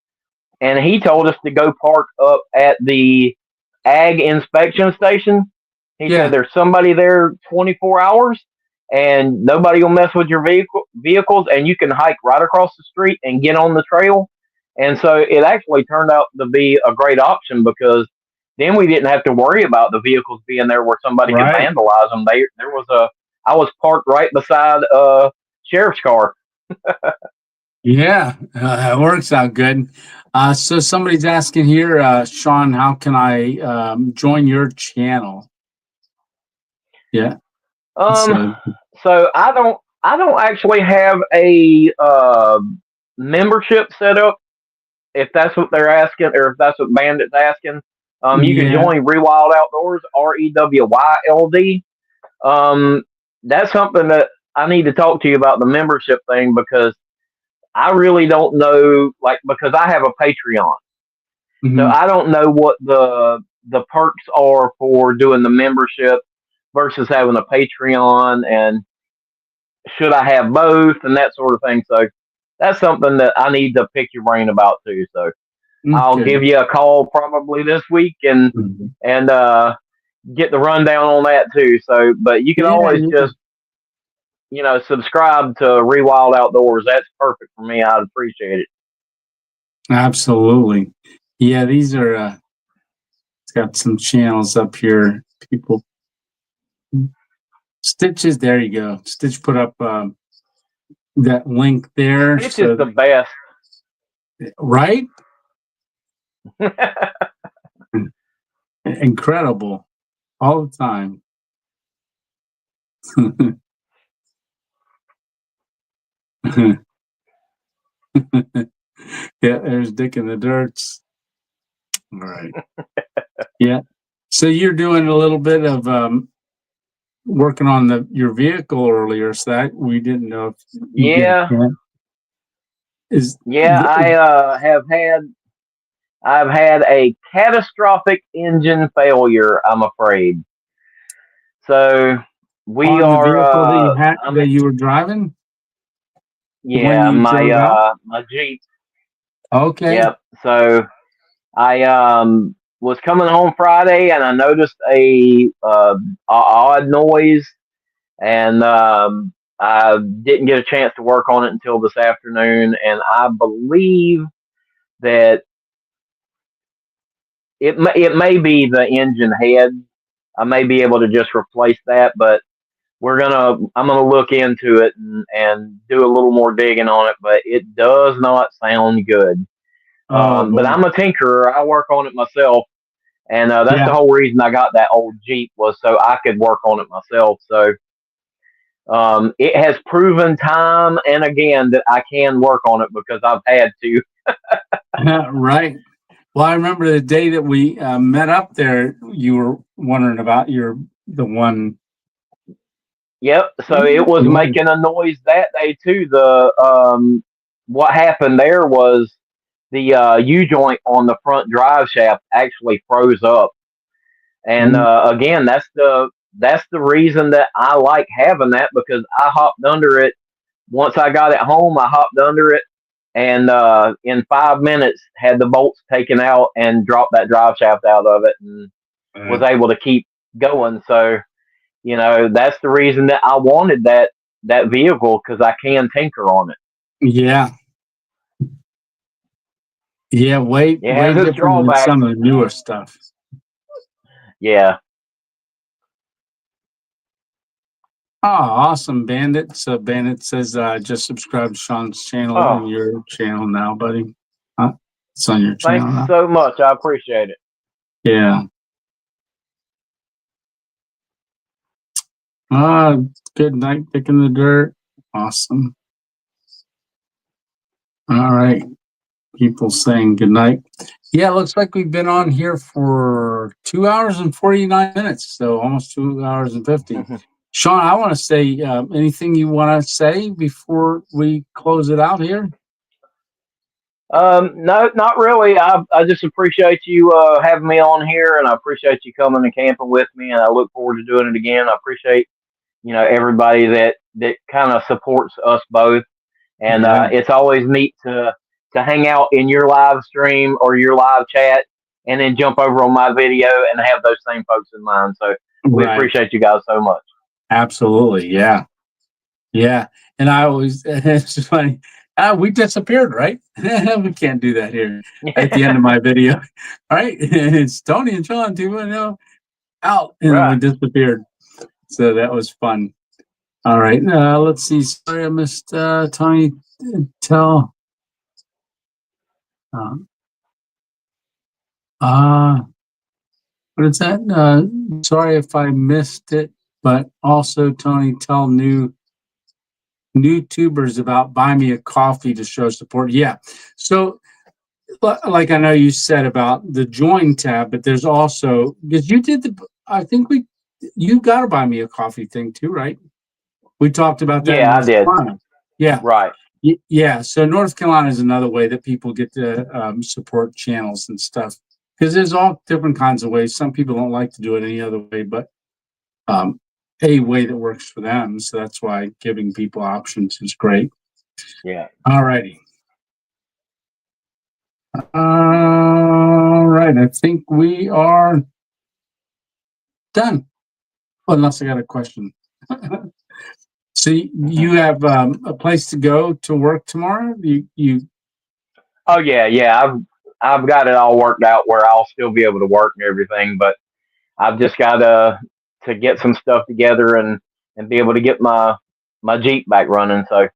and he told us to go park up at the ag inspection station. He said Yeah, there's somebody there 24 hours, and nobody will mess with your vehicles, and you can hike right across the street and get on the trail. And so it actually turned out to be a great option because then we didn't have to worry about the vehicles being there where somebody could right. vandalize them. There was I was parked right beside a sheriff's car. Yeah, that works out good. So somebody's asking here, Sean, how can I join your channel? Yeah. Um, So so I don't actually have a membership set up. If that's what they're asking, or if that's what Bandit's asking, you can yeah. join Rewild Outdoors, REWYLD. Um, that's something that I need to talk to you about the membership thing because I really don't know, like, because I have a Patreon, so Mhm. I don't know what the perks are for doing the membership versus having a Patreon, and should I have both and that sort of thing. So that's something that I need to pick your brain about too. So I'll Okay. give you a call probably this week Mhm. and get the rundown on that too. So, but you can Yeah, always yeah. just subscribe to Rewild Outdoors. That's perfect for me. I'd appreciate it. Absolutely. Yeah, these are it's got some channels up here. People Stitches, there you go. Stitch put up that link there. Stitch is the So best. right? Incredible. All the time. Yeah, there's Dick in the Dirts. All right. Yeah. So you're doing a little bit of working on your vehicle earlier, so that we didn't know if you get a Yeah, chance. Is yeah. I've had a catastrophic engine failure. I'm afraid. So we on the are. vehicle that I mean, that you were driving, the one yeah, you drove out? my Jeep. Okay. Yep. So I was coming home Friday and I noticed a odd noise, and I didn't get a chance to work on it until this afternoon, and I believe that it may be the engine head. I may be able to just replace that, but I'm gonna look into it and do a little more digging on it. But it does not sound good. Oh But boy. I'm a tinkerer. I work on it myself, and that's Yeah. the whole reason I got that old Jeep was so I could work on it myself. So it has proven time and again that I can work on it because I've had to. Right. Well, I remember the day that we met up there. You were wondering about the one. Yep. So it was Yeah. making a noise that day too. The what happened there was the U joint on the front drive shaft actually froze up. And again, that's the reason that I like having that, because I hopped under it once I got it home. I hopped under it, and in 5 minutes had the bolts taken out and dropped that drive shaft out of it, and was able to keep going. So that's the reason that I wanted that vehicle, because I can tinker on it. Yeah. Yeah, way different than some of the newer stuff. Yeah. Oh, awesome, Bandit. So Bandit says, just subscribe to Sean's channel and your channel now, buddy. It's on your channel now. Thanks so much. I appreciate it. Yeah. Good night, picking the dirt. Awesome. All right. People saying good night. Yeah, it looks like we've been on here for 2 hours and 49 minutes. So almost 2 hours and 50. Sean, I want to say anything you want to say before we close it out here? No, not really. I just appreciate you having me on here, and I appreciate you coming and camping with me, and I look forward to doing it again. I appreciate everybody that kind of supports us both, and it's always neat to hang out in your live stream or your live chat, and then jump over on my video and have those same folks in mind. So we appreciate you guys so much. Absolutely, yeah. And I always it's funny. We disappeared, right? We can't do that here at the end of my video. All right, it's Tony and Sean 2.0 out, and then we disappeared. So that was fun. All right, let's see. Sorry, I missed Tony. Tell. What is that? Sorry if I missed it, but also Tony, tell new tubers about buy me a coffee to show support. Yeah. So like I know you said about the join tab, but there's also, because you did you got to buy me a coffee thing too, right? We talked about that. Yeah, I did. Yeah. Right. Yeah. So North Carolina is another way that people get to support channels and stuff, because there's all different kinds of ways. Some people don't like to do it any other way, but a way that works for them. So that's why giving people options is great. Yeah. All righty. All right. I think we are done. Well, unless I got a question. So you have a place to go to work tomorrow? You? Oh yeah. I've got it all worked out where I'll still be able to work and everything, but I've just got to get some stuff together and be able to get my Jeep back running. So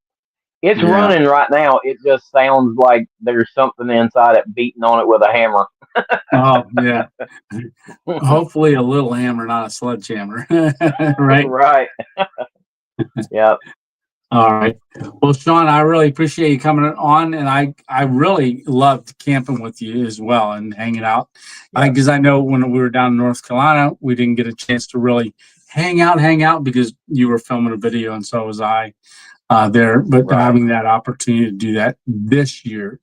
it's running right now. It just sounds like there's something inside it beating on it with a hammer. Oh yeah. Hopefully a little hammer, not a sledgehammer. Right. Right. Yep. All right. Well, Sean, I really appreciate you coming on, and I really loved camping with you as well and hanging out. Because I know when we were down in North Carolina, we didn't get a chance to really hang out because you were filming a video, and so was I there. But having that opportunity to do that this year,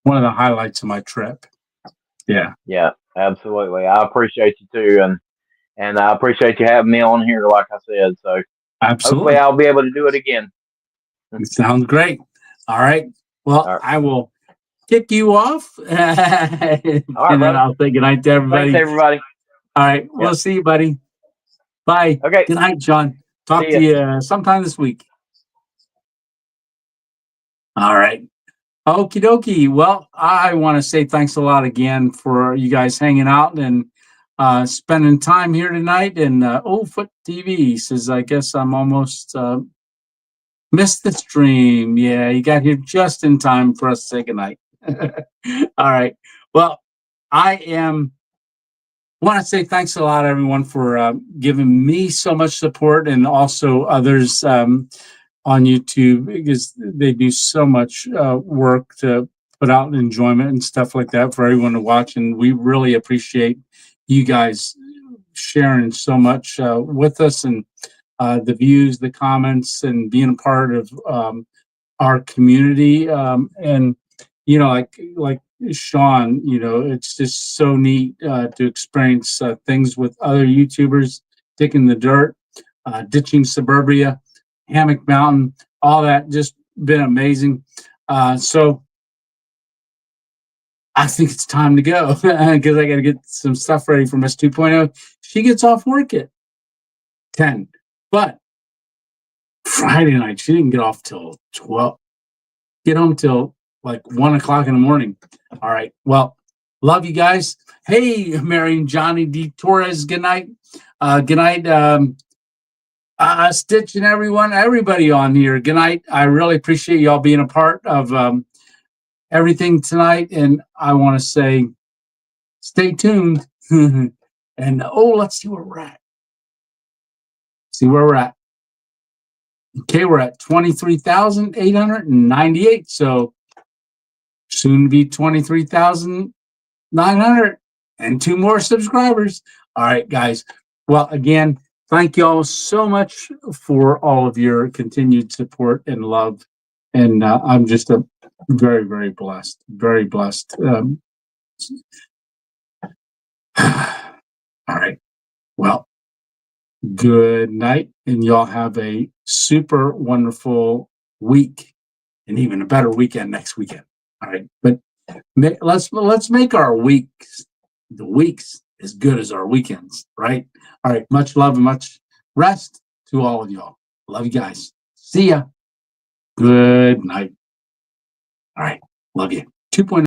one of the highlights of my trip. Yeah. Yeah, absolutely. I appreciate you too, and I appreciate you having me on here, like I said. So absolutely, hopefully I'll be able to do it again. It sounds great. All right. Well, I will kick you off, and then I'll say good night to everybody. Thanks, everybody. All right. We'll see you, buddy. Bye. Okay. Good night, John. Talk to you sometime this week. All right. Okie dokie. Well, I want to say thanks a lot again for you guys hanging out and spending time here tonight. And Foot TV says, I guess I'm almost missed the stream. Yeah, you got here just in time for us to say goodnight. All right. Well, want to say thanks a lot, everyone, for giving me so much support, and also others on YouTube, because they do so much work to put out enjoyment and stuff like that for everyone to watch. And we really appreciate you guys sharing so much with us, and the views, the comments, and being a part of our community. And you know, like Sean, you know, it's just so neat to experience things with other YouTubers, digging the dirt, ditching suburbia, Hammock Mountain, all that. Just been amazing. So I think it's time to go because I got to get some stuff ready for Miss 2.0. She gets off work at 10, but Friday night she didn't get off till 12. Get home till like 1 o'clock in the morning. All right. Well, love you guys. Hey, Mary and Johnny D. Torres. Good night. Good night. Stitch and everybody on here. Good night. I really appreciate y'all being a part of everything tonight. And I want to say, stay tuned. And let's see where we're at. Okay, we're at 23,898. So soon to be 23,900 and 2 more subscribers. All right, guys. Well, again, thank you all so much for all of your continued support and love. And I'm just very, very blessed. Very blessed. All right. Well, good night. And y'all have a super wonderful week and even a better weekend next weekend. All right. But let's make our the weeks as good as our weekends, right? All right. Much love and much rest to all of y'all. Love you guys. See ya. Good night. All right. Love you. 2.0.